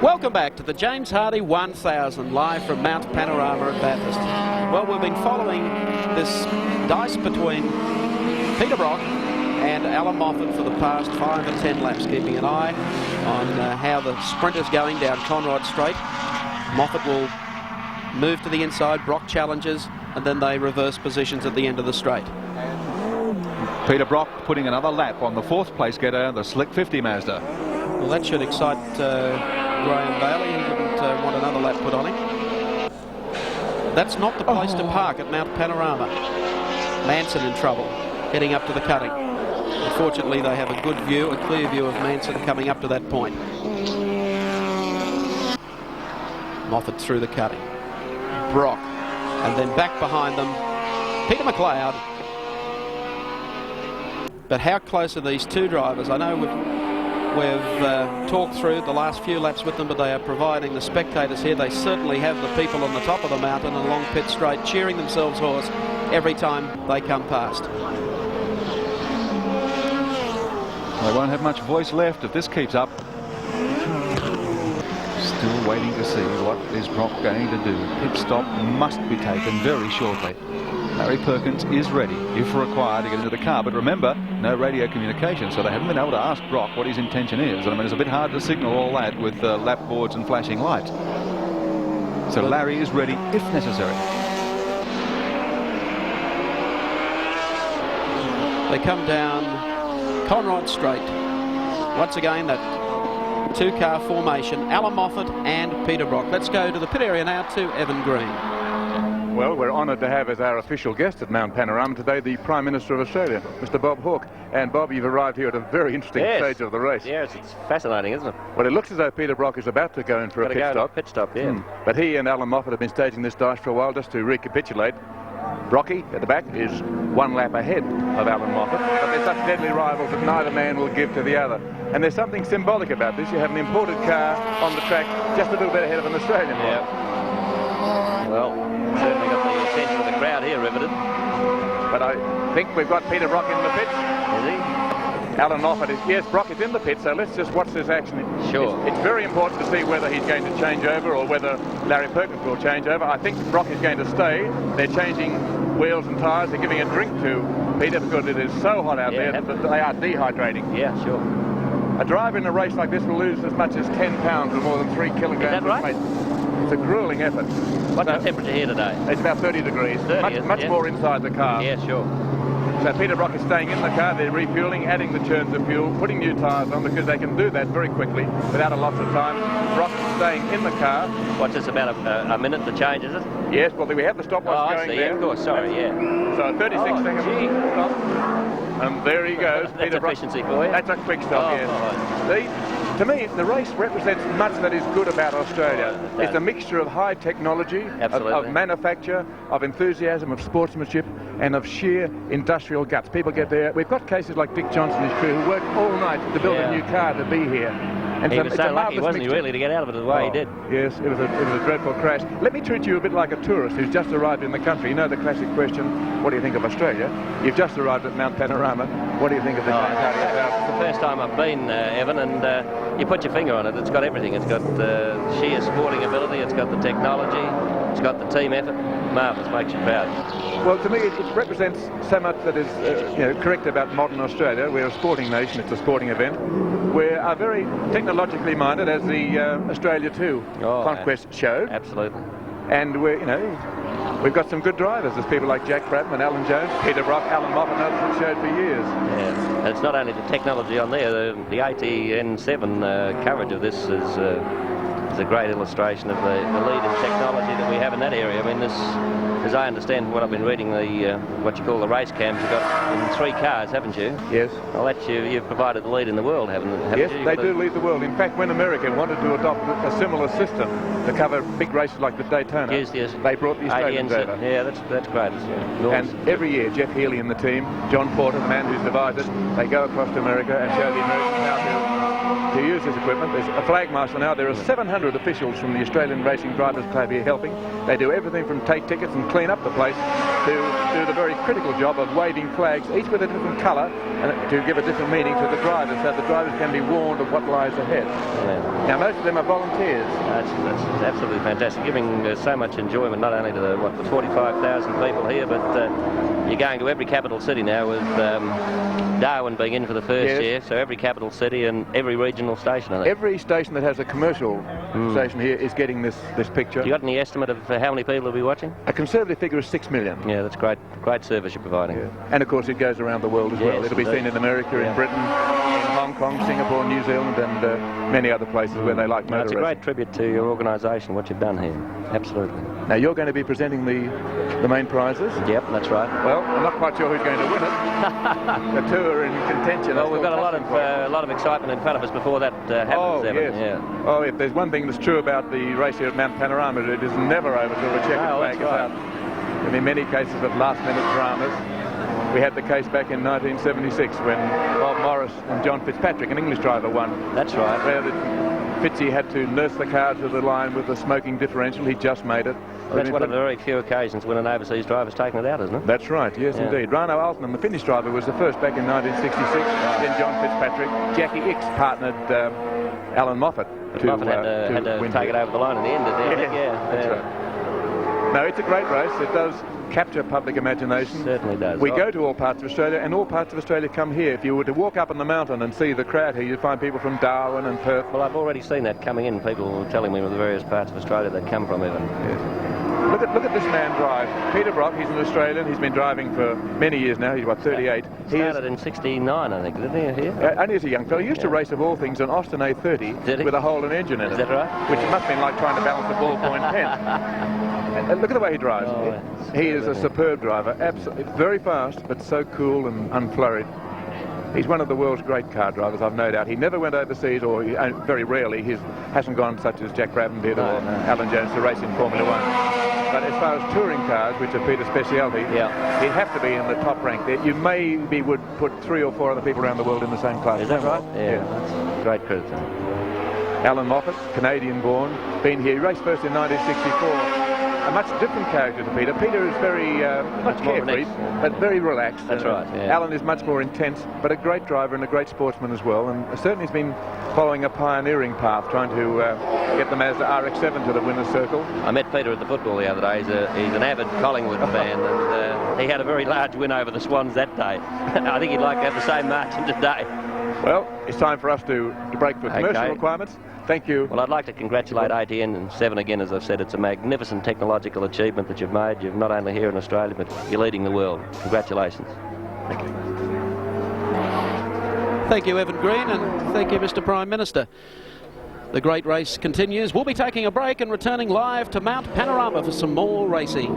Welcome back to the James Hardie 1000 live from Mount Panorama at Bathurst. Well, we've been following this dice between Peter Brock and Alan Moffat for the past 5 or 10 laps, keeping an eye on how the sprint is going down Conrod Straight. Moffat will move to the inside, Brock challenges, and then they reverse positions at the end of the straight. Peter Brock putting another lap on the 4th place getter, the Slick 50 Mazda. Well, that should excite Graham Bailey. He wouldn't want another lap put on him. That's not the place to park at Mount Panorama. Manson in trouble, heading up to the cutting. Unfortunately, they have a good view, a clear view of Manson coming up to that point. Moffat through the cutting. Brock, and then back behind them, Peter McLeod. But how close are these two drivers? I know we've talked through the last few laps with them, but they are providing the spectators here. They certainly have the people on the top of the mountain and along pit straight cheering themselves hoarse every time they come past. They won't have much voice left if this keeps up. Still waiting to see what is Brock going to do. Pit stop must be taken very shortly. Larry Perkins is ready, if required, to get into the car. But remember, no radio communication, so they haven't been able to ask Brock what his intention is. And I mean, it's a bit hard to signal all that with lap boards and flashing lights. So Larry is ready, if necessary. They come down Conrod Straight. Once again, that two-car formation, Alan Moffat and Peter Brock. Let's go to the pit area now to Evan Green. Well, we're honoured to have as our official guest at Mount Panorama today the Prime Minister of Australia, Mr. Bob Hawke. And Bob, you've arrived here at a very interesting stage of the race. Yes, it's fascinating, isn't it? Well, it looks as though Peter Brock is about to go in for a pit stop. Yeah. But he and Alan Moffat have been staging this dice for a while. Just to recapitulate, Brocky at the back is 1 lap ahead of Alan Moffat, but they're such deadly rivals that neither man will give to the other. And there's something symbolic about this. You have an imported car on the track just a little bit ahead of an Australian one. Yeah. Well, certainly got the attention of the crowd here riveted. But I think we've got Peter Brock in the pits. Is he? Alan Moffat is, yes, Brock is in the pit, so let's just watch this action. Sure. It's very important to see whether he's going to change over or whether Larry Perkins will change over. I think Brock is going to stay. They're changing wheels and tyres. They're giving a drink to Peter because it is so hot out there that they are dehydrating. Yeah, sure. A driver in a race like this will lose as much as 10 pounds or more than 3 kilograms. Is that right? of weight. It's a grueling effort. What's the temperature here today? It's about 30 degrees. 30, much more inside the car. Yeah, sure. So Peter Brock is staying in the car. They're refueling, adding the churns of fuel, putting new tyres on because they can do that very quickly without a loss of time. Brock is staying in the car. What's this, about a minute to change, is it? Yes, well, we have the stopwatch going there. Yeah, of course, sorry, yeah. So 36 seconds. Stop. And there he goes. That's Peter efficiency Brock. for you. That's a quick stop, yes. To me, the race represents much that is good about Australia. It's a mixture of high technology, of manufacture, of enthusiasm, of sportsmanship, and of sheer industrial guts. People get there. We've got cases like Dick Johnson and his crew who worked all night to build a new car to be here. And he was so lucky, wasn't he, really, to get out of it the way he did? Yes, it was a dreadful crash. Let me treat you a bit like a tourist who's just arrived in the country. You know the classic question, what do you think of Australia? You've just arrived at Mount Panorama. What do you think of the James Hardie 1000? It's the first time I've been, Evan, and you put your finger on it. It's got everything. It's got sheer sporting ability. It's got the technology. It's got the team effort. Marvellous, makes you proud. Well, to me, it represents so much that is correct about modern Australia. We're a sporting nation. It's a sporting event. We are very technologically minded, as the Australia 2 Conquest showed. Absolutely. And we've got some good drivers. There's people like Jack Bradman, Alan Jones, Peter Brock, Alan Moffat, and others have showed for years. Yeah, and it's not only the technology on there. The ATN7 coverage of this is a great illustration of the lead in technology that we have in that area. I mean, this, as I understand what I've been reading, what you call the race cams, you've got in 3 cars, haven't you? Yes. Well, you've provided the lead in the world, haven't you? Yes, they do lead the world. In fact, when America wanted to adopt a similar system to cover big races like the Daytona, they brought the Australians over. Yeah, that's great. And every year, Jeff Healy and the team, John Porter, the man who's devised it, they go across to America and show the Americans how to use this equipment. There's a flag marshal now. There are 700 officials from the Australian Racing Drivers Club here helping. They do everything from take tickets and clean up the place to do the very critical job of waving flags, each with a different colour, and to give a different meaning to the drivers, so the drivers can be warned of what lies ahead. Yeah. Now, most of them are volunteers. That's absolutely fantastic, giving so much enjoyment not only to the 45,000 people here, but you're going to every capital city now, with Darwin being in for the first year, so every capital city and every regional station, I think. Every station that has a commercial station here is getting this picture. You got any estimate of how many people will be watching? A conservative figure is 6 million. Yeah, that's great service you're providing. Yeah. And of course it goes around the world as well. It'll be seen in America, in Britain, in Hong Kong, Singapore, New Zealand, and many other places where they like motor It's a great tribute to your organisation, what you've done here. Absolutely. Now you're going to be presenting the main prizes. Yep, that's right. Well, I'm not quite sure who's going to win it. The two are in contention. Well, we've got a lot of excitement in front of us before that happens. Yes. Yeah. Oh, if there's one thing that's true about the race here at Mount Panorama, it is never over till the checkered flag is out. And in many cases of last-minute dramas. We had the case back in 1976 when Bob Morris and John Fitzpatrick, an English driver, won. That's right. Where Fitzy had to nurse the car to the line with the smoking differential. He just made it. That's one of the very few occasions when an overseas driver's taken it out, isn't it? That's right, yes, indeed. Rano Alton, the Finnish driver, was the first back in 1966. Then John Fitzpatrick. Jackie Ix partnered Alan Moffat. Moffat had to take it over the line in the end, didn't he? That's right. No, it's a great race. It does capture public imagination. Certainly does. We go to all parts of Australia, and all parts of Australia come here. If you were to walk up on the mountain and see the crowd here, you'd find people from Darwin and Perth. Well, I've already seen that coming in. People telling me from the various parts of Australia they come from even. Yes. Look at this man drive. Peter Brock, he's an Australian. He's been driving for many years now. He's, 38? He started in 69, I think, didn't he, here? Only as a young fellow. He used to race, of all things, an Austin A30 with a hole and engine in it. Is that right? Which must have been like trying to balance a ballpoint pen. And look at the way he drives. He is a superb driver. Absolutely. Very fast, but so cool and unflurried. He's one of the world's great car drivers, I've no doubt. He never went overseas, or very rarely. He hasn't gone such as Jack Brabham did or Alan Jones to race in Formula One. But as far as touring cars, which are Peter's speciality, he'd have to be in the top rank there. You maybe would put 3 or 4 other people around the world in the same class. Is that right? Yeah. That's great credit to him. Alan Moffat, Canadian-born, been here. He raced first in 1964. A much different character to Peter. Peter is very much carefree, but very relaxed. That's right. Yeah. Alan is much more intense, but a great driver and a great sportsman as well. And certainly has been following a pioneering path, trying to get the Mazda RX-7 to the winner's circle. I met Peter at the football the other day. He's an avid Collingwood fan, and he had a very large win over the Swans that day. I think he'd like to have the same margin today. Well, it's time for us to break for commercial requirements. Thank you. Well, I'd like to congratulate ATN 7 again. As I've said, it's a magnificent technological achievement that you've made. You're not only here in Australia, but you're leading the world. Congratulations. Thank you. Thank you, Evan Green, and thank you, Mr. Prime Minister. The great race continues. We'll be taking a break and returning live to Mount Panorama for some more racing.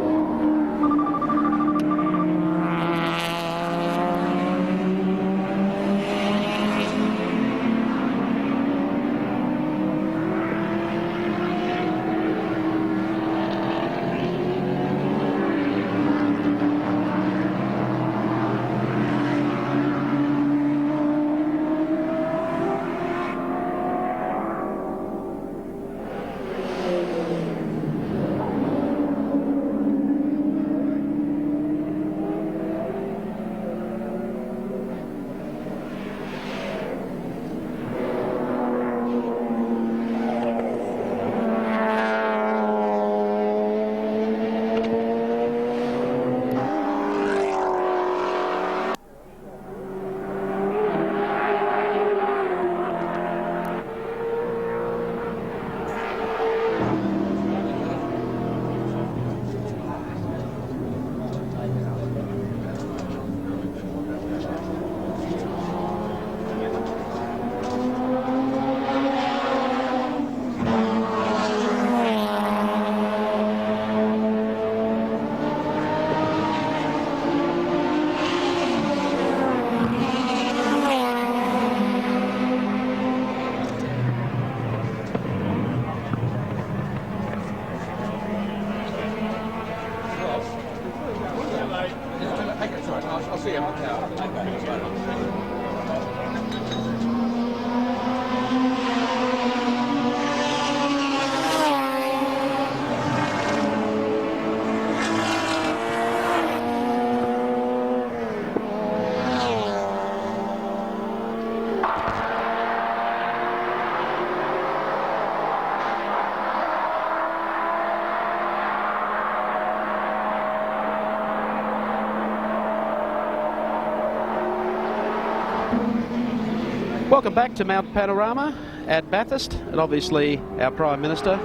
Welcome back to Mount Panorama at Bathurst, and obviously our Prime Minister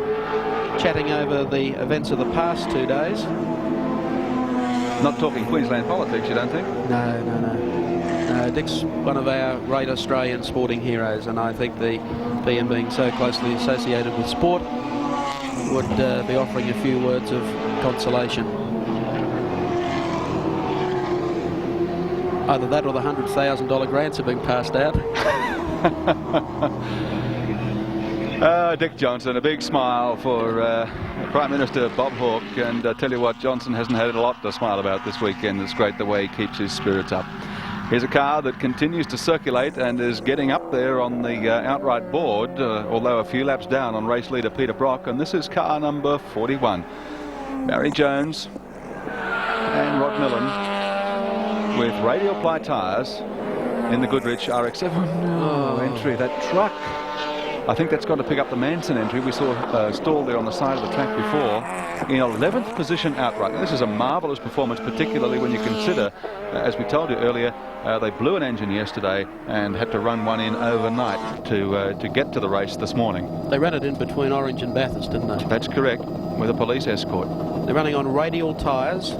chatting over the events of the past 2 days. Not talking Queensland politics, you don't think? No. Dick's one of our great Australian sporting heroes, and I think the PM being so closely associated with sport would be offering a few words of consolation. Either that or the $100,000 grants have been passed out. Dick Johnson, a big smile for Prime Minister Bob Hawke, and I tell you what, Johnson hasn't had a lot to smile about this weekend. It's great the way he keeps his spirits up. Here's a car that continues to circulate and is getting up there on the outright board, although a few laps down on race leader Peter Brock, and this is car number 41. Barry Jones and Rod Millen with radial ply tyres in the Goodrich RX-7 entry. That truck, I think that's got to pick up the Manson entry. We saw stalled there on the side of the track before in 11th position outright. This is a marvellous performance, particularly when you consider, as we told you earlier, they blew an engine yesterday and had to run one in overnight to get to the race this morning. They ran it in between Orange and Bathurst, didn't they? That's correct, with a police escort. They're running on radial tyres.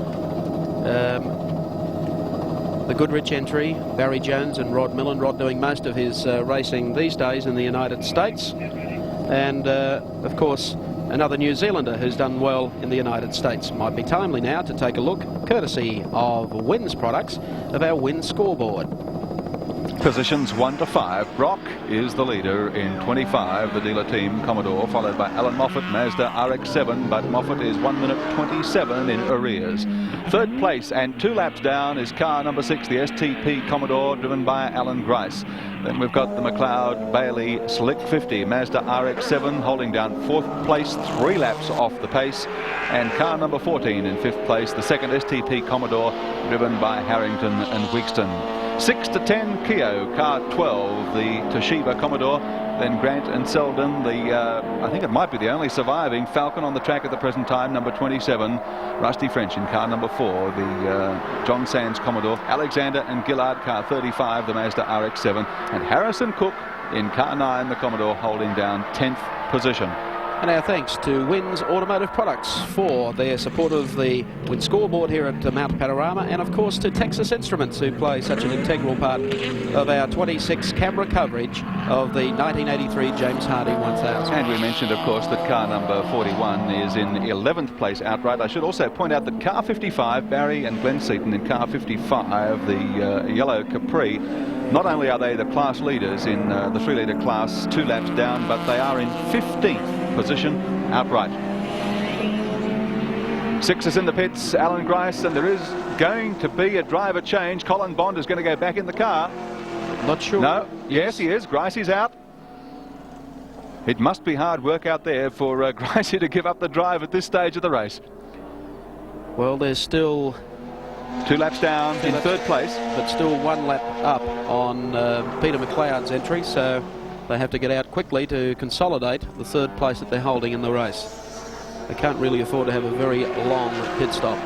The Goodrich entry, Barry Jones and Rod Millen. Rod doing most of his racing these days in the United States. And, of course, another New Zealander who's done well in the United States. Might be timely now to take a look, courtesy of Wynn's products, of our Wynn scoreboard. Positions 1 to 5. Brock is the leader in 25, the dealer team Commodore, followed by Alan Moffat, Mazda RX-7, but Moffat is 1 minute 27 in arrears. Third place and 2 laps down is car number 6, the STP Commodore, driven by Alan Grice. Then we've got the McLeod Bailey Slick 50 Mazda RX-7 holding down 4th place, 3 laps off the pace, and car number 14 in 5th place, the second STP Commodore, driven by Harrington and Wigston. 6 to 10 Keo, car 12, the Toshiba Commodore, then Grant and Selden, I think it might be the only surviving Falcon on the track at the present time, number 27, Rusty French in car number 4, the John Sands Commodore, Alexander and Gillard, car 35, the Mazda RX-7, and Harrison Cook in car 9, the Commodore, holding down 10th position. And our thanks to Wynn's Automotive Products for their support of the Wynn scoreboard here at Mount Panorama, and of course to Texas Instruments, who play such an integral part of our 26 camera coverage of the 1983 James Hardie 1000. And we mentioned, of course, that car number 41 is in 11th place outright. I should also point out that car 55, Barry and Glenn Seaton in car 55, the yellow Capri, not only are they the class leaders in the 3-litre class 2 laps down, but they are in 15th position outright. 6 is in the pits, Alan Grice, and there is going to be a driver change. Colin Bond is going to go back in the car. Not sure. No, yes he is. Grice is out. It must be hard work out there for Grice to give up the drive at this stage of the race. Well, there's still 2 laps down in 3rd place, but still 1 lap up on Peter McLeod's entry, so they have to get out quickly to consolidate the 3rd place that they're holding in the race. They can't really afford to have a very long pit stop.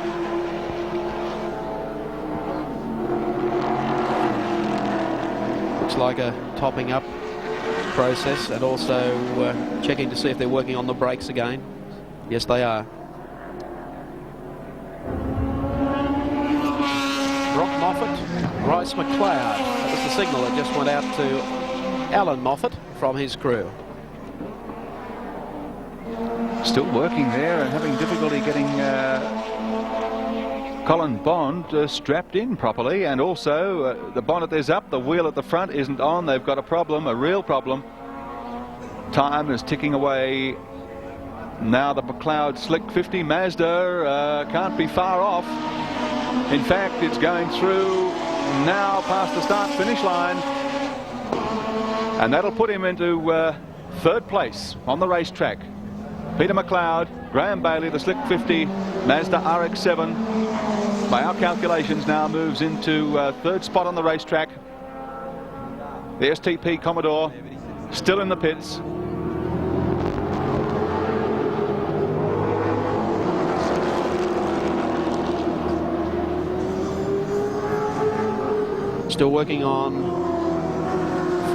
Looks like a topping up process, and also checking to see if they're working on the brakes again. Yes, they are. Brock Moffat, Grice McLeod. That was the signal that just went out to Alan Moffat from his crew. Still working there and having difficulty getting Colin Bond strapped in properly, and also the bonnet is up, the wheel at the front isn't on. They've got a problem, a real problem. Time is ticking away. Now the McLeod Slick 50 Mazda can't be far off. In fact, it's going through now past the start-finish line, and that'll put him into 3rd place on the racetrack. Peter McLeod, Graham Bailey, the Slick 50 Mazda RX-7, by our calculations now moves into 3rd spot on the racetrack. The STP Commodore still in the pits. Still working on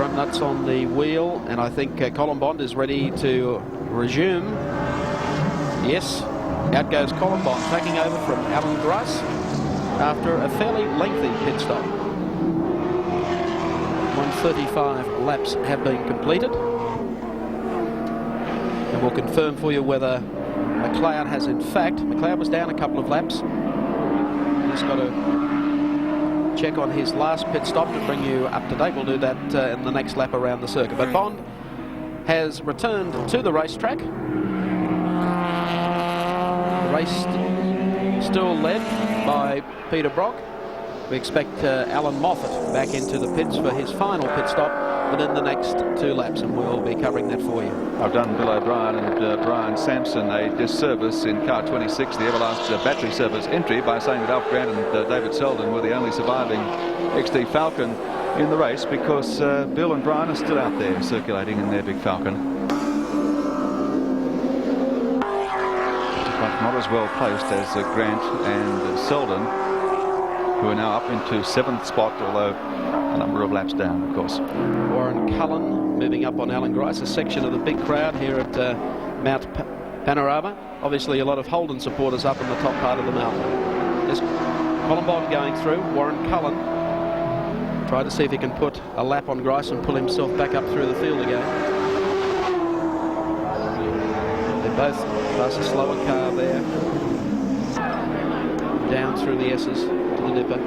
Front nuts on the wheel, and I think Colin Bond is ready to resume. Yes, out goes Colin Bond, taking over from Alan Grice after a fairly lengthy pit stop. 135 laps have been completed. And we'll confirm for you whether McLeod has in fact, McLeod was down a couple of laps. He's got to check on his last pit stop to bring you up to date. We'll do that in the next lap around the circuit. But Bond has returned to the racetrack. The race still led by Peter Brock. We expect Alan Moffat back into the pits for his final pit stop within the next 2 laps, and we'll be covering that for you. I've done Bill O'Brien and Brian Sampson a disservice in car 26, the Everlast battery service entry, by saying that Alf Grant and David Selden were the only surviving XD Falcon in the race, because Bill and Brian are still out there circulating in their big Falcon. But not as well placed as Grant and Selden, who are now up into 7th spot, although a number of laps down, of course. Warren Cullen moving up on Alan Grice, a section of the big crowd here at Mount Panorama. Obviously a lot of Holden supporters up on the top part of the mountain. There's Colin Bond going through. Warren Cullen tried to see if he can put a lap on Grice and pull himself back up through the field again. They're both plus a slower car there. Down through the S's to the dipper.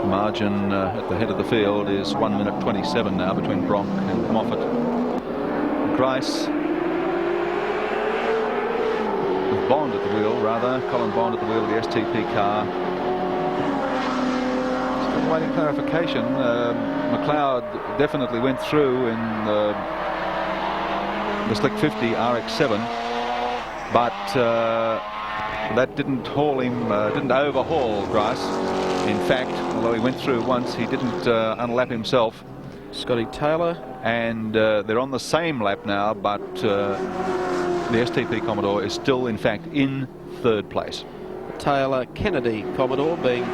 Margin at the head of the field is 1 minute 27 now between Bronk and Moffat. Grice, with Bond at the wheel, rather, Colin Bond at the wheel of the STP car. Still waiting clarification. McLeod definitely went through in the Slick 50 RX-7, but that didn't haul him, didn't overhaul Grice. In fact, although he went through once, he didn't unlap himself. Scotty Taylor. And they're on the same lap now, but the STP Commodore is still, in fact, in 3rd place. Taylor Kennedy Commodore being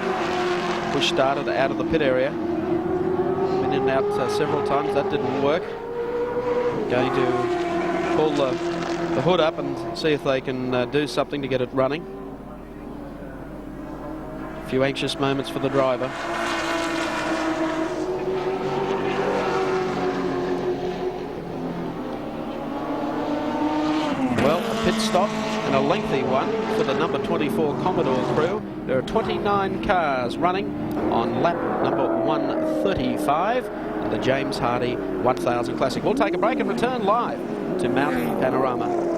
push-started out of the pit area. Been in and out several times. That didn't work. Going to pull the hood up and see if they can do something to get it running. A few anxious moments for the driver. Well, a pit stop, and a lengthy one for the number 24 Commodore crew. There are 29 cars running on lap number 135 of the James Hardie 1000 Classic. We'll take a break and return live to Mount Panorama.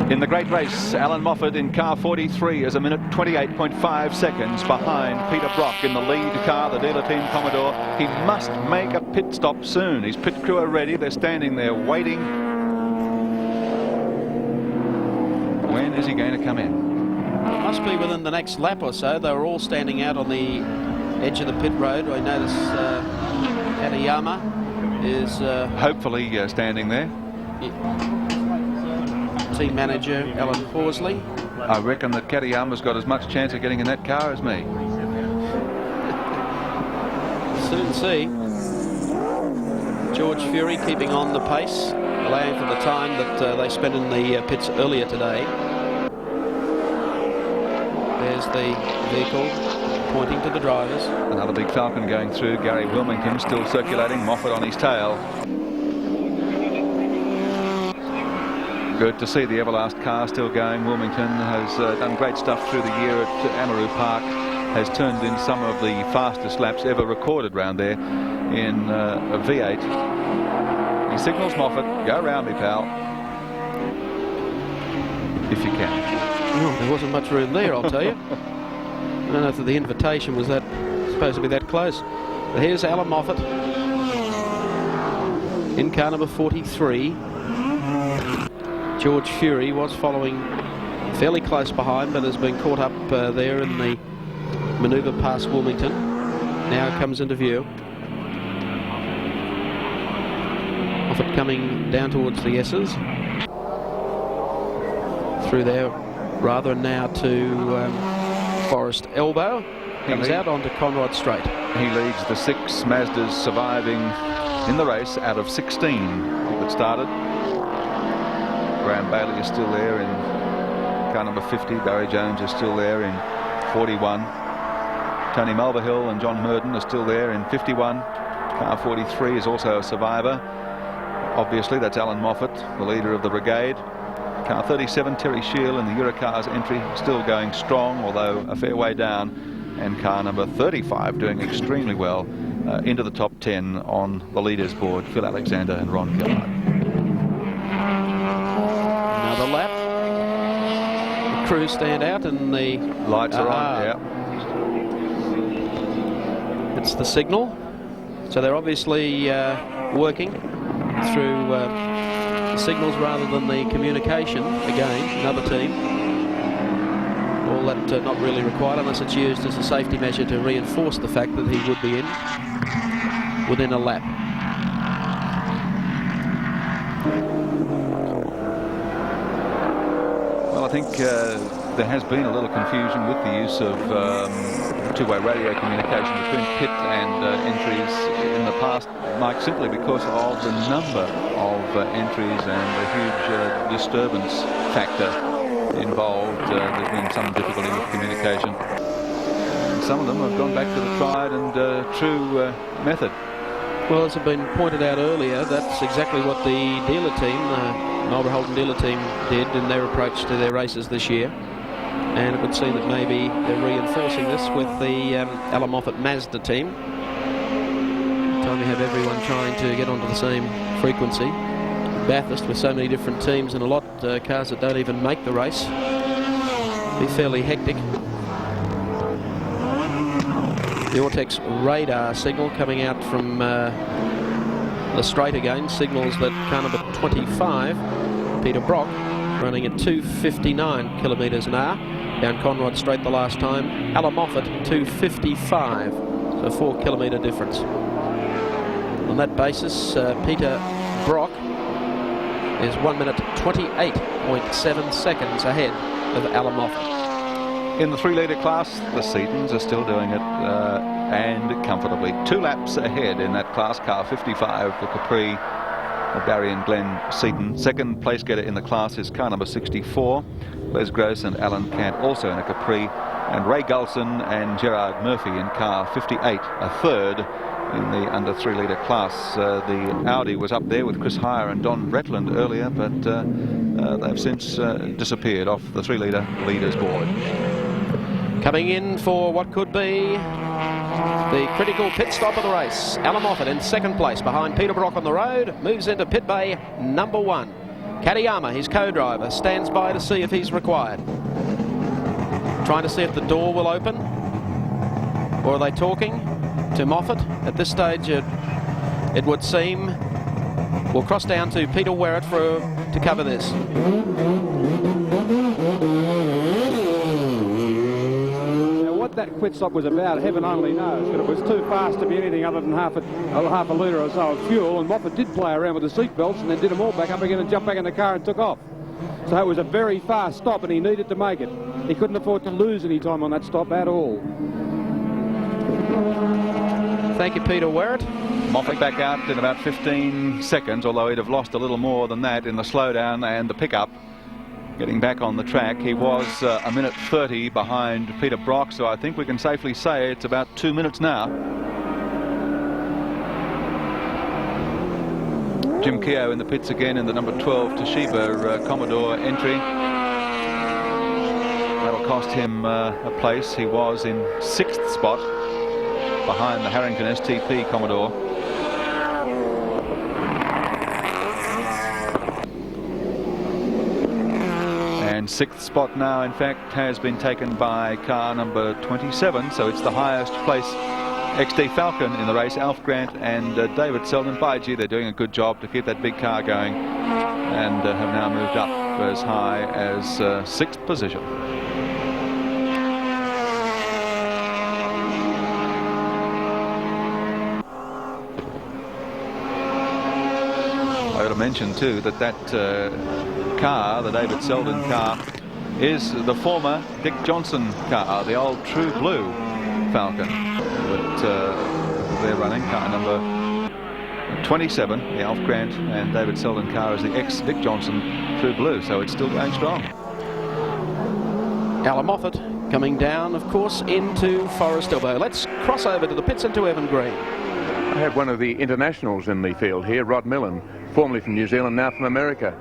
In the great race, Alan Moffat in car 43 is a minute 28.5 seconds behind Peter Brock in the lead car, the dealer team Commodore. He must make a pit stop soon. His pit crew are ready. They're standing there waiting. When is he going to come in? It must be within the next lap or so. They were all standing out on the edge of the pit road. I notice Adeyama is hopefully standing there. Team manager Alan Horsley. I reckon that Katayama's got as much chance of getting in that car as me. Soon see. George Fury keeping on the pace, allowing for the time that they spent in the pits earlier today. There's the vehicle pointing to the drivers. Another big Falcon going through. Gary Wilmington still circulating. Moffat on his tail. Good to see the Everlast car still going. Wilmington has done great stuff through the year at Amaru Park. Has turned in some of the fastest laps ever recorded round there in a V8. He signals Moffat, go round me, pal. If you can. Oh, there wasn't much room there, I'll tell you. I don't know if the invitation was that supposed to be that close. But here's Alan Moffat in car number 43. George Fury was following fairly close behind, but has been caught up there in the manoeuvre past Wilmington. Now comes into view. Moffat coming down towards the S's. Through there, rather now to Forest Elbow. Comes out onto Conrod Straight. He leads the 6 Mazdas surviving in the race out of 16 that started. Graham Bailey is still there in car number 50. Barry Jones is still there in 41. Tony Mulverhill and John Murden are still there in 51. Car 43 is also a survivor. Obviously, that's Alan Moffat, the leader of the brigade. Car 37, Terry Shield in the Eurocars entry, still going strong, although a fair way down. And car number 35 doing extremely well into the top 10 on the leaders board, Phil Alexander and Ron Gillard. Another lap. The crew stand out and the lights are on. Yeah, it's the signal. So they're obviously working through the signals rather than the communication. Again, another team. All that not really required unless it's used as a safety measure to reinforce the fact that he would be in within a lap. I think there has been a little confusion with the use of two-way radio communication between pit and entries in the past, Mike, simply because of the number of entries and the huge disturbance factor involved. There's been some difficulty with communication. And some of them have gone back to the tried and true method. Well, as has been pointed out earlier, that's exactly what the dealer team, Marlborough Holden dealer team, did in their approach to their races this year. And it would seem that maybe they're reinforcing this with the Alan Moffat Mazda team. Time you have everyone trying to get onto the same frequency. Bathurst, with so many different teams and a lot of cars that don't even make the race, be fairly hectic. The Ortex radar signal coming out from the straight again signals that car number 25, Peter Brock, running at 259 kilometres an hour down Conrod Straight the last time. Alan Moffat 255, so a 4 kilometre difference. On that basis, Peter Brock is 1 minute 28.7 seconds ahead of Alan Moffat. In the 3-litre class, the Seatons are still doing it and comfortably. 2 laps ahead in that class, car 55, the Capri of Barry and Glenn Seaton. Second place getter in the class is car number 64, Les Gross and Alan Cant, also in a Capri, and Ray Gulson and Gerard Murphy in car 58, a third in the under 3-litre class. The Audi was up there with Chris Heyer and Don Bretland earlier, but they've since disappeared off the 3-litre leaders board. Coming in for what could be The critical pit stop of the race. Alan Moffat in second place behind Peter Brock on the road. Moves into pit bay number 1. Katayama, his co-driver, stands by to see if he's required. Trying to see if the door will open. Or are they talking to Moffat? At this stage, it would seem we'll cross down to Peter Werrett to cover this. What that quit stop was about, heaven only knows, but it was too fast to be anything other than half a litre or so of fuel, and Moffat did play around with the seat belts and then did them all back up again and jumped back in the car and took off. So it was a very fast stop and he needed to make it. He couldn't afford to lose any time on that stop at all. Thank you, Peter Werrett. Moffat back out in about 15 seconds, although he'd have lost a little more than that in the slowdown and the pickup. Getting back on the track, he was a minute 30 behind Peter Brock, so I think we can safely say it's about 2 minutes now. Jim Keogh in the pits again in the number 12 Toshiba Commodore entry. That'll cost him a place. He was in 6th spot behind the Harrington STP Commodore. And 6th spot now, in fact, has been taken by car number 27, so it's the highest place XD Falcon in the race. Alf Grant and David Selden Baiji, they're doing a good job to keep that big car going and have now moved up as high as 6th position. I ought to mention too that car, the David Selden car, is the former Dick Johnson car, the old True Blue Falcon that they're running. Car number 27, the Alf Grant and David Selden car, is the ex-Dick Johnson True Blue, so it's still going strong. Alan Moffat coming down, of course, into Forest Elbow. Let's cross over to the pits and to Evan Green. I have one of the internationals in the field here, Rod Millen, formerly from New Zealand, now from America.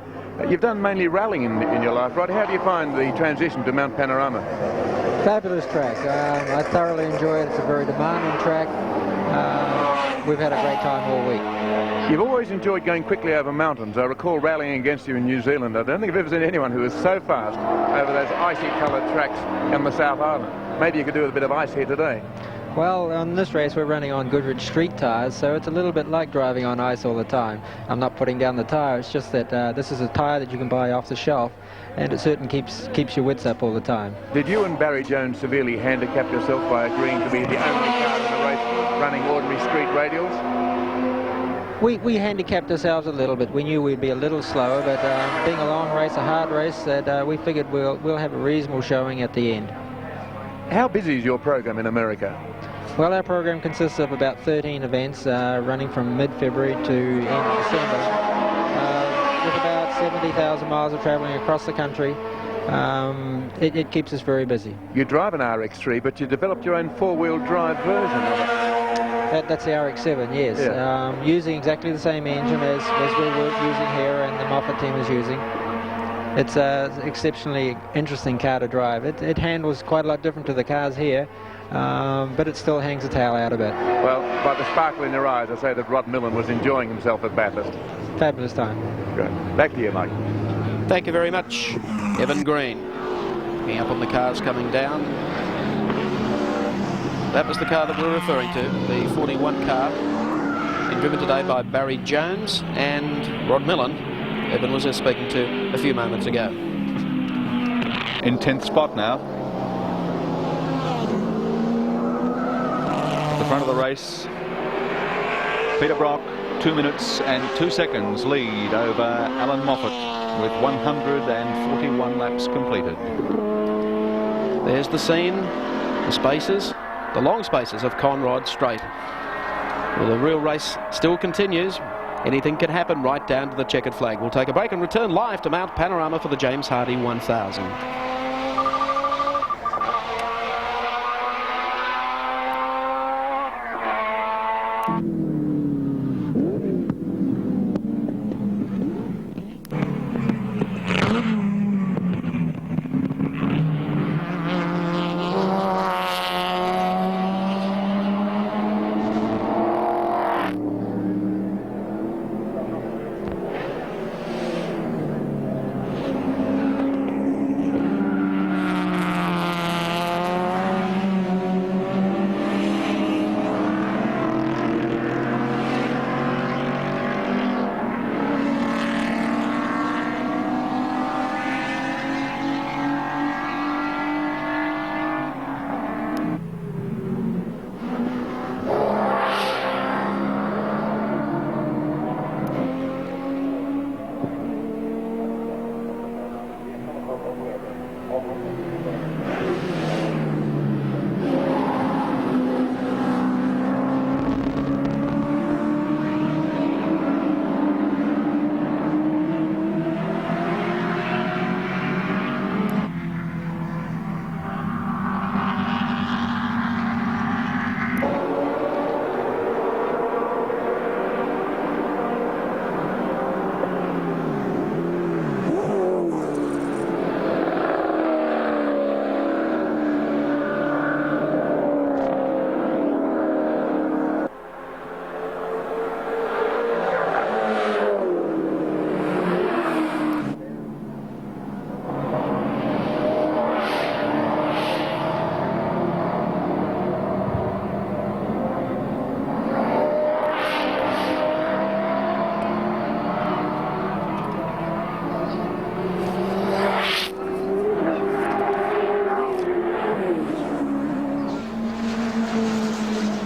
You've done mainly rallying in your life, Rod. How do you find the transition to Mount Panorama? Fabulous track. I thoroughly enjoy it. It's a very demanding track. We've had a great time all week. You've always enjoyed going quickly over mountains. I recall rallying against you in New Zealand. I don't think I've ever seen anyone who was so fast over those icy-coloured tracks on the South Island. Maybe you could do with a bit of ice here today. Well, on this race we're running on Goodrich street tyres, so it's a little bit like driving on ice all the time. I'm not putting down the tyre, it's just that this is a tyre that you can buy off the shelf, and it certainly keeps your wits up all the time. Did you and Barry Jones severely handicap yourself by agreeing to be the only car in the race running ordinary street radials? We handicapped ourselves a little bit. We knew we'd be a little slower, but being a long race, a hard race, that we figured we'll have a reasonable showing at the end. How busy is your program in America? Well, our program consists of about 13 events running from mid-February to end of December, with about 70,000 miles of travelling across the country. It keeps us very busy. You drive an RX-3, but you developed your own four-wheel drive version of it. That's the RX-7, yes. Yeah. Using exactly the same engine as we were using here and the Moffat team is using. It's an exceptionally interesting car to drive. It handles quite a lot different to the cars here, but it still hangs the tail out a bit. Well, by the sparkle in your eyes, I say that Rod Millen was enjoying himself at Bathurst. Fabulous time. Good. Back to you, Mike. Thank you very much, Evan Green. Looking up on the cars coming down. That was the car that we're referring to, the 41 car, being driven today by Barry Jones and Rod Millen. Evan was just speaking to a few moments ago. In 10th spot now. At the front of the race, Peter Brock, 2 minutes and 2 seconds lead over Alan Moffat with 141 laps completed. There's the scene, the spaces, the long spaces of Conrod Straight. Well, the real race still continues. Anything can happen right down to the checkered flag. We'll take a break and return live to Mount Panorama for the James Hardie 1000.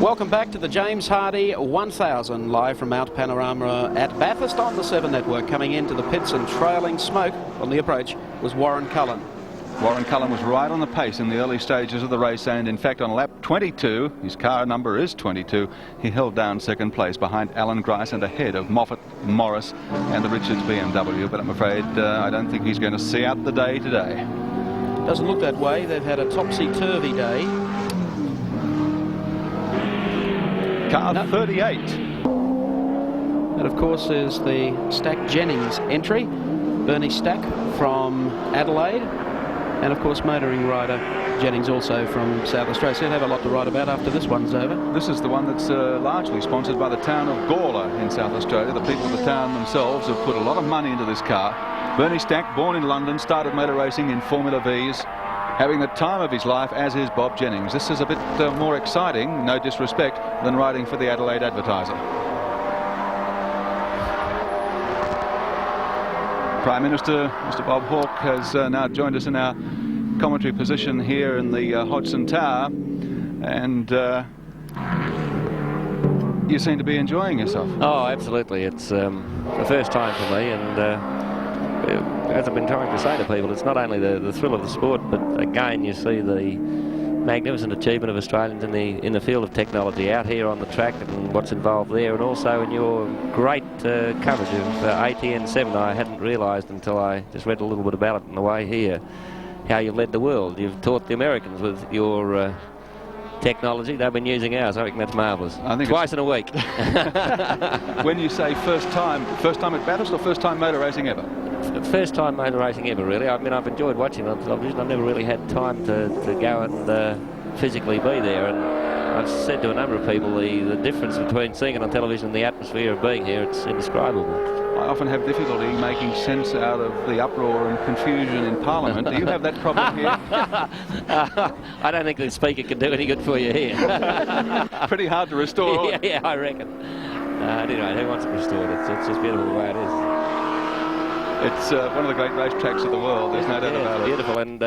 Welcome back to the James Hardie 1000, live from Mount Panorama at Bathurst on the 7 Network. Coming into the pits and trailing smoke on the approach was Warren Cullen. Warren Cullen was right on the pace in the early stages of the race, and in fact on lap 22, his car number is 22, he held down second place behind Alan Grice and ahead of Moffat, Morris and the Richards BMW, but I'm afraid I don't think he's going to see out the day today. Doesn't look that way. They've had a topsy-turvy day. Car 38. That, of course, is the Stack Jennings entry. Bernie Stack from Adelaide. And, of course, motoring rider Jennings also from South Australia. So he'll have a lot to write about after this one's over. This is the one that's largely sponsored by the town of Gawler in South Australia. The people of the town themselves have put a lot of money into this car. Bernie Stack, born in London, started motor racing in Formula V's, having the time of his life, as is Bob Jennings. This is a bit more exciting, no disrespect, than riding for the Adelaide Advertiser. Prime Minister, Mr. Bob Hawke, has now joined us in our commentary position here in the Hodgson Tower, and you seem to be enjoying yourself. Oh, absolutely. It's the first time for me, and as I've been trying to say to people, it's not only the thrill of the sport, but again you see the magnificent achievement of Australians in the field of technology out here on the track and what's involved there, and also in your great coverage of ATN 7. I hadn't realised until I just read a little bit about it on the way here how you've led the world. You've taught the Americans with your technology. They've been using ours. I reckon that's marvellous. I think twice in a week. When you say first time at Bathurst or first time motor racing ever? First time motor racing ever, really. I mean, I've enjoyed watching on television. I've never really had time to go and physically be there. And I've said to a number of people the difference between seeing it on television and the atmosphere of being here, it's indescribable. I often have difficulty making sense out of the uproar and confusion in Parliament. Do you have that problem here? I don't think the speaker can do any good for you here. Pretty hard to restore. Yeah, I reckon. Anyway, who wants it restored? It's just beautiful the way it is. It's one of the great racetracks of the world, there's no doubt about it. Beautiful, and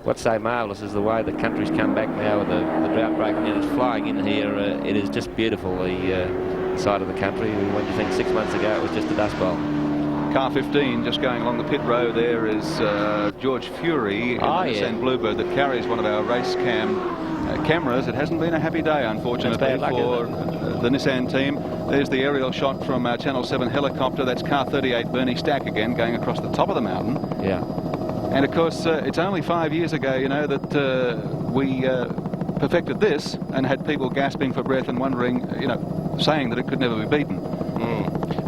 what's so marvellous is the way the country's come back now with the drought breaking in. It's flying in here. It is just beautiful, the side of the country. When you think 6 months ago it was just a dust bowl. Car 15 just going along the pit road there is George Fury in the Nissan Bluebird that carries one of our race cameras. It hasn't been a happy day, unfortunately, for the Nissan team. There's the aerial shot from our Channel 7 helicopter. That's car 38, Bernie Stack again, going across the top of the mountain. Yeah. And of course, it's only 5 years ago, you know, that we perfected this and had people gasping for breath and wondering, you know, saying that it could never be beaten.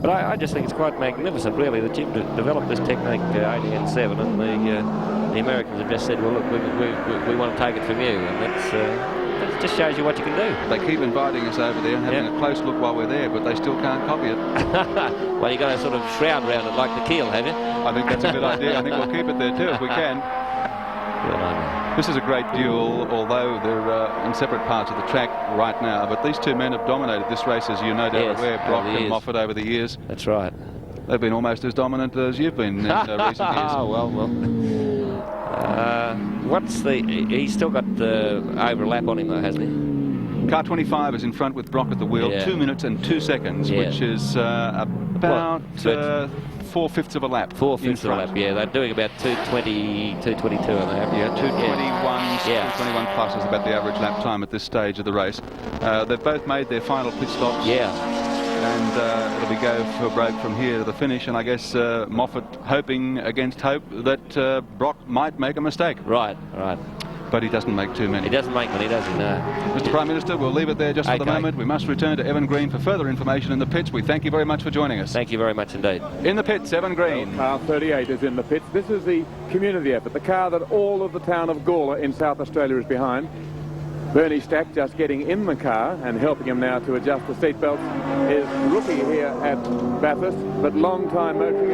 But I just think it's quite magnificent, really, that you've developed this technique, ATN 7, and the Americans have just said, well, look, we want to take it from you, and that just shows you what you can do. They keep inviting us over there and having a close look while we're there, but they still can't copy it. Well, you've got a sort of shroud around it like the keel, have you? I think that's a good idea. I think we'll keep it there too if we can. This is a great duel, although they're in separate parts of the track right now. But these two men have dominated this race, as you no doubt aware, Brock and Moffat, over the years. That's right. They've been almost as dominant as you've been in recent years. Well. He's still got over a lap on him, though, hasn't he? Car 25 is in front with Brock at the wheel, 2 minutes and 2 seconds, which is about 4/5 of a lap. 4/5 of a lap, yeah. They're doing about 2:20, 2:22, and they have. Yeah, 2:21 plus is about the average lap time at this stage of the race. They've both made their final pit stops. Yeah. And it'll be go for a break from here to the finish, and I guess Moffat hoping against hope that Brock might make a mistake. Right. But he doesn't make too many. He doesn't make many, does he? No. Mr. Prime Minister, we'll leave it there just for the moment. We must return to Evan Green for further information in the pits. We thank you very much for joining us. Thank you very much indeed. In the pits, Evan Green. Car 38 is in the pits. This is the community effort, the car that all of the town of Gawler in South Australia is behind. Bernie Stack just getting in the car and helping him now to adjust the seatbelts is rookie here at Bathurst, but long-time motoring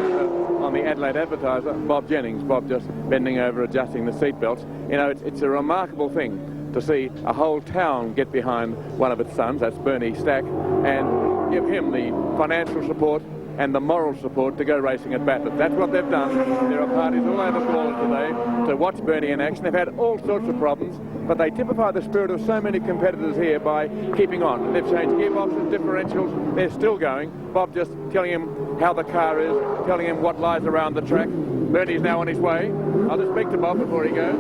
on the Adelaide Advertiser, Bob Jennings. Bob just bending over, adjusting the seatbelts. You know, it's a remarkable thing to see a whole town get behind one of its sons, that's Bernie Stack, and give him the financial support and the moral support to go racing at Bathurst. That's what they've done. There are parties all over Gawler today to watch Bernie in action. They've had all sorts of problems, but they typify the spirit of so many competitors here by keeping on. They've changed gearboxes, differentials, they're still going. Bob just telling him how the car is, telling him what lies around the track. Bernie's now on his way. I'll just speak to Bob before he goes.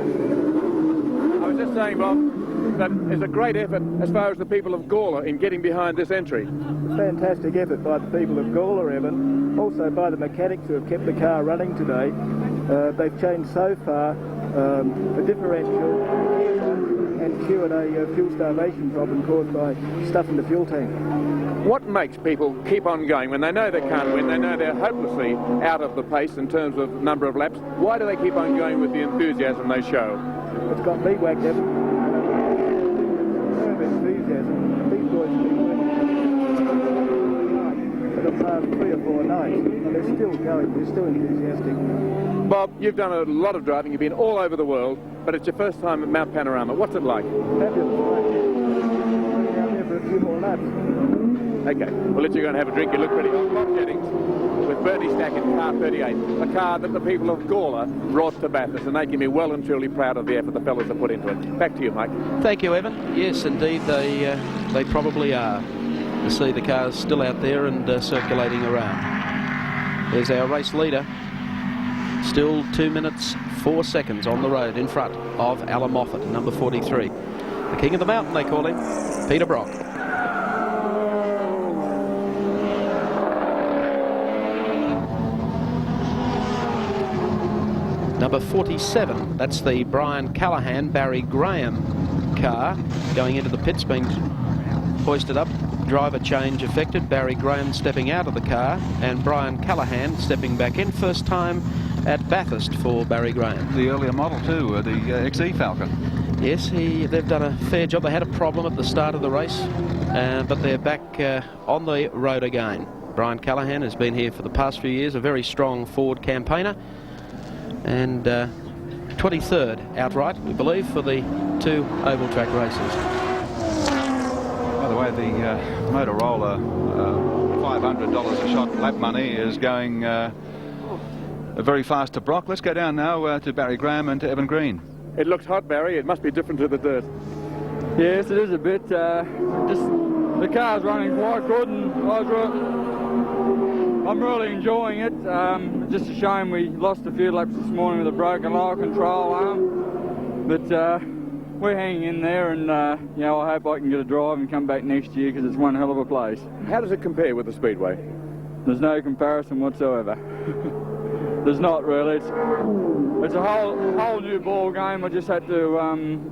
I was just saying, Bob, that it's a great effort as far as the people of Gawler in getting behind this entry. Fantastic effort by the people of Gawler, Evan. Also by the mechanics who have kept the car running today. They've changed so far the differential and cured a fuel starvation problem caused by stuff in the fuel tank. What makes people keep on going when they know they can't win, they know they're hopelessly out of the pace in terms of number of laps? Why do they keep on going with the enthusiasm they show? It's got me whacked, Evan. Enthusiasm. These boys have been working for the past 3 or 4 nights, and they're still going, they're still enthusiastic. Bob, you've done a lot of driving, you've been all over the world, but it's your first time at Mount Panorama. What's it like? Fabulous. I'm down there for a few more laps. Okay, we'll let you go and have a drink. You look pretty hot. Bob Jennings with Bernie Stack in car 38, the car that the people of Gawler brought to Bathurst, and they can be well and truly proud of the effort the fellas have put into it. Back to you, Mike. Thank you, Evan. Yes, indeed, they probably are, to see the cars still out there and circulating around. There's our race leader, still 2 minutes 4 seconds on the road in front of Alan Moffat, number 43. The King of the Mountain, they call him, Peter Brock. Number 47, that's the Brian Callahan, Barry Graham car going into the pits, being hoisted up. Driver change affected. Barry Graham stepping out of the car and Brian Callahan stepping back in. First time at Bathurst for Barry Graham. The earlier model too, the XE Falcon. Yes, they've done a fair job. They had a problem at the start of the race, but they're back on the road again. Brian Callahan has been here for the past few years, a very strong Ford campaigner. And 23rd outright, we believe, for the 2 oval track races. By the way, the Motorola $500 a shot lap money is going very fast to Brock. Let's go down now to Barry Graham and to Evan Green. It looks hot, Barry. It must be different to the dirt. Yes, it is a bit. Just the car's running quite good, and I'm really enjoying it. Just a shame we lost a few laps this morning with a broken lower control arm, but we're hanging in there, and you know, I hope I can get a drive and come back next year, because it's one hell of a place. How does it compare with the Speedway? There's no comparison whatsoever. There's not really. It's a whole new ball game. I just had to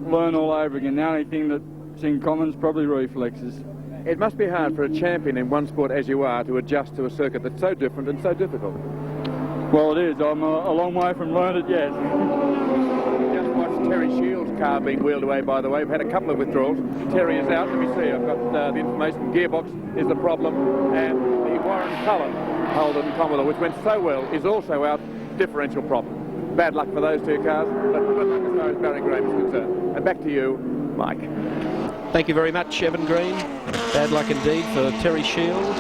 learn all over again. The only thing that's in common is probably reflexes. It must be hard for a champion in one sport as you are to adjust to a circuit that's so different and so difficult. Well, it is. I'm a long way from learned it yet. Just watched Terry Shields' car being wheeled away, by the way. We've had a couple of withdrawals. Terry is out. Let me see. I've got the information. Gearbox is the problem. And the Warren Cullen Holden Commodore, which went so well, is also out. Differential problem. Bad luck for those 2 cars, but good luck as far as Barry Graham is concerned. And back to you, Mike. Thank you very much, Evan Green. Bad luck indeed for Terry Shield,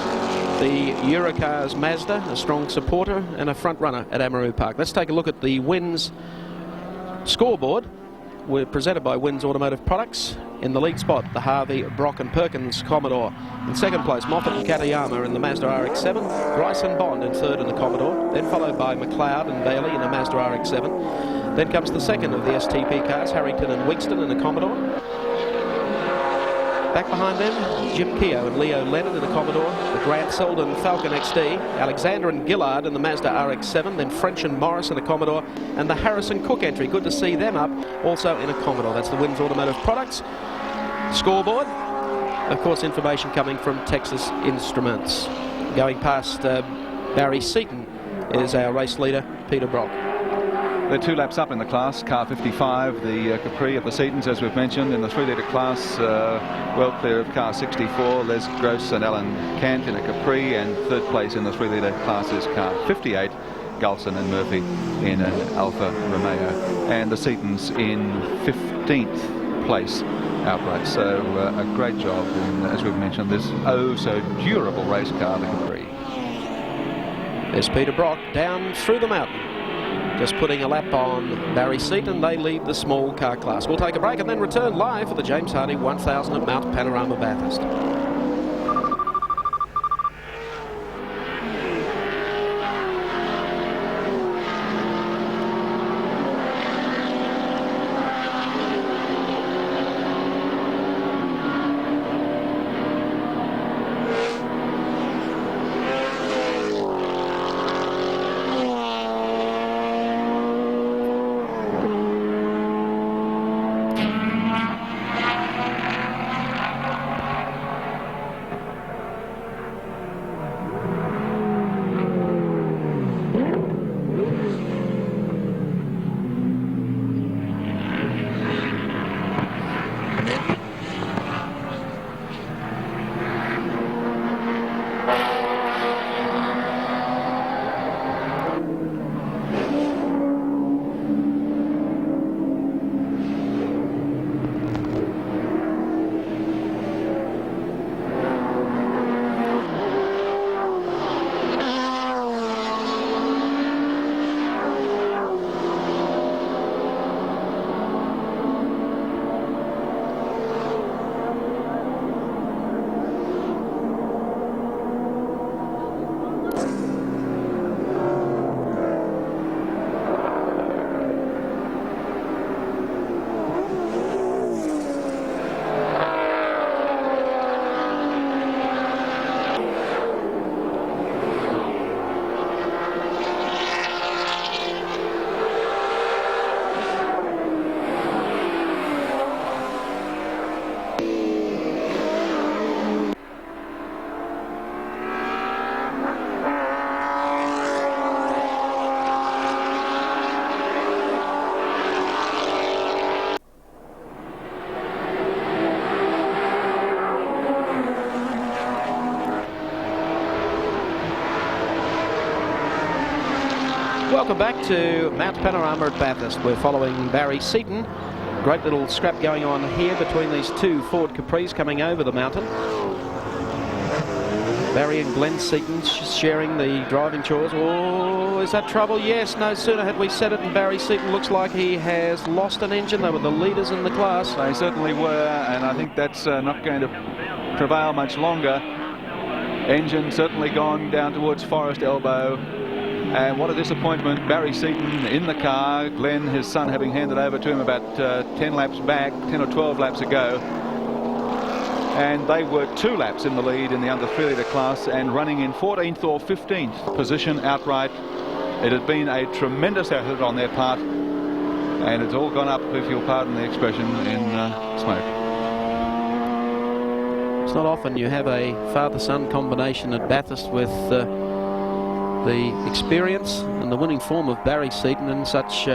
the Eurocars Mazda, a strong supporter and a front runner at Amaroo Park. Let's take a look at the Wins scoreboard. We're presented by Wins Automotive Products. In the lead spot, the Harvey, Brock and Perkins Commodore. In second place, Moffat and Katayama in the Mazda RX-7. Bryson Bond in third in the Commodore. Then followed by McLeod and Bailey in the Mazda RX-7. Then comes the second of the STP cars, Harrington and Wigston in the Commodore. Back behind them, Jim Keogh and Leo Leonard in the Commodore, the Grant Selden Falcon XD, Alexander and Gillard in the Mazda RX-7, then French and Morris in a Commodore, and the Harrison Cook entry. Good to see them up, also in a Commodore. That's the Wins Automotive Products scoreboard. Of course, information coming from Texas Instruments. Going past Barry Seaton is our race leader, Peter Brock. They're 2 laps up in the class. Car 55, the Capri of the Seatons, as we've mentioned. In the 3-litre class, well clear of car 64, Les Gross and Alan Cant in a Capri, and third place in the 3-litre class is car 58, Gulson and Murphy in an Alfa Romeo. And the Seatons in 15th place outright. So a great job in, as we've mentioned, this oh so durable race car, the Capri. There's Peter Brock down through the mountain, just putting a lap on Barry Seaton. They lead the small car class. We'll take a break and then return live for the James Hardie 1000 at Mount Panorama Bathurst. Welcome back to Mount Panorama at Bathurst. We're following Barry Seaton. Great little scrap going on here between these two Ford Capris coming over the mountain. Barry and Glenn Seaton sharing the driving chores. Oh, is that trouble? Yes, no sooner had we said it, and Barry Seaton looks like he has lost an engine. They were the leaders in the class. They certainly were, and I think that's not going to prevail much longer. Engine certainly gone down towards Forest Elbow. And what a disappointment. Barry Seaton in the car, Glenn, his son, having handed over to him about 10 laps back, 10 or 12 laps ago. And they were 2 laps in the lead in the under 3 litre class and running in 14th or 15th position outright. It had been a tremendous effort on their part, and it's all gone up, if you'll pardon the expression, in smoke. It's not often you have a father-son combination at Bathurst with the experience and the winning form of Barry Seaton and such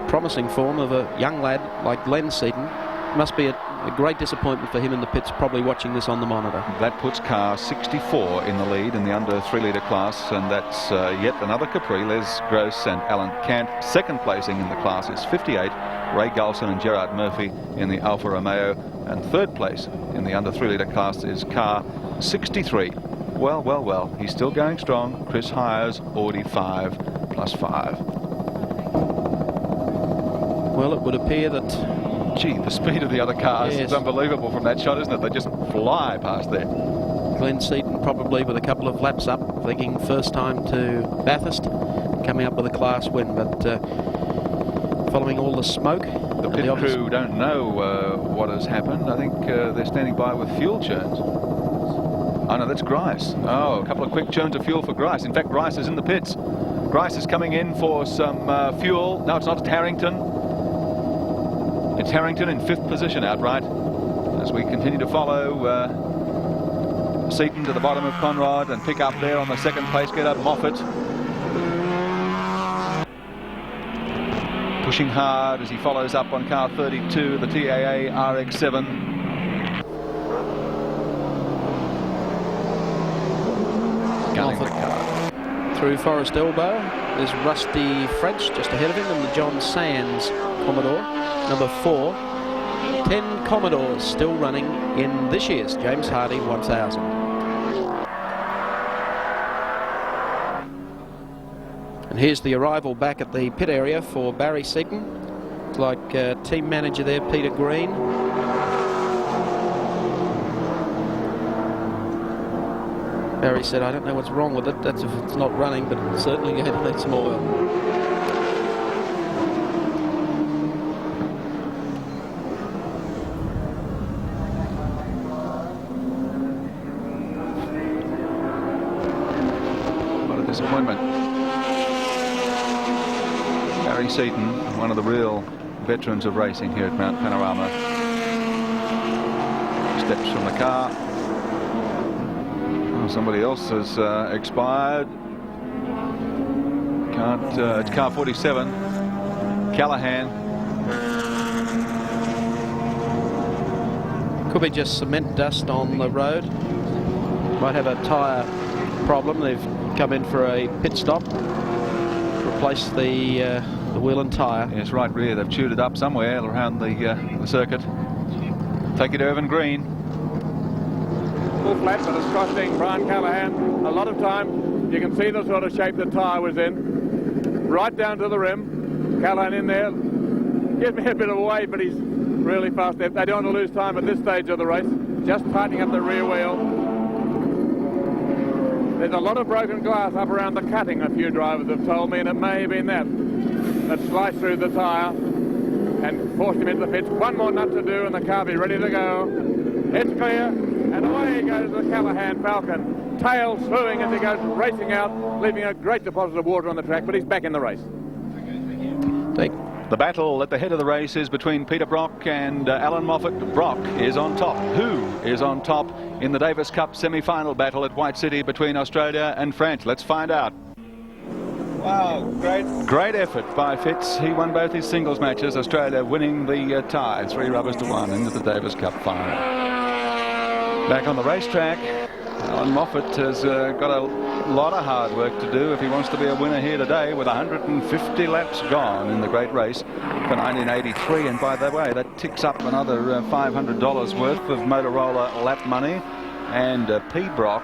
promising form of a young lad like Glenn Seaton. It must be a great disappointment for him in the pits, probably watching this on the monitor. That puts car 64 in the lead in the under 3 litre class, and that's yet another Capri, Les Gross and Alan Cant. Second placing in the class is 58, Ray Gulson and Gerard Murphy in the Alfa Romeo, and third place in the under 3 litre class is car 63. Well, well, well, he's still going strong. Chris Hires, Audi 5 +5. Well, it would appear that... Gee, the speed of the other cars is unbelievable from that shot, isn't it? They just fly past there. Glenn Seaton probably with a couple of laps up, thinking first time to Bathurst, coming up with a class win, but following all the smoke... The pit crew don't know what has happened. I think they're standing by with fuel churns. Oh, no, that's Grice. Oh, a couple of quick churns of fuel for Grice. In fact, Grice is in the pits. Grice is coming in for some fuel. No, it's not. It's Harrington. It's Harrington in 5th position outright. As we continue to follow Seaton to the bottom of Conrad and pick up there on the 2nd place getter, Moffat. Pushing hard as he follows up on car 32, the TAA RX-7. Through Forest Elbow, there's Rusty French just ahead of him, and the John Sands Commodore, number 4. 10 Commodores still running in this year's James Hardie 1000. And here's the arrival back at the pit area for Barry Seaton. It's like team manager there, Peter Green. Barry said, I don't know what's wrong with it. That's if it's not running, but it's certainly going to need some oil. What a disappointment. Barry Seaton, one of the real veterans of racing here at Mount Panorama, steps from the car. Somebody else has expired. It's car 47. Callahan. Could be just cement dust on the road. Might have a tyre problem. They've come in for a pit stop. Replace the wheel and tyre. Yes, right rear. They've chewed it up somewhere around the circuit. Take it to Irvine Green. Full flat, but it's costing Brian Callahan a lot of time. You can see the sort of shape the tyre was in. Right down to the rim. Callahan in there. Gives me a bit of a way, but he's really fast. They don't want to lose time at this stage of the race. Just tightening up the rear wheel. There's a lot of broken glass up around the cutting, a few drivers have told me, and it may have been that sliced through the tyre and forced him into the pits. One more nut to do and the car will be ready to go. It's clear. And away goes the Callahan Falcon, tail slewing as he goes racing out, leaving a great deposit of water on the track, but he's back in the race. The battle at the head of the race is between Peter Brock and Alan Moffat. Brock is on top. Who is on top in the Davis Cup semi-final battle at White City between Australia and France? Let's find out. Wow, Great effort by Fitz. He won both his singles matches, Australia winning the tie, 3 rubbers to 1 into the Davis Cup final. Back on the racetrack, Alan Moffat has got a lot of hard work to do if he wants to be a winner here today, with 150 laps gone in the great race for 1983. And by the way, that ticks up another $500 worth of Motorola lap money. And P. Brock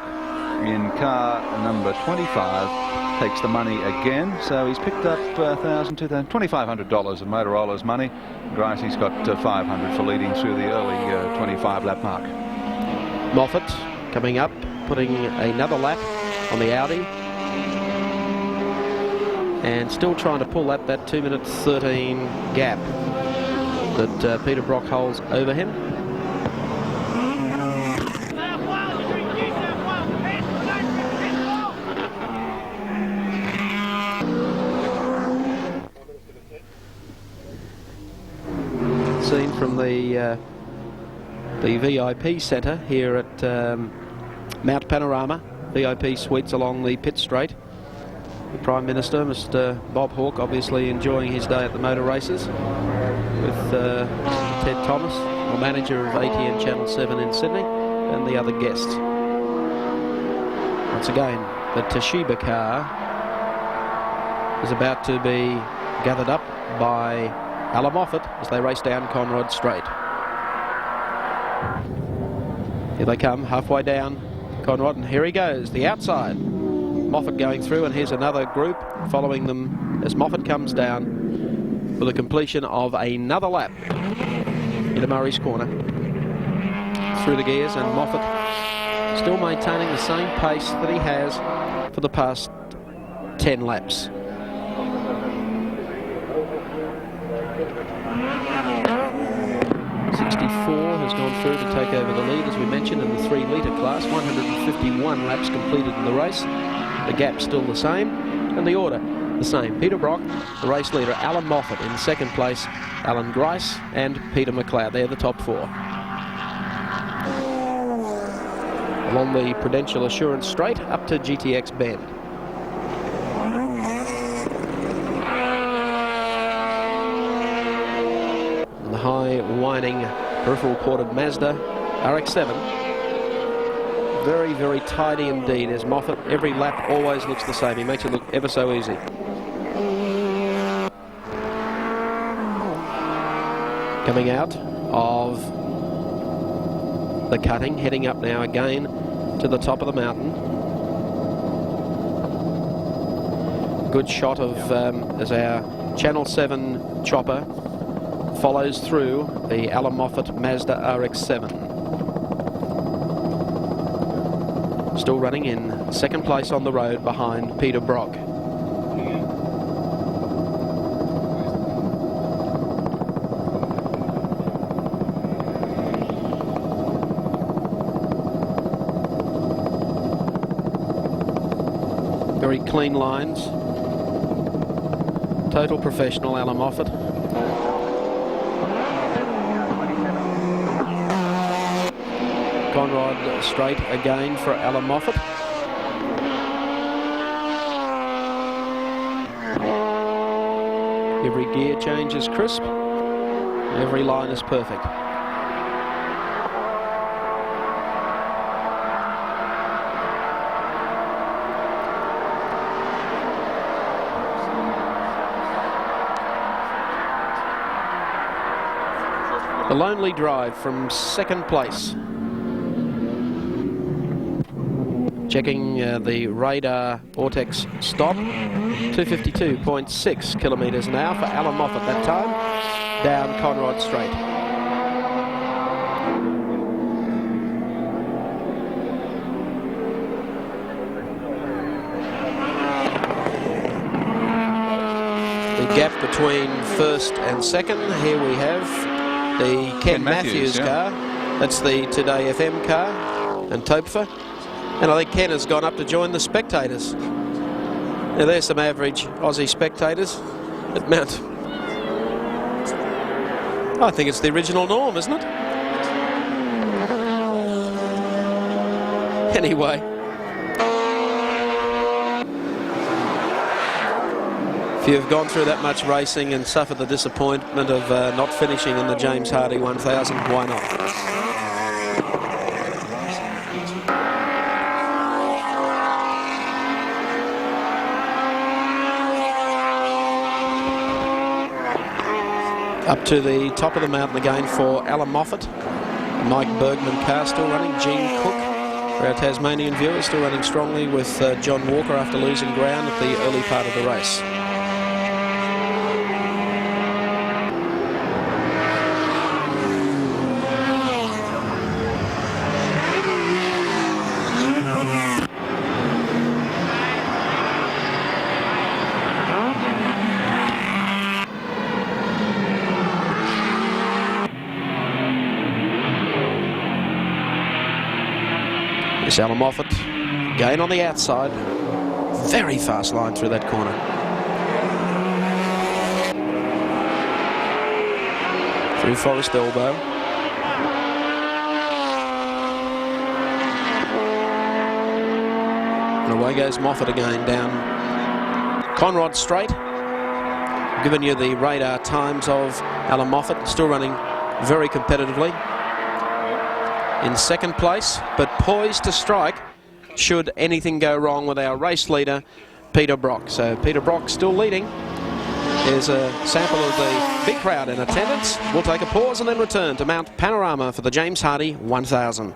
in car number 25 takes the money again. So he's picked up $1,000, $2,000, $2,500 of Motorola's money. Gricey's got $500 for leading through the early 25 lap mark. Moffat coming up, putting another lap on the Audi, and still trying to pull up that 2 minutes 13 gap that Peter Brock holds over him. Seen from the VIP centre here at Mount Panorama, VIP suites along the pit straight. The Prime Minister, Mr. Bob Hawke, obviously enjoying his day at the motor races with Ted Thomas, the manager of ATN Channel 7 in Sydney, and the other guests. Once again, the Toshiba car is about to be gathered up by Alan Moffat as they race down Conrod Straight. Here they come, halfway down Conrod, and here he goes, the outside. Moffat going through, and here's another group following them as Moffat comes down for the completion of another lap into Murray's Corner. Through the gears, and Moffat still maintaining the same pace that he has for the past 10 laps. Has gone through to take over the lead, as we mentioned, in the 3 litre class. 151 laps completed in the race. The gap still the same, and the order the same. Peter Brock, the race leader. Alan Moffat in second place. Alan Grice and Peter McLeod. They're the top 4. Along the Prudential Assurance Straight up to GTX Bend. And the high whining peripheral ported Mazda RX-7. Very, very tidy indeed as Moffat. Every lap always looks the same. He makes it look ever so easy. Coming out of the cutting, heading up now again to the top of the mountain. good shot of as our Channel 7 chopper follows through the Alan Moffat Mazda RX-7. Still running in second place on the road behind Peter Brock. Very clean lines. Total professional, Alan Moffat. Conrod straight again for Alan Moffat. Every gear change is crisp. Every line is perfect. The lonely drive from second place. Checking the radar Vortex stop. 252.6 kilometres an hour for Alan Moffat that time. Down Conrod straight. The gap between first and second, here we have the Ken Matthews car. That's the Today FM car and Topfer. And I think Ken has gone up to join the spectators. Now there's some average Aussie spectators at Mount. I think it's the original norm, isn't it? Anyway. If you've gone through that much racing and suffered the disappointment of not finishing in the James Hardie 1000, why not? Up to the top of the mountain again for Alan Moffat. Mike Bergman car still running. Gene Cook for our Tasmanian viewers still running strongly with John Walker after losing ground at the early part of the race. Alan Moffat, again on the outside. Very fast line through that corner. Through Forest Elbow. And away goes Moffat again down Conrod straight. Giving you the radar times of Alan Moffat, still running very competitively. In second place, but poised to strike should anything go wrong with our race leader, Peter Brock. So Peter Brock still leading. Here's a sample of the big crowd in attendance. We'll take a pause and then return to Mount Panorama for the James Hardie 1000.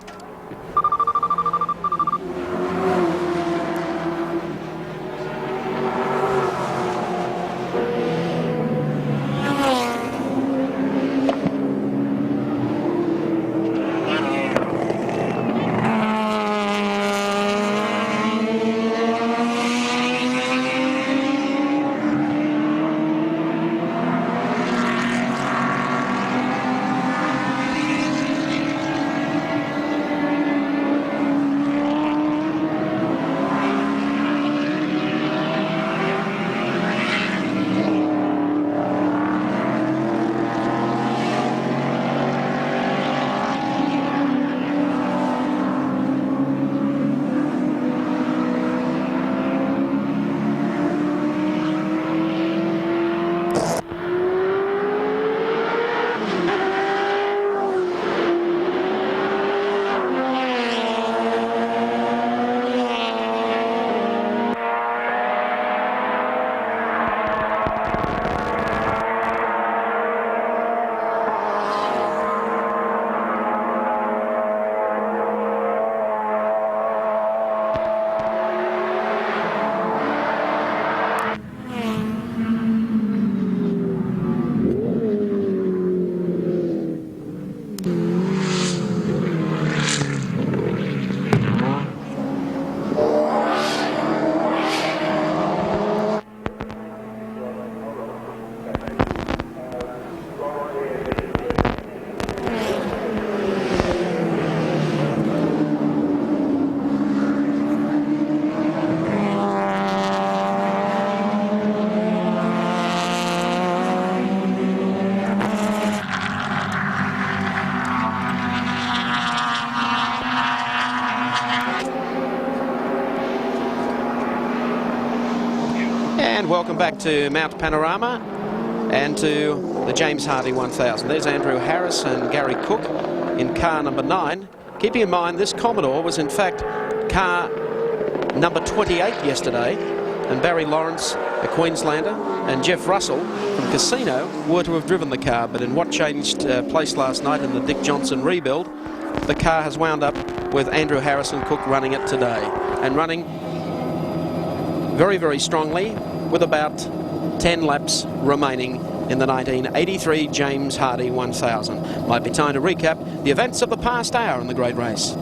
And welcome back to Mount Panorama and to the James Hardie 1000. There's Andrew Harris and Gary Cook in car number 9. Keeping in mind this Commodore was in fact car number 28 yesterday, and Barry Lawrence, a Queenslander, and Jeff Russell from Casino were to have driven the car, but in what changed place last night in the Dick Johnson rebuild, the car has wound up with Andrew Harris and Cook running it today, and running very, very strongly with about 10 laps remaining in the 1983 James Hardie 1000. Might be time to recap the events of the past hour in the great race.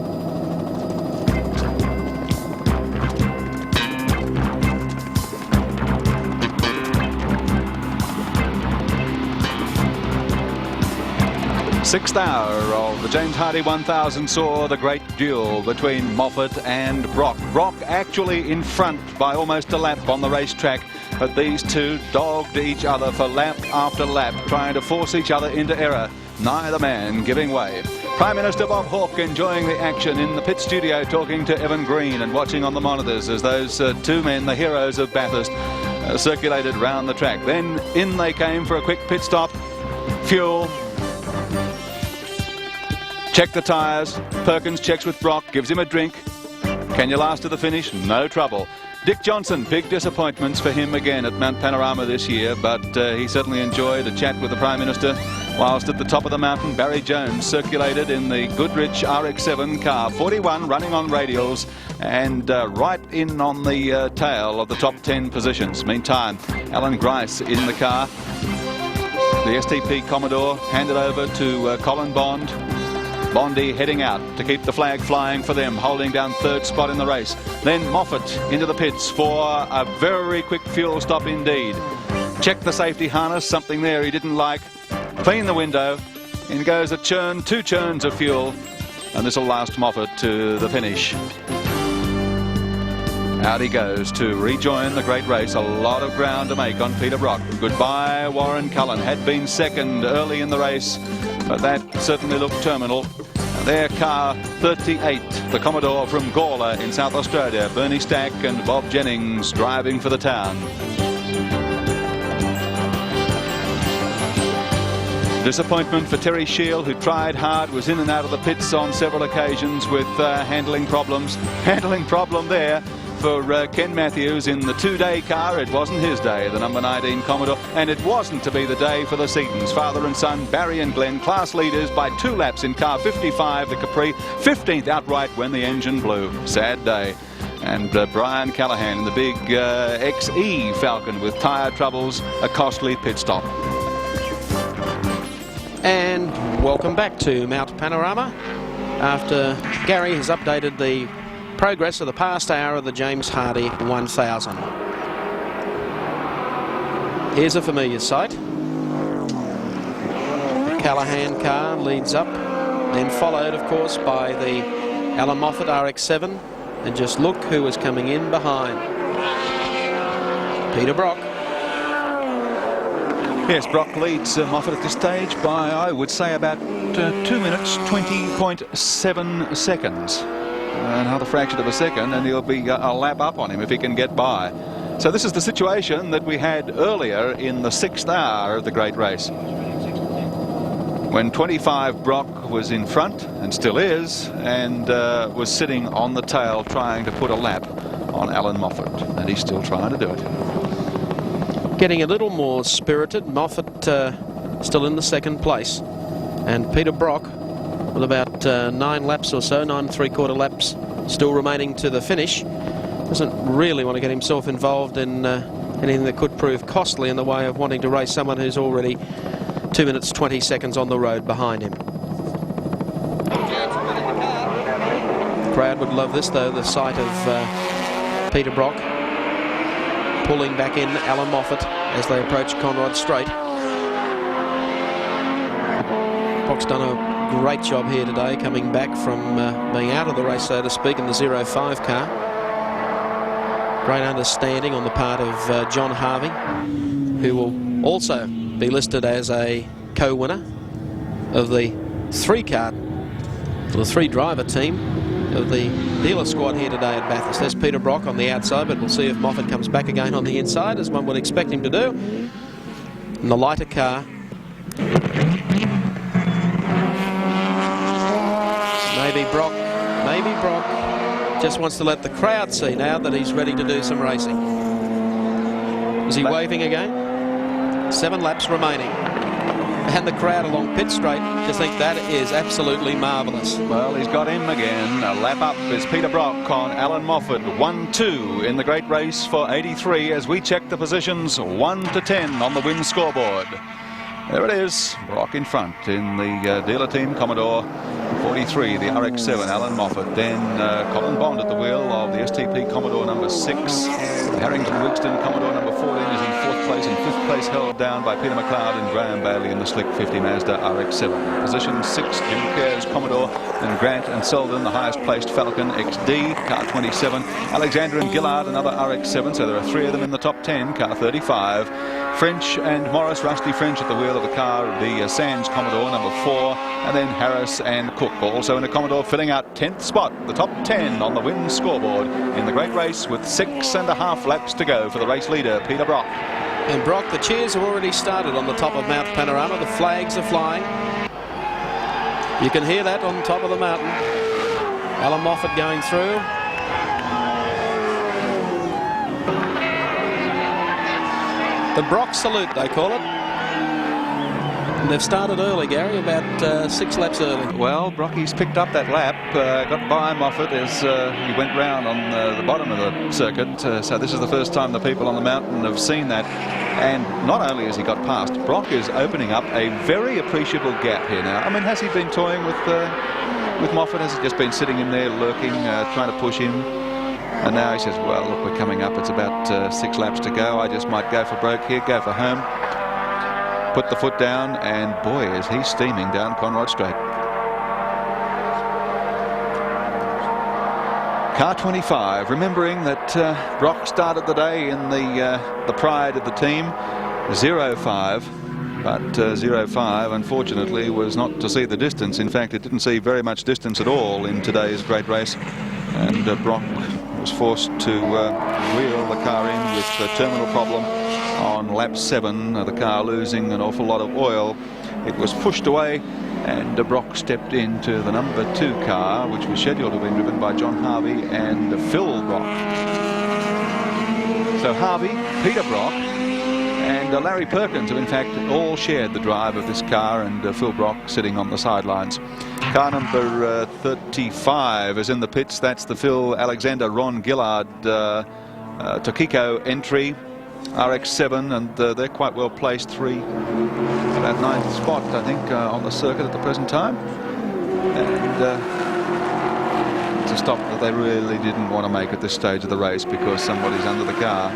Sixth hour of the James Hardie 1000 saw the great duel between Moffat and Brock. Brock actually in front by almost a lap on the racetrack, but these two dogged each other for lap after lap, trying to force each other into error, neither man giving way. Prime Minister Bob Hawke enjoying the action in the pit studio, talking to Evan Green and watching on the monitors as those two men, the heroes of Bathurst, circulated round the track. Then in they came for a quick pit stop. Fuel. Check the tyres. Perkins checks with Brock, gives him a drink. Can you last to the finish? No trouble. Dick Johnson, big disappointments for him again at Mount Panorama this year, but he certainly enjoyed a chat with the Prime Minister. Whilst at the top of the mountain, Barry Jones circulated in the Goodrich RX-7 car, 41, running on radials, and right in on the tail of the top 10 positions. Meantime, Alan Grice in the car. The STP Commodore handed over to Colin Bond. Bondi heading out to keep the flag flying for them, holding down third spot in the race. Then Moffat into the pits for a very quick fuel stop indeed. Check the safety harness, something there he didn't like. Clean the window. In goes a churn, 2 churns of fuel, and this will last Moffat to the finish. Out he goes to rejoin the great race. A lot of ground to make on Peter Brock. Goodbye, Warren Cullen. Had been second early in the race, but that certainly looked terminal. Their car 38, the Commodore from Gawler in South Australia. Bernie Stack and Bob Jennings driving for the town. Disappointment for Terry Shield, who tried hard, was in and out of the pits on several occasions with handling problems. Handling problem there for Ken Matthews in the 2-day car. It wasn't his day, the number 19 Commodore, and it wasn't to be the day for the Seatons. Father and son, Barry and Glenn, class leaders by 2 laps in car 55, the Capri, 15th outright when the engine blew. Sad day. And Brian Callahan in the big XE Falcon with tyre troubles, a costly pit stop. And welcome back to Mount Panorama after Gary has updated the progress of the past hour of the James Hardie 1000. Here's a familiar sight. The Callahan car leads up, then followed of course by the Alan Moffat RX-7, and just look who is coming in behind. Peter Brock. Yes, Brock leads Moffat at this stage by, I would say, about 2 minutes, 20.7 seconds. Another fraction of a second, and he'll be a lap up on him if he can get by. So this is the situation that we had earlier in the 6th hour of the great race, when 25 Brock was in front, and still is, and was sitting on the tail trying to put a lap on Alan Moffat, and he's still trying to do it. Getting a little more spirited. Moffat still in the 2nd place, and Peter Brock with about 9 laps or so, 9 3/4 laps still remaining to the finish. Doesn't really want to get himself involved in anything that could prove costly in the way of wanting to race someone who's already 2 minutes 20 seconds on the road behind him. The crowd would love this though, the sight of Peter Brock pulling back in Alan Moffat as they approach Conrod Straight. Brock's done a great job here today, coming back from being out of the race, so to speak, in the 05 car. Great understanding on the part of John Harvey, who will also be listed as a co-winner of the 3-car, the 3-driver team of the dealer squad here today at Bathurst. There's Peter Brock on the outside, but we'll see if Moffat comes back again on the inside, as one would expect him to do. And the lighter car. Maybe Brock just wants to let the crowd see now that he's ready to do some racing. Is he waving again? 7 laps remaining. And the crowd along pit straight just think that is absolutely marvellous. Well, he's got him again. A lap up is Peter Brock on Alan Moffat. 1-2 in the great race for 83 as we check the positions 1 to 10 on the win scoreboard. There it is, Brock in front in the dealer team Commodore 43, the RX-7, Alan Moffat. Then Colin Bond at the wheel of the STP Commodore number 6. Harrington Wigston Commodore number 14 is in 4th place. In 5th place held down by Peter McLeod and Graham Bailey in the Slick 50 Mazda RX-7. Position 6, Jim Kerr's Commodore, and Grant and Selden, the highest placed Falcon XD, car 27. Alexander and Gillard, another RX-7, so there are 3 of them in the top 10, car 35. French and Morris, Rusty French at the wheel of the car, the Sands Commodore number 4, and then Harris and Cook also in a Commodore filling out 10th spot, the top 10 on the win scoreboard in the great race with 6.5 laps to go for the race leader, Peter Brock. And Brock, the cheers have already started on the top of Mount Panorama. The flags are flying. You can hear that on top of the mountain. Alan Moffat going through. The Brock salute, they call it. And they've started early, Gary, about 6 laps early. Well, Brocky's picked up that lap, got by Moffat as he went round on the bottom of the circuit. So this is the first time the people on the mountain have seen that. And not only has he got past, Brock is opening up a very appreciable gap here now. I mean, has he been toying with Moffat? Has he just been sitting in there lurking, trying to push him? And now he says, well, look, we're coming up. It's about 6 laps to go. I just might go for broke here, go for home. Put the foot down, and boy, is he steaming down Conrod Straight. Car 25, remembering that Brock started the day in the pride of the team, 0.5. But 0.5, unfortunately, was not to see the distance. In fact, it didn't see very much distance at all in today's great race. And Brock was forced to wheel the car in with the terminal problem on lap 7, the car losing an awful lot of oil. It was pushed away, and Brock stepped into the number 2 car, which was scheduled to be driven by John Harvey and Phil Brock. So Harvey, Peter Brock, and Larry Perkins have in fact all shared the drive of this car, and Phil Brock sitting on the sidelines. Car number 35 is in the pits. That's the Phil Alexander Ron Gillard Tokiko entry. RX-7, and they're quite well placed, 3, about 9th spot, I think, on the circuit at the present time. And it's a stop that they really didn't want to make at this stage of the race because somebody's under the car.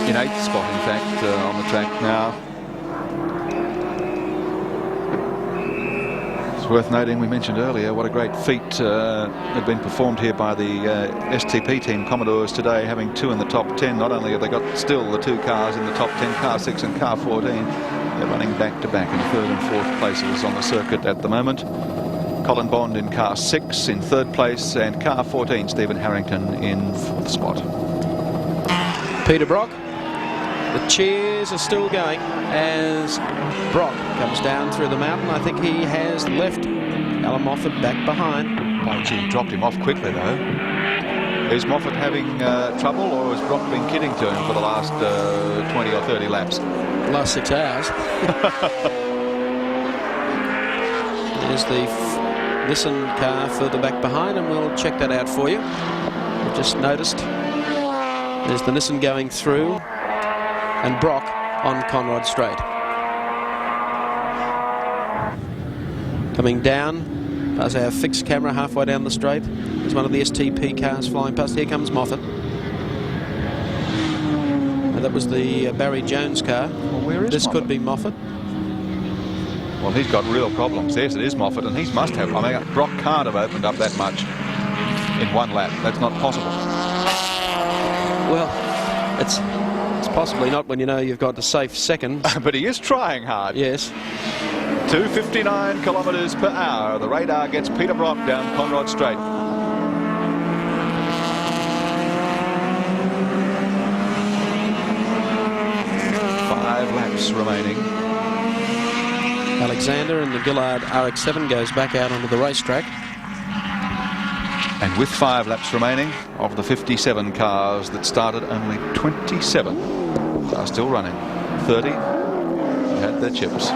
In 8th spot, in fact, on the track now. It's worth noting, we mentioned earlier, what a great feat had been performed here by the STP team Commodores today, having 2 in the top 10. Not only have they got still the 2 cars in the top 10, car 6 and car 14, they're running back-to-back in 3rd and 4th places on the circuit at the moment. Colin Bond in car 6 in 3rd place, and car 14, Stephen Harrington, in 4th spot. Peter Brock. The cheers are still going as Brock comes down through the mountain. I think he has left Alan Moffat back behind. Oh, gee, he dropped him off quickly, though. Is Moffat having trouble, or has Brock been kidding to him for the last 20 or 30 laps? Last 6 hours. There's the Nissan car further back behind, and we'll check that out for you. We've just noticed there's the Nissan going through, and Brock on Conrod Straight. Coming down, as our fixed camera halfway down the straight, there's one of the STP cars flying past. Here comes Moffat. And that was the Barry Jones car. Well, where is this Moffat? Could be Moffat. Well, he's got real problems. Yes, it is Moffat, and he must have. I mean, Brock can't have opened up that much in 1 lap. That's not possible. Well, it's Possibly not when you know you've got a safe second. But he is trying hard. Yes. 259 kilometres per hour. The radar gets Peter Brock down Conrod Straight. Laps remaining. Alexander and the Gillard RX-7 goes back out onto the racetrack. And with 5 laps remaining, of the 57 cars that started, only 27 are still running. 30 had their chips.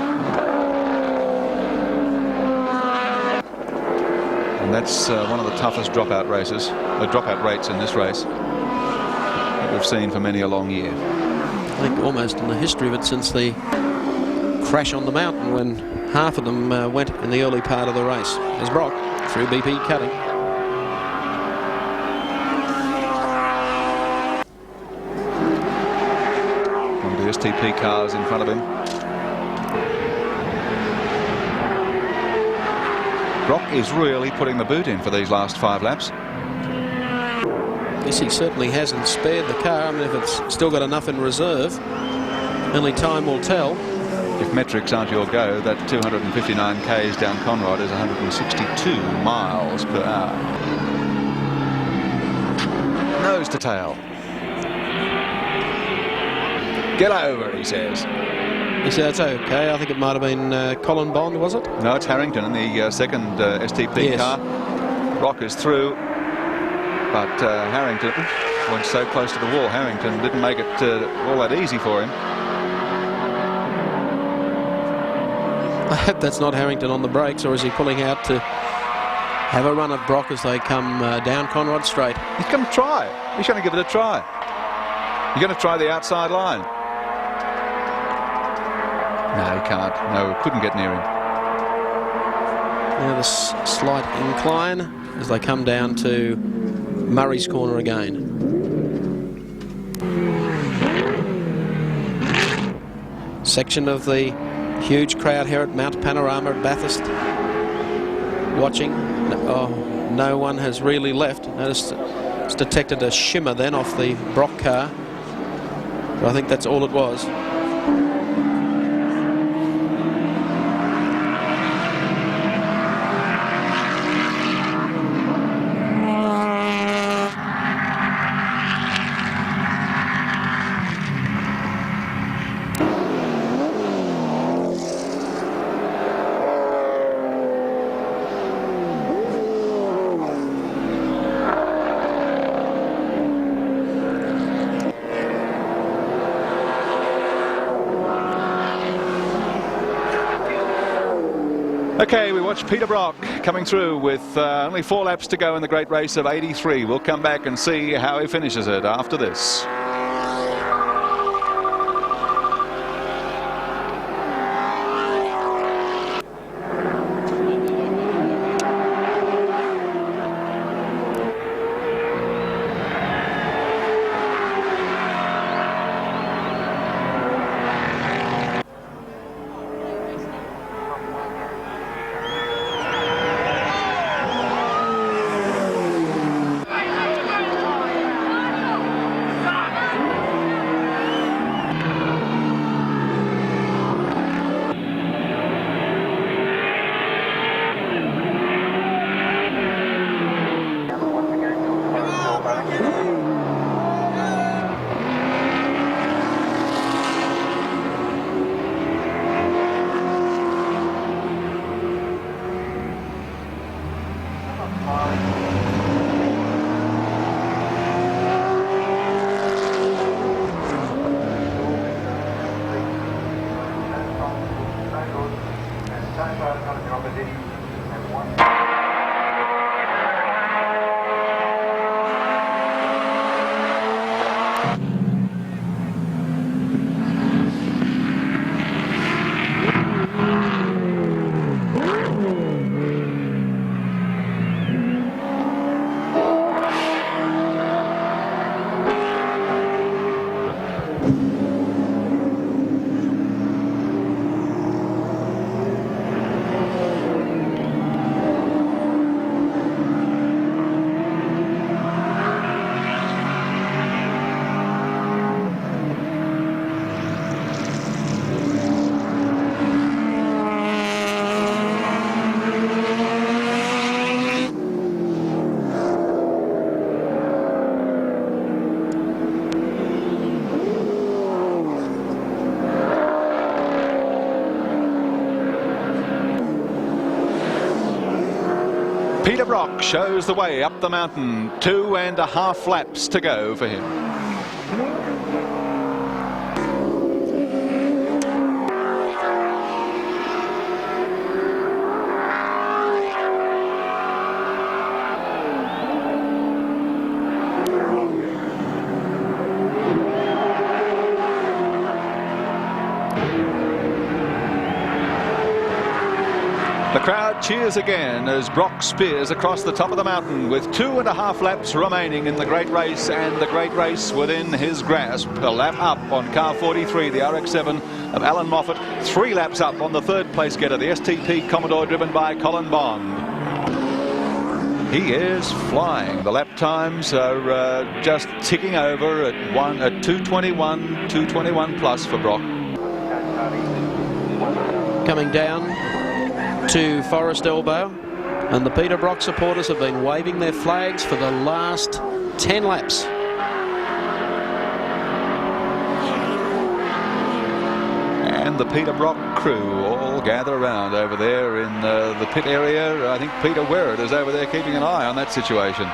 And that's one of the toughest dropout races, dropout rates in this race that we've seen for many a long year. I think almost in the history of it since the crash on the mountain, when half of them went in the early part of the race. There's Brock through BP cutting. One of the STP cars in front of him. Brock is really putting the boot in for these last 5 laps. Yes, he certainly hasn't spared the car. I mean, if it's still got enough in reserve, only time will tell. If metrics aren't your go, that 259 k's down Conrod is 162 miles per hour. Nose to tail. Get over, he says. He said that's okay. I think it might have been Colin Bond, was it? No, it's Harrington in the second STP car. Brock is through. But Harrington went so close to the wall. Harrington didn't make it all that easy for him. I hope that's not Harrington on the brakes, or is he pulling out to have a run at Brock as they come down Conrod Straight? He's going to try. He's going to give it a try. He's going to try the outside line. No, he can't. No, couldn't get near him. Now the slight incline as they come down to Murray's Corner again. Section of the huge crowd here at Mount Panorama at Bathurst watching. No one has really left. Notice it's detected a shimmer then off the Brock car, but I think that's all it was. Okay, we watch Peter Brock coming through with only 4 laps to go in the great race of 83. We'll come back and see how he finishes it after this. Peter Brock shows the way up the mountain. 2.5 laps to go for him. The crowd cheers again as Brock spears across the top of the mountain with 2.5 laps remaining in the great race, and the great race within his grasp. A lap up on car 43, the RX-7 of Alan Moffat. 3 laps up on the third place getter, the STP Commodore, driven by Colin Bond. He is flying. The lap times are just ticking over at 2:21 plus for Brock. Coming down to Forest Elbow, and the Peter Brock supporters have been waving their flags for the last 10 laps. And the Peter Brock crew all gather around over there in the pit area. I think Peter Werrett is over there keeping an eye on that situation.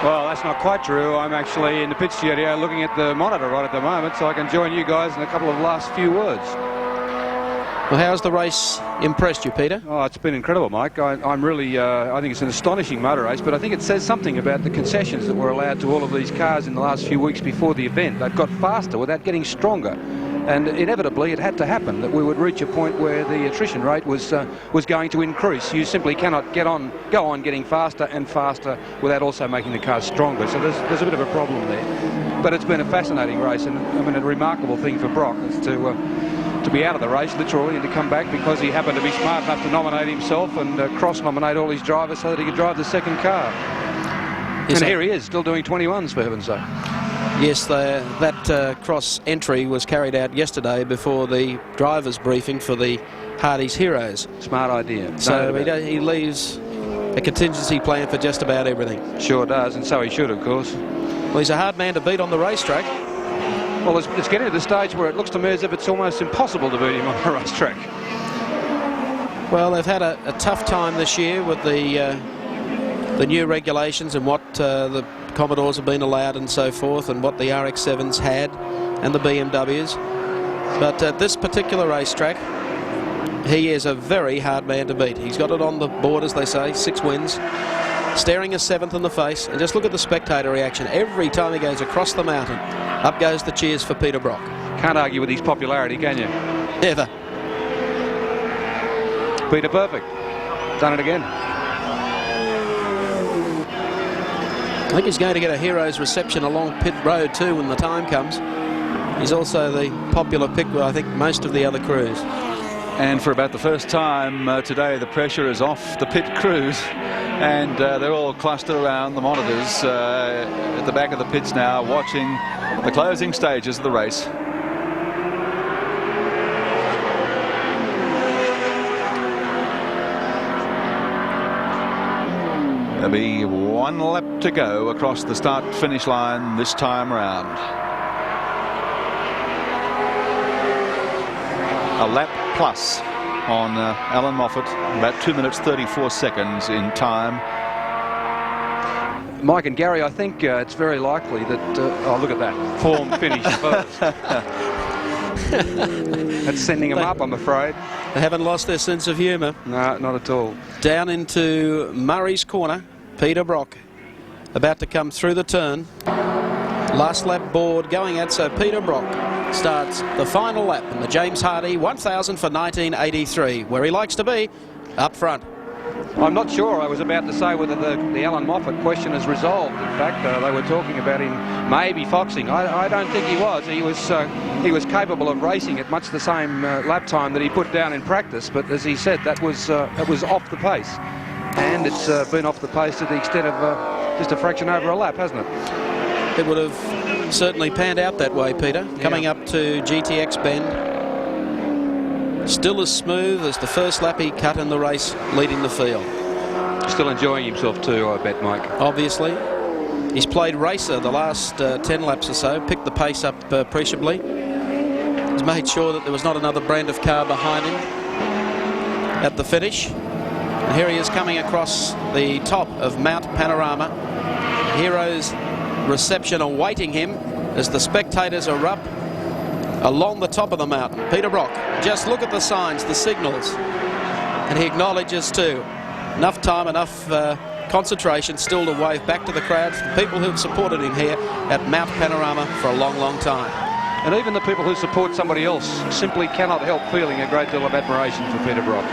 Well, that's not quite true. I'm actually in the pit studio looking at the monitor right at the moment, so I can join you guys in a couple of last few words. Well, how's the race impressed you, Peter? Oh, it's been incredible, Mike. I'm really, I think it's an astonishing motor race, but I think it says something about the concessions that were allowed to all of these cars in the last few weeks before the event. They've got faster without getting stronger. And inevitably, it had to happen that we would reach a point where the attrition rate was going to increase. You simply cannot go on getting faster and faster without also making the cars stronger. So there's a bit of a problem there. But it's been a fascinating race, and I mean, a remarkable thing for Brock is to be out of the race, literally, and to come back because he happened to be smart enough to nominate himself and cross-nominate all his drivers so that he could drive the second car. And here he is, still doing 21s, for heaven's sake. Yes, that cross entry was carried out yesterday before the drivers' briefing for the Hardie's Heroes. Smart idea. So he leaves a contingency plan for just about everything. Sure does, and so he should, of course. Well, he's a hard man to beat on the racetrack. Well, it's getting to the stage where it looks to me as if it's almost impossible to beat him on the racetrack. Well, they've had a tough time this year with the new regulations and what the Commodores have been allowed and so forth, and what the RX-7s had and the BMWs. But at this particular racetrack, he is a very hard man to beat. He's got it on the board, as they say, 6 wins, staring a 7th in the face. And just look at the spectator reaction. Every time he goes across the mountain, up goes the cheers for Peter Brock. Can't argue with his popularity, can you? Never. Peter Perfect. Done it again. I think he's going to get a hero's reception along pit road too when the time comes. He's also the popular pick with, I think, most of the other crews. And for about the first time today, the pressure is off the pit crews, and they're all clustered around the monitors at the back of the pits now, watching the closing stages of the race. There'll be 1 lap to go across the start-finish line this time round. A lap plus on Alan Moffat, about 2 minutes 34 seconds in time. Mike and Gary, I think it's very likely that oh, look at that form finish first. That's sending them up, I'm afraid. They haven't lost their sense of humour. No, not at all. Down into Murray's corner, Peter Brock about to come through the turn. Last lap board going at, so Peter Brock starts the final lap in the James Hardie 1000 for 1983, where he likes to be, up front. I'm not sure. I was about to say whether the Alan Moffat question is resolved. In fact, they were talking about him maybe foxing. I don't think he was. He was capable of racing at much the same lap time that he put down in practice. But as he said, that was off the pace, and it's been off the pace to the extent of just a fraction over a lap, hasn't it? It would have certainly panned out that way, Peter. Yeah. Coming up to GTX Bend. Still as smooth as the first lap he cut in the race, leading the field. Still enjoying himself too, I bet, Mike. Obviously. He's played racer the last 10 laps or so, picked the pace up appreciably. He's made sure that there was not another brand of car behind him at the finish. And here he is coming across the top of Mount Panorama. Hero's reception awaiting him as the spectators erupt along the top of the mountain. Peter Brock, just look at the signs, the signals, and he acknowledges too. Enough time, enough concentration still to wave back to the crowds, the people who've supported him here at Mount Panorama for a long, long time. And even the people who support somebody else simply cannot help feeling a great deal of admiration for Peter Brock.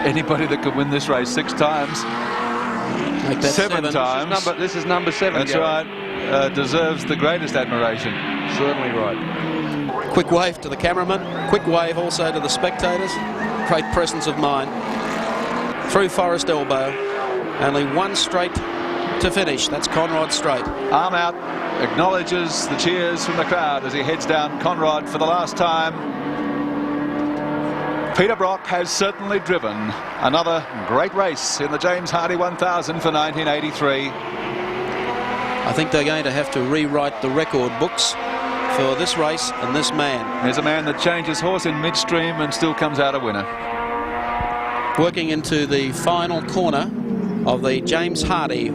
Anybody that could win this race 6 times, make that 7 times. This is number 7. That's right. Deserves the greatest admiration. Certainly right. Quick wave to the cameraman. Quick wave also to the spectators. Great presence of mind. Through Forest Elbow. Only one straight to finish. That's Conrod Straight. Arm out. Acknowledges the cheers from the crowd as he heads down Conrod for the last time. Peter Brock has certainly driven another great race in the James Hardie 1000 for 1983. I think they're going to have to rewrite the record books for this race and this man. There's a man that changes horse in midstream and still comes out a winner. Working into the final corner of the James Hardie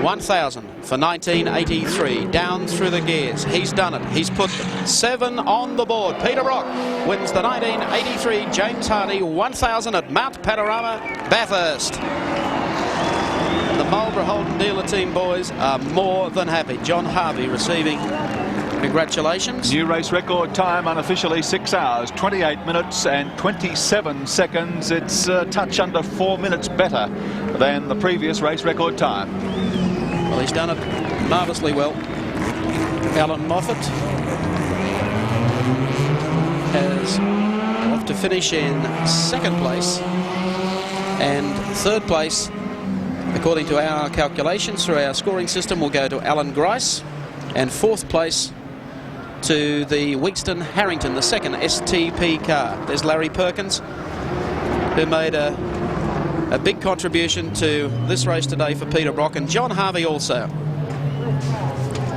1000 for 1983. Down through the gears. He's done it. He's put 7 on the board. Peter Brock wins the 1983 James Hardie 1000 at Mount Panorama, Bathurst. The Marlborough Holden dealer team boys are more than happy. John Harvey receiving congratulations. New race record time unofficially 6 hours, 28 minutes and 27 seconds. It's a touch under 4 minutes better than the previous race record time. Well, he's done it marvellously well. Alan Moffat has off to finish in 2nd place, and 3rd place, according to our calculations through our scoring system, will go to Alan Grice, and 4th place to the Wigston Harrington, the 2nd STP car. There's Larry Perkins, who made a big contribution to this race today for Peter Brock, and John Harvey also.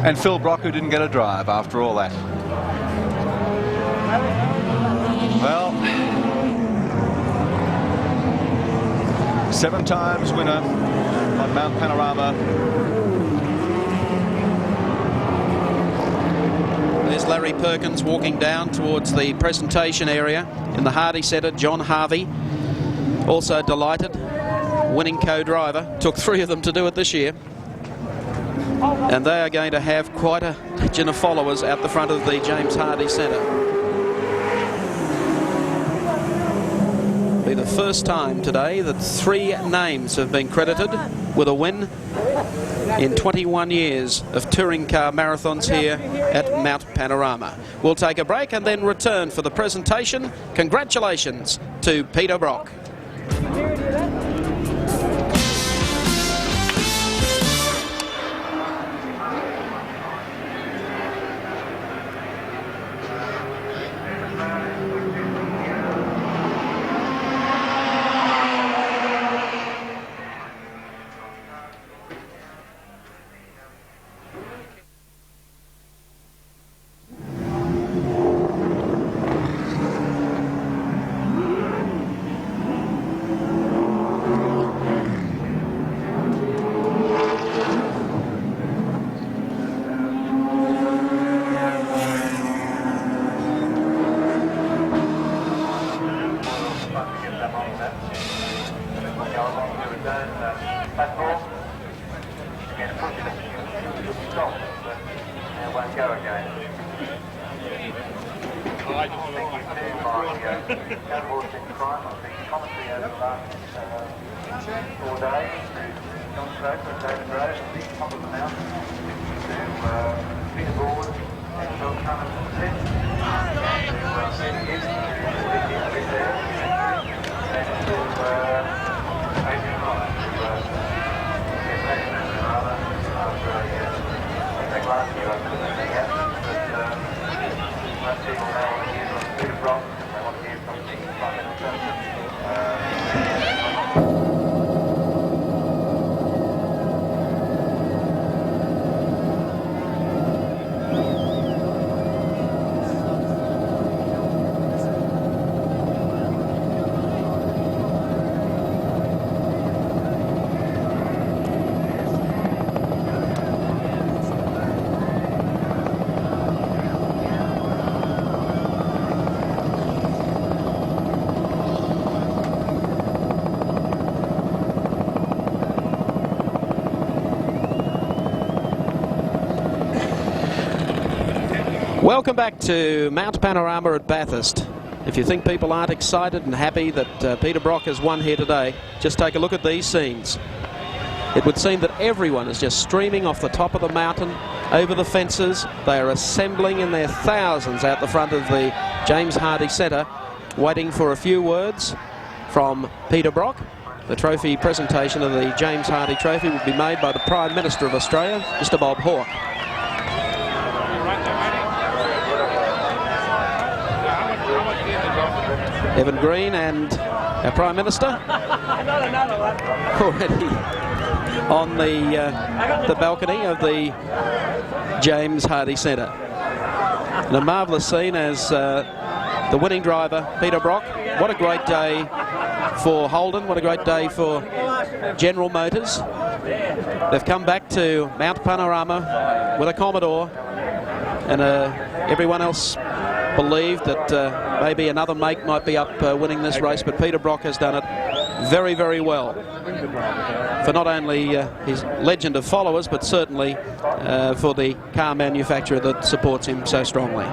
And Phil Brock, who didn't get a drive after all that. Well, 7 times winner on Mount Panorama. There's Larry Perkins walking down towards the presentation area in the Hardie Centre. John Harvey, also delighted, winning co-driver. Took 3 of them to do it this year. And they are going to have quite a legion of followers out the front of the James Hardie Centre. Be the first time today that 3 names have been credited with a win in 21 years of touring car marathons here at Mount Panorama. We'll take a break and then return for the presentation. Congratulations to Peter Brock. Welcome back to Mount Panorama at Bathurst. If you think people aren't excited and happy that Peter Brock has won here today, just take a look at these scenes. It would seem that everyone is just streaming off the top of the mountain, over the fences. They are assembling in their thousands out the front of the James Hardie Centre, waiting for a few words from Peter Brock. The trophy presentation of the James Hardie Trophy will be made by the Prime Minister of Australia, Mr. Bob Hawke. Evan Green and our Prime Minister already on the balcony of the James Hardie Centre. And a marvellous scene as the winning driver, Peter Brock. What a great day for Holden, what a great day for General Motors. They've come back to Mount Panorama with a Commodore, and everyone else believed that maybe another make might be up winning this race, but Peter Brock has done it very, very well for not only his legend of followers, but certainly for the car manufacturer that supports him so strongly.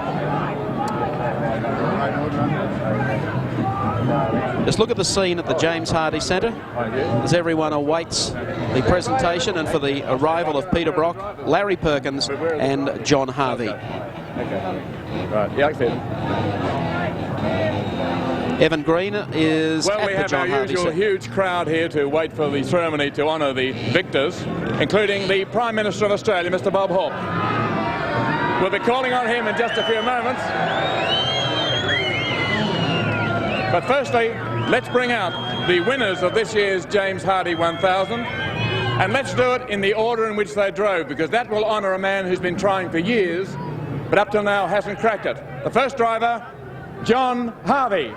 Just look at the scene at the James Hardie Centre as everyone awaits the presentation and for the arrival of Peter Brock, Larry Perkins and John Harvey. Right, yeah, Evan Green is well, at we the have John our Harvey usual Centre. huge crowd here to wait for the ceremony to honour the victors, including the Prime Minister of Australia, Mr. Bob Hawke. We'll be calling on him in just a few moments. But firstly, let's bring out the winners of this year's James Hardie 1000, and let's do it in the order in which they drove, because that will honour a man who's been trying for years, but up till now hasn't cracked it. The first driver, John Harvey.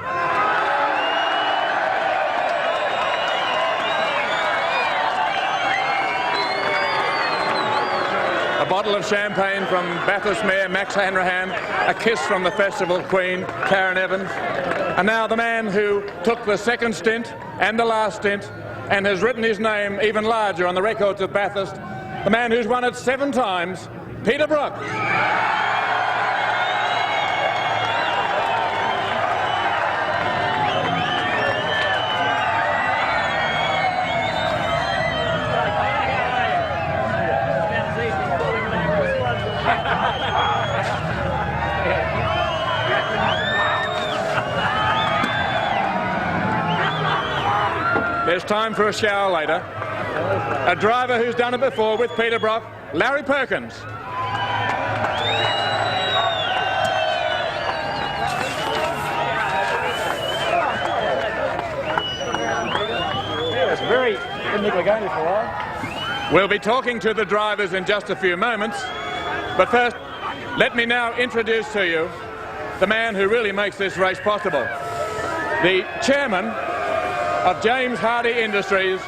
A bottle of champagne from Bathurst Mayor Max Hanrahan, a kiss from the Festival Queen, Karen Evans, and now the man who took the second stint and the last stint and has written his name even larger on the records of Bathurst, the man who's won it 7 times, Peter Brock. There's time for a shower later. A driver who's done it before with Peter Brock, Larry Perkins. It's very technically going for a while. We'll be talking to the drivers in just a few moments, but first, let me now introduce to you the man who really makes this race possible. The chairman of James Hardie Industries,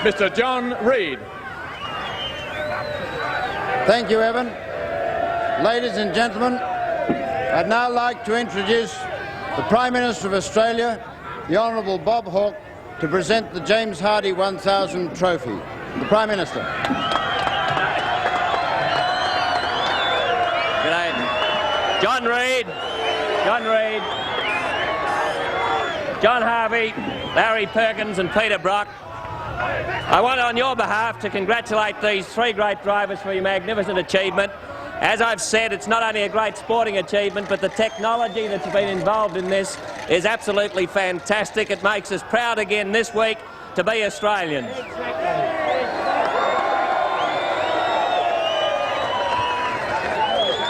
Mr. John Reid. Thank you, Evan. Ladies and gentlemen, I'd now like to introduce the Prime Minister of Australia, the Honourable Bob Hawke, to present the James Hardie 1000 trophy. The Prime Minister. G'day. John Reid. John Harvey, Larry Perkins and Peter Brock. I want on your behalf to congratulate these 3 great drivers for your magnificent achievement. As I've said, it's not only a great sporting achievement, but the technology that's been involved in this is absolutely fantastic. It makes us proud again this week to be Australians.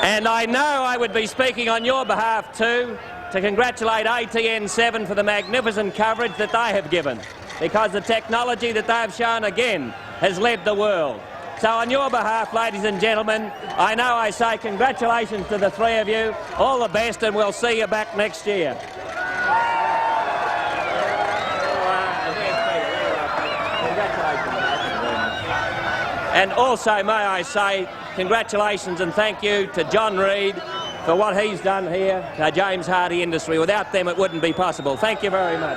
And I know I would be speaking on your behalf too, to congratulate ATN7 for the magnificent coverage that they have given, because the technology that they've shown again has led the world. So on your behalf, ladies and gentlemen, I know I say congratulations to the 3 of you, all the best, and we'll see you back next year. And also, may I say, congratulations and thank you to John Reid for what he's done here to James Hardie Industry. Without them, it wouldn't be possible. Thank you very much.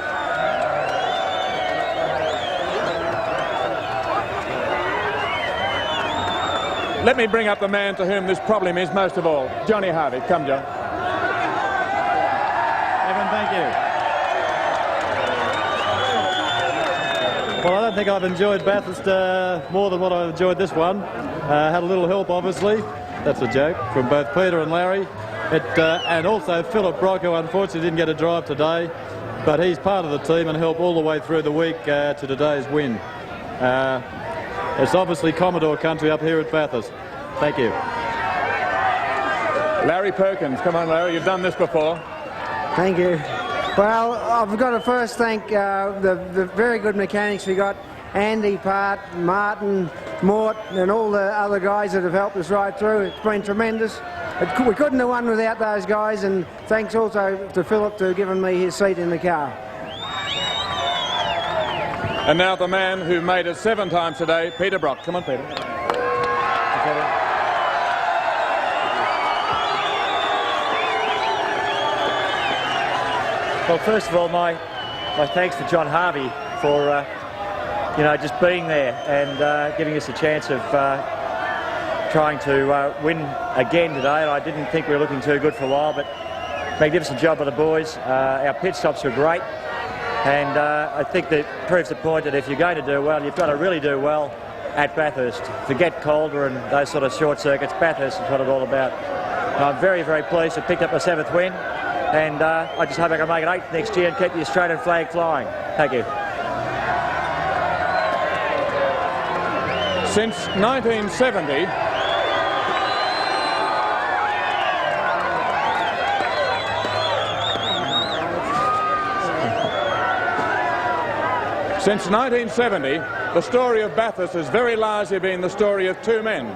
let me bring up the man to whom this problem is most of all, Johnny Harvey. Come, John. Evan, thank you. Well, I don't think I've enjoyed Bathurst more than what I've enjoyed this one. Had a little help, obviously. That's a joke, from both Peter and Larry. And also Philip Brock, who unfortunately didn't get a drive today, but he's part of the team and helped all the way through the week to today's win. It's obviously Commodore country up here at Bathurst. Thank you. Larry Perkins. Come on, Larry, you've done this before. Thank you. Well, I've got to first thank the very good mechanics we got, Andy, Part, Martin, Mort, and all the other guys that have helped us right through. It's been tremendous. We couldn't have won without those guys, and thanks also to Philip for giving me his seat in the car. And now the man who made it 7 times today, Peter Brock. Come on, Peter. Well, first of all, my thanks to John Harvey for you know, just being there and giving us a chance of trying to win again today. I didn't think we were looking too good for a while, but magnificent job by the boys. Our pit stops were great, and I think that proves the point that if you're going to do well, you've got to really do well at Bathurst. Forget Calder and those sort of short circuits. Bathurst is what it's all about. And I'm very, very pleased to pick up my 7th win, and I just hope I can make it 8th next year and keep the Australian flag flying. Thank you. Since 1970, the story of Bathurst has very largely been the story of 2 men.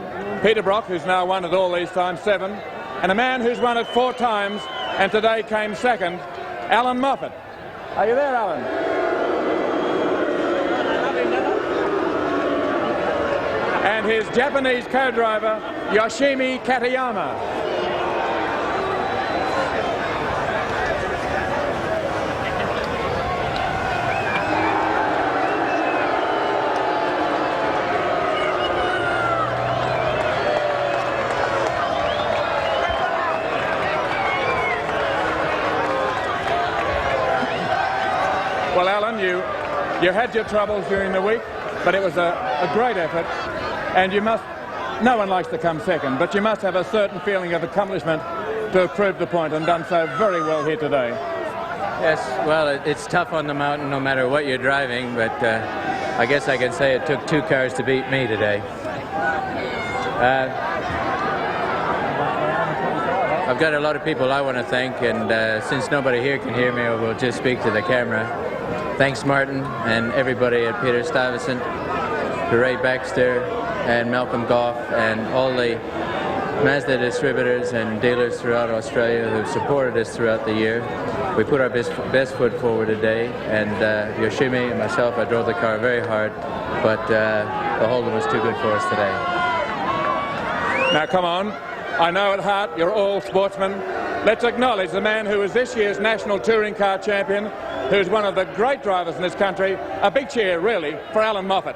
Peter Brock, who's now won it all these times, 7, and a man who's won it 4 times and today came 2nd, Alan Moffat. Are you there, Alan? And his Japanese co-driver, Yoshimi Katayama. Well, Alan, you had your troubles during the week, but it was a great effort, and you must, no one likes to come 2nd, but you must have a certain feeling of accomplishment to have proved the point and done so very well here today. Yes, well, it's tough on the mountain no matter what you're driving, but I guess I can say it took 2 cars to beat me today. I've got a lot of people I want to thank, and since nobody here can hear me, I will just speak to the camera. Thanks, Martin, and everybody at Peter Stuyvesant, to Ray Baxter, and Malcolm Goff, and all the Mazda distributors and dealers throughout Australia who've supported us throughout the year. We put our best foot forward today, and Yoshimi and myself, I drove the car very hard, but the Holden was too good for us today. Now, come on. I know at heart you're all sportsmen. Let's acknowledge the man who is this year's National Touring Car Champion, who's one of the great drivers in this country. A big cheer, really, for Alan Moffat.